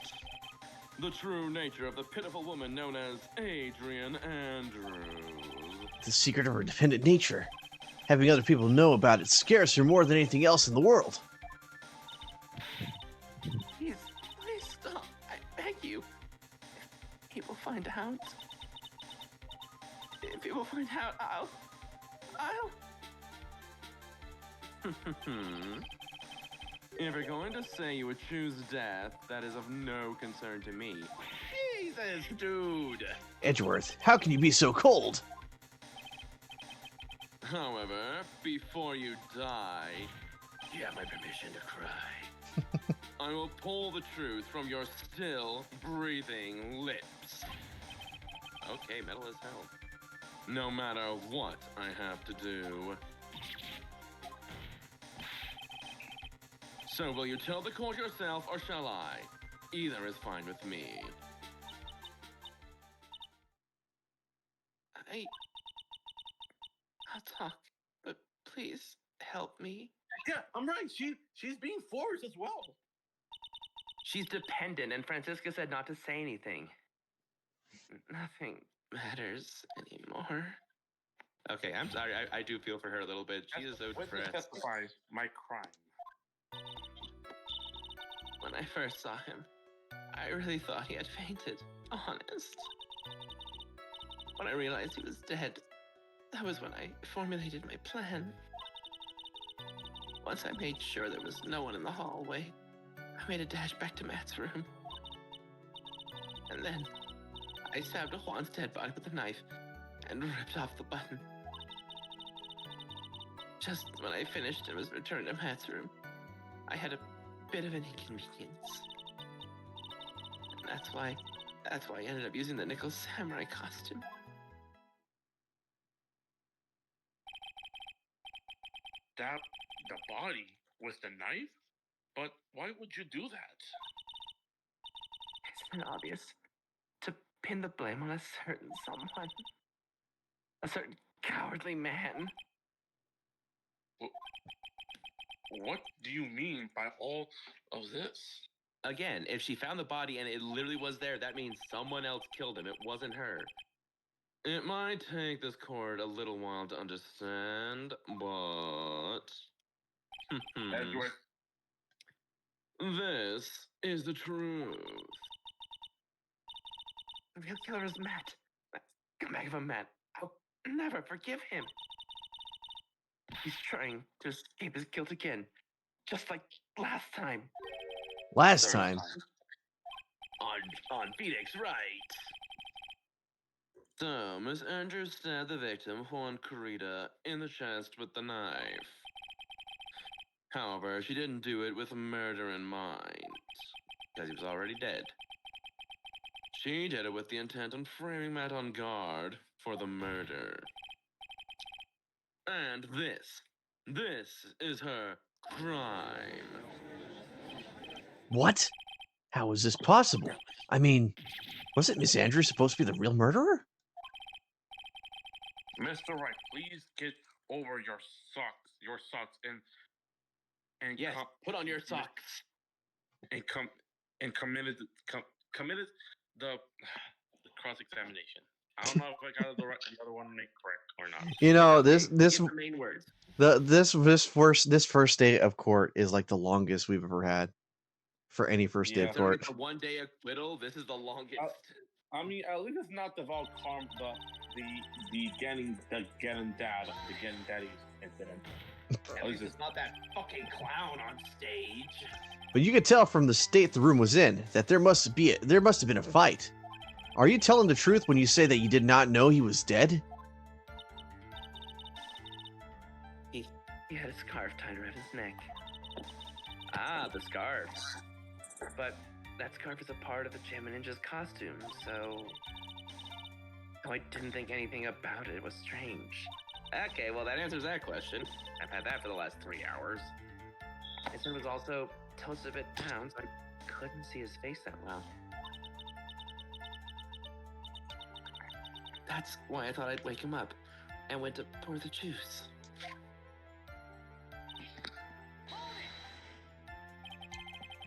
the true nature of the pitiful woman known as Adrian Andrews. The secret of her dependent nature. Having other people know about it scares her more than anything else in the world. Please stop. I beg you. If people find out, I'll... If you're going to say you would choose death, that is of no concern to me. Jesus, dude! Edgeworth, how can you be so cold? However, before you die, you have my permission to cry. I will pull the truth from your still breathing lips. Okay, metal as hell. No matter what I have to do. So will you tell the court yourself, or shall I? Either is fine with me. I'll talk, but please help me. Yeah, I'm right. She's being forced as well. She's dependent, and Francisca said not to say anything. Nothing matters anymore. Okay, I'm sorry. I do feel for her a little bit. She is so Witness depressed. testifies my crime. When I first saw him, I really thought he had fainted. Honest. When I realized he was dead, that was when I formulated my plan. Once I made sure there was no one in the hallway, I made a dash back to Matt's room. And then I stabbed Juan's dead body with a knife and ripped off the button. Just when I finished and was returned to Matt's room, I had a bit of an inconvenience. And that's why I ended up using the nickel samurai costume. Stab the body with the knife? But why would you do that? It's been obvious. To pin the blame on a certain someone. A certain cowardly man. What do you mean by all of this? Again, if she found the body and it literally was there, that means someone else killed him. It wasn't her. It might take this court a little while to understand, but... Edward, This is the truth. The real killer is Matt. Come back from Matt. I'll never forgive him. He's trying to escape his guilt again, just like last time. Last time. On Phoenix, right? So, Miss Andrews stabbed the victim, Juan Corrida, in the chest with the knife. However, she didn't do it with murder in mind, because he was already dead. She did it with the intent on framing Matt on guard for the murder. And this is her crime. What? How is this possible? I mean, wasn't Miss Andrews supposed to be the real murderer? Mr. Wright, please get over your socks, and Yes, put on your socks. And committed the cross-examination. I don't know if I got the other one correct or not. You know, this Get the main words. this first day of court is like the longest we've ever had for any first day of So court. it's a 1 day acquittal. This is the longest. I mean, at least it's not the Valcarm, the getting daddy incident. At least it's not that fucking clown on stage. But you could tell from the state the room was in that there must have been a fight. Are you telling the truth when you say that you did not know he was dead? He had a scarf tied around his neck. Ah, the scarf. But that scarf is a part of the Gem Ninja's costume, so I didn't think anything about it was strange. Okay, well that answers that question. I've had that for the last 3 hours. His head was also tilted a bit down, so I couldn't see his face that well. That's why I thought I'd wake him up and went to pour the juice.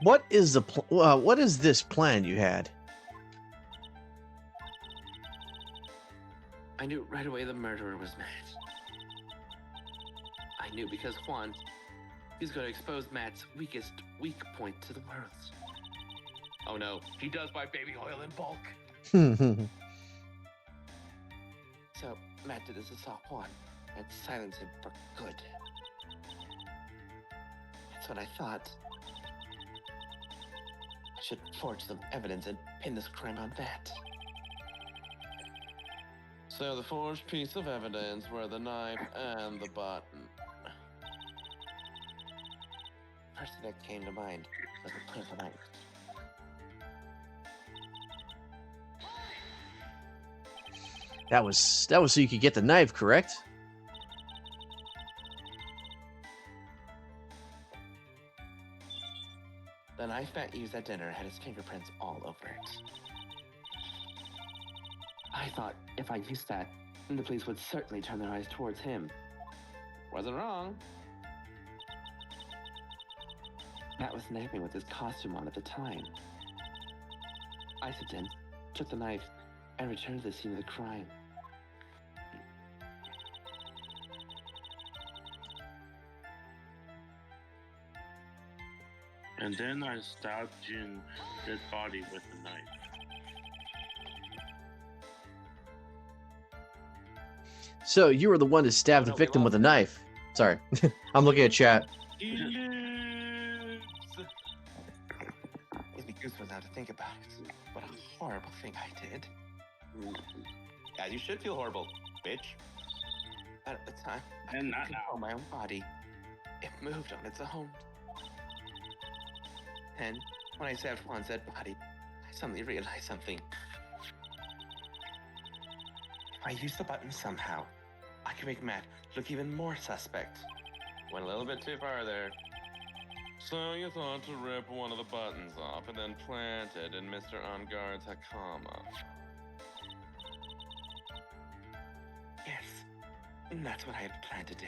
What is this plan you had? I knew right away the murderer was Matt. I knew because Juan, he's going to expose Matt's weak point to the world. Oh no, he does buy baby oil in bulk. So Matt did this to stop Juan and silence him for good. That's what I thought. I should forge some evidence and pin this crime on Matt. So the forged piece of evidence were the knife and the button. First thing that came to mind was the print of the knife. That was so you could get the knife, correct? The knife Matt used at dinner had his fingerprints all over it. I thought if I used that, the police would certainly turn their eyes towards him. Wasn't wrong. Matt was napping with his costume on at the time. I stepped in, took the knife, and returned to the scene of the crime. And then I stabbed Jin's dead body with a knife. So you were the one to stab the No, we victim with a lost knife. Sorry. I'm looking at chat. He lives! Gives me goosebumps now to think about it. What a horrible thing I did. Yeah, you should feel horrible, bitch. But at the time, I And couldn't not control my own body. It moved on its own. And when I stabbed Juan's dead body, I suddenly realized something. If I use the button somehow, I can make Matt look even more suspect. Went a little bit too far there. So you thought to rip one of the buttons off and then plant it in Mr. Onguard's Hakama. Yes, that's what I had planned to do.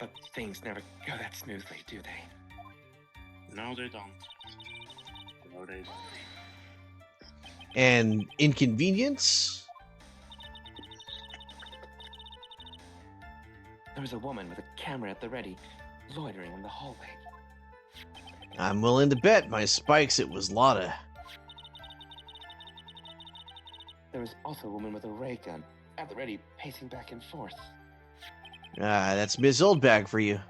But things never go that smoothly, do they? No, they don't. No, they don't. And inconvenience? There was a woman with a camera at the ready, loitering in the hallway. I'm willing to bet my spikes it was Lotta. There was also a woman with a ray gun at the ready, pacing back and forth. Ah, that's Miss Oldbag for you.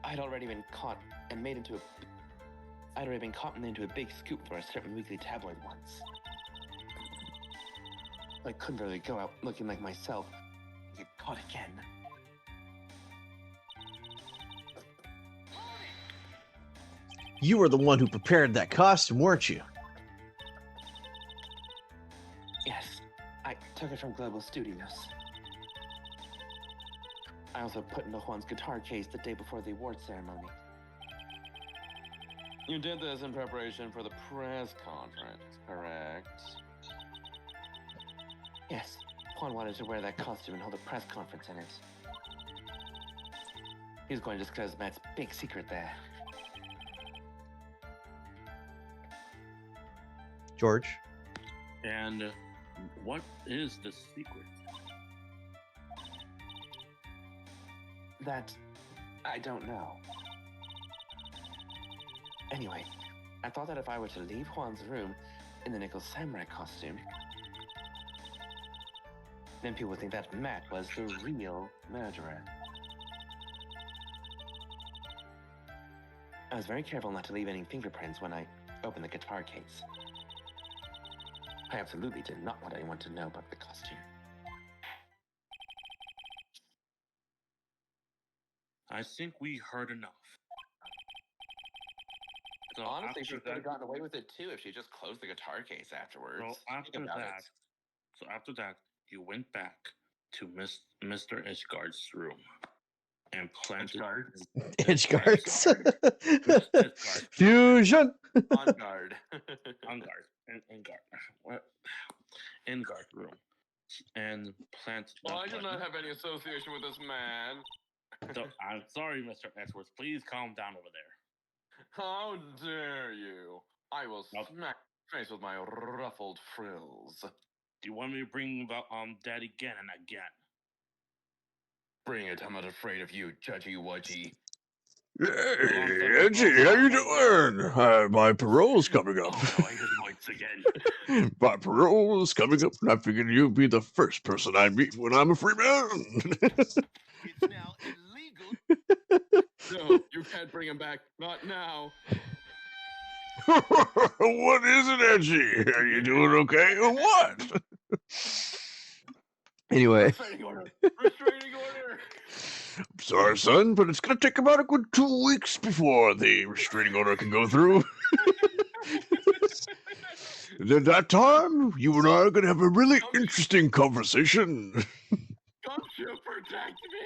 I'd already been caught and made into a... I'd already been caught and made into a big scoop for a certain weekly tabloid once. I couldn't really go out looking like myself. Get caught again. You were the one who prepared that costume, weren't you? Yes, I took it from Global Studios. I also put into Juan's guitar case the day before the award ceremony. You did this in preparation for the press conference, correct? Yes, Juan wanted to wear that costume and hold a press conference in it. He was going to disclose Matt's big secret there. George? And what is the secret? That I don't know. Anyway, I thought that if I were to leave Juan's room in the Nickel Samurai costume, then people would think that Matt was the real murderer. I was very careful not to leave any fingerprints when I opened the guitar case. I absolutely did not want anyone to know about the costume. I think we heard enough. So Honestly, she after could have that, gotten away with it too if she just closed the guitar case afterwards. Think about it. So after that, you went back to Mr. Edgeguard's room and planted Edge guards. Edgeguard. Fusion. On guard. On guard. In guard. What? In guard room. And plant. the Well, I do not button. have any association with this man. So, I'm sorry, Mr. Edgeworth. Please calm down over there. How dare you? I will Nope. smack your face with my ruffled frills. Do you want me to bring about that again and again? Bring it, I'm not afraid of you, Judgy Wudgy. Hey, Edgy, how you doing? My parole's coming up. Oh, I heard voice again. My parole's coming up, and I figured you'd be the first person I meet when I'm a free man. It's now illegal. No, you can't bring him back. Not now. What is it, Edgy? Are you doing okay or what? Anyway, Restraining order. Restraining order. I'm sorry, son, but it's gonna take about a good 2 weeks before the restraining order can go through. And at that time, you and I are gonna have a really interesting conversation. Gumshoe, protect me!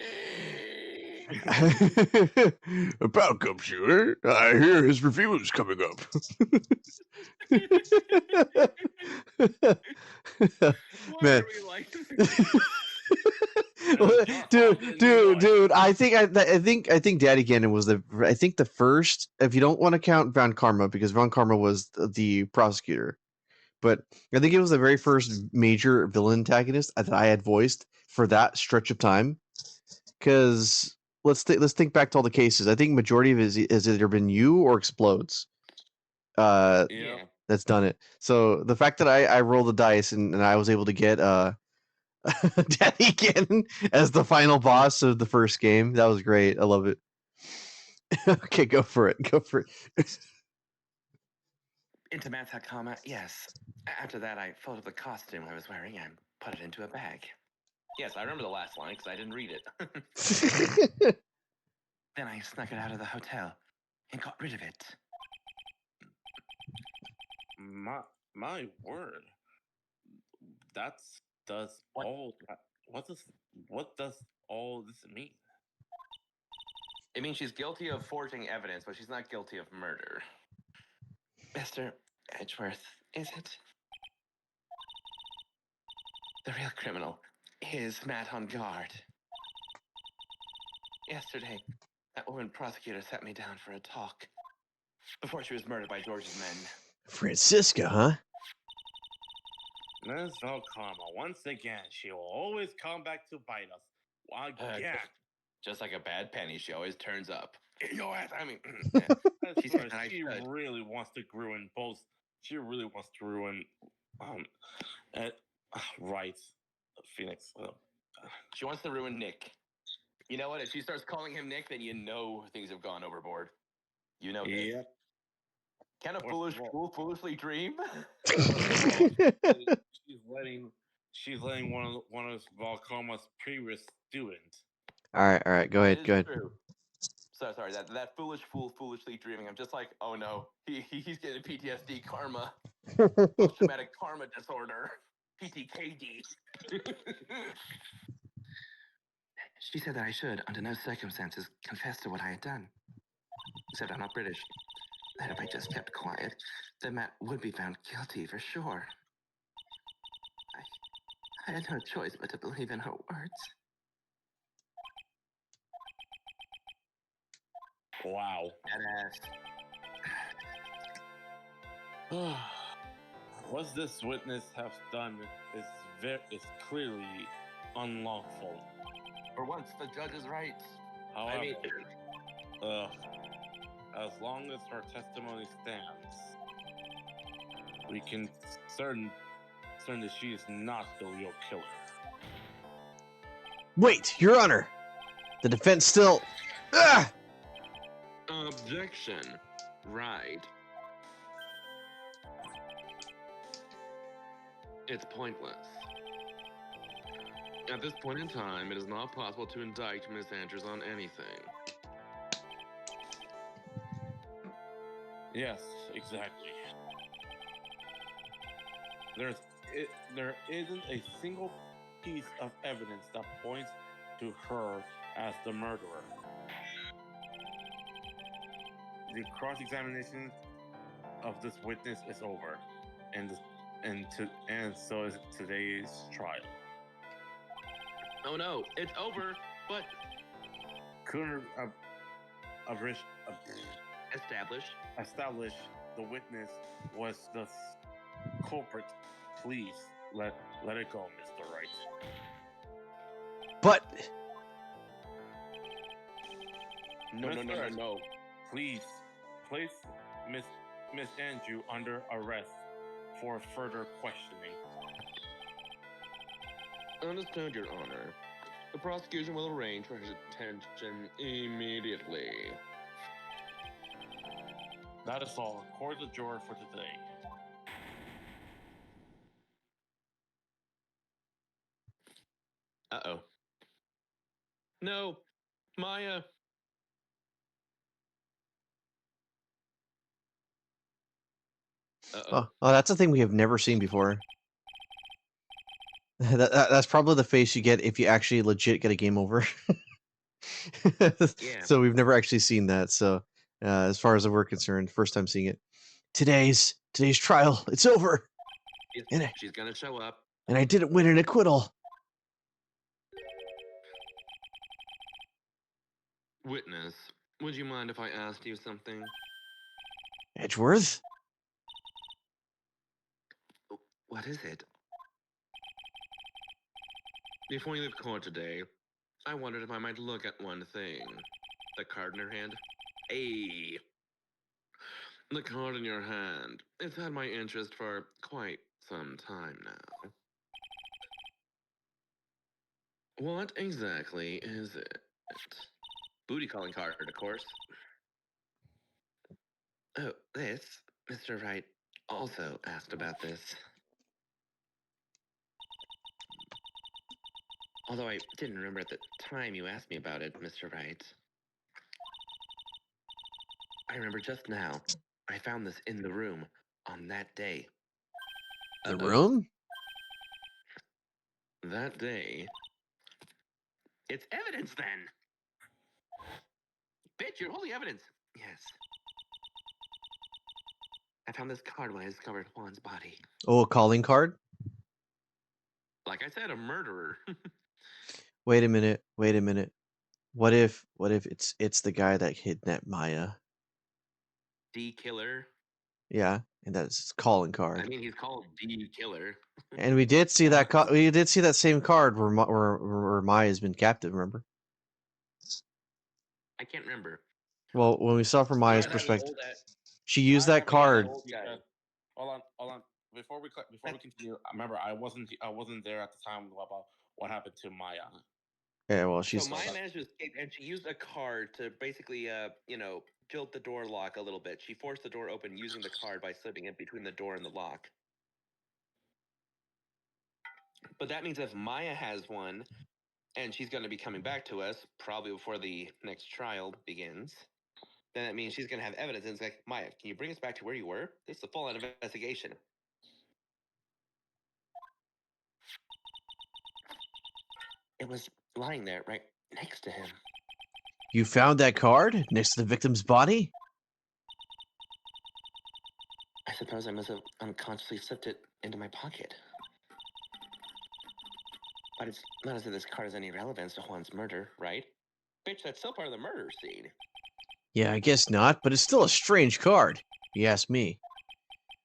About Gumshoe, eh? I hear his review is coming up. Why Man. are we like this? dude. I think Daddy Ganon was the first. If you don't want to count Von Karma, because Von Karma was the prosecutor, but I think it was the very first major villain antagonist that I had voiced for that stretch of time. Because let's think back to all the cases. I think majority of it is either been you or Explodes. Yeah. That's done it. So the fact that I rolled the dice and I was able to get Daddy Ganon as the final boss of the first game, that was great. I love it. Okay, go for it. Into Matsakama, yes. After that, I folded the costume I was wearing and put it into a bag. Yes, I remember the last line because I didn't read it. Then I snuck it out of the hotel and got rid of it. My word. That's does What? all. What does all this mean? It means she's guilty of forging evidence, but she's not guilty of murder. Mr. Edgeworth, is it? The real criminal is Matt on guard. Yesterday, that woman prosecutor sat me down for a talk before she was murdered by George's men. Francisca, huh? Ms. Valkarma, once again, she will always come back to bite us. Again. Just like a bad penny, she always turns up. Your ass, I mean, She really wants to ruin both. She really wants to ruin, right, Phoenix. She wants to ruin Nick. You know what? If she starts calling him Nick, then you know things have gone overboard. You know this. Yep. Can a foolish fool foolishly dream? She's letting one of Valkarma's previous students. All right. Go ahead. True. So sorry, that foolish fool foolishly dreaming. I'm just like, oh no, he's getting PTSD karma, post-traumatic karma disorder, PTKD. She said that I should, under no circumstances, confess to what I had done. Except I'm not British. That if I just kept quiet, then Matt would be found guilty for sure. I had no choice but to believe in her words. Wow. Badass. What this witness has done is clearly unlawful. For once, the judge is right. However, as long as her testimony stands, we can certain that she is not the real killer. Wait, Your Honor. The defense still. Objection. Right. It's pointless. At this point in time, it is not possible to indict Miss Andrews on anything. Yes, exactly. There isn't a single piece of evidence that points to her as the murderer. The cross-examination of this witness is over, and so is today's trial. Oh no, it's over, but Couldn't establish the witness was the culprit. Please let it go, Mr. Wright. But no. Please place Miss Andrew under arrest for further questioning. Understood, Your Honor. The prosecution will arrange for his detention immediately. That is all. Court adjourned for today. Uh-oh. No, Maya. oh, that's a thing we have never seen before. That's probably the face you get if you actually legit get a game over. Yeah. So we've never actually seen that. So as far as we're concerned, first time seeing it. Today's trial, it's over. She's gonna show up. And I didn't win an acquittal. Witness, would you mind if I asked you something? Edgeworth? What is it? Before you leave court today, I wondered if I might look at one thing. The card in her hand? Hey! The card in your hand. It's had my interest for quite some time now. What exactly is it? Booty calling card, of course. Oh, this? Mr. Wright also asked about this. Although I didn't remember at the time you asked me about it, Mr. Wright. I remember just now. I found this in the room on that day. The room? That day. It's evidence then! Bitch, you're holding evidence! Yes. I found this card when I discovered Juan's body. Oh, a calling card? Like I said, a murderer. Wait a minute. Wait a minute. What if it's the guy that kidnapped Maya? D Killer. Yeah, and that's his calling card. I mean, he's called D Killer. And we did see that we did see that same card where Maya's been captive, remember? I can't remember. Well, when we saw from Maya's Yeah, that perspective, old ass- she used I that remember card. old guy. Hold on. Before we continue, remember I wasn't there at the time about what happened to Maya. Yeah, well, she's So Maya managed to escape, and she used a card to basically, jilt the door lock a little bit. She forced the door open using the card by slipping it between the door and the lock. But that means if Maya has one, and she's going to be coming back to us probably before the next trial begins, then that means she's going to have evidence. And it's like, Maya, can you bring us back to where you were? This is a full-on investigation. It was lying there right next to him. You found that card next to the victim's body? I suppose I must have unconsciously slipped it into my pocket. But it's not as if this card has any relevance to Juan's murder, right? Bitch, that's still part of the murder scene. Yeah, I guess not, but it's still a strange card, if you ask me.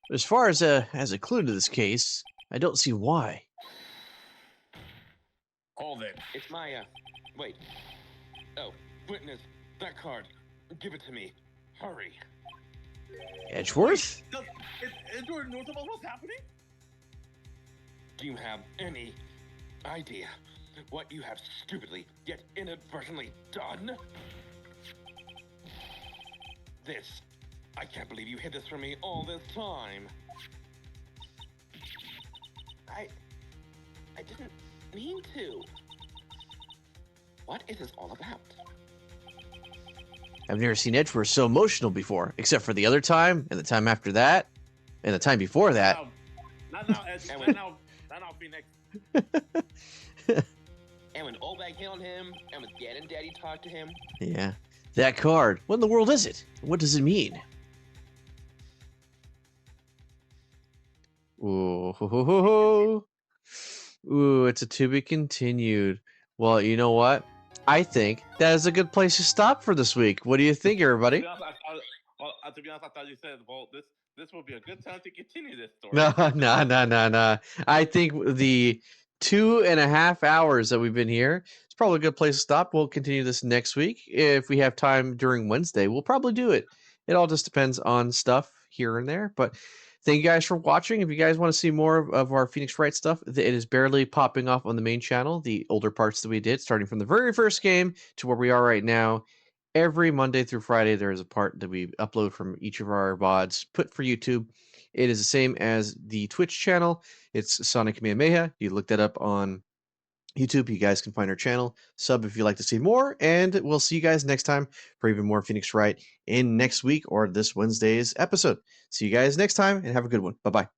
But as far as a clue to this case, I don't see why. Hold it. It's Maya. Wait. Oh, witness. That card. Give it to me. Hurry. Edgeworth? Edward knows about what's happening? Do you have any idea what you have stupidly yet inadvertently done? This. I can't believe you hid this from me all this time. I didn't mean to. What is this all about? I've never seen Edgeworth so emotional before, except for the other time, and the time after that, and the time before that. Not now, Ed. Not now, Phoenix. And when old bag hit on him, and when Dad and Daddy talked to him. Yeah. That card. What in the world is it? What does it mean? Ooh, ho, ho, ho, ho. Ooh, it's a to be continued. Well, you know what? I think that is a good place to stop for this week. What do you think, everybody? To be honest, I thought you said, well, this will be a good time to continue this story. No. I think the 2.5 hours that we've been here, it's probably a good place to stop. We'll continue this next week. If we have time during Wednesday, we'll probably do it. It all just depends on stuff here and there. But thank you guys for watching. If you guys want to see more of our Phoenix Wright stuff, it is barely popping off on the main channel. The older parts that we did, starting from the very first game to where we are right now. Every Monday through Friday, there is a part that we upload from each of our VODs put for YouTube. It is the same as the Twitch channel. It's Sonic Kamehameha. You look that up on YouTube. You guys can find our channel. Sub if you'd like to see more. And we'll see you guys next time for even more Phoenix Wright in next week or this Wednesday's episode. See you guys next time and have a good one. Bye-bye.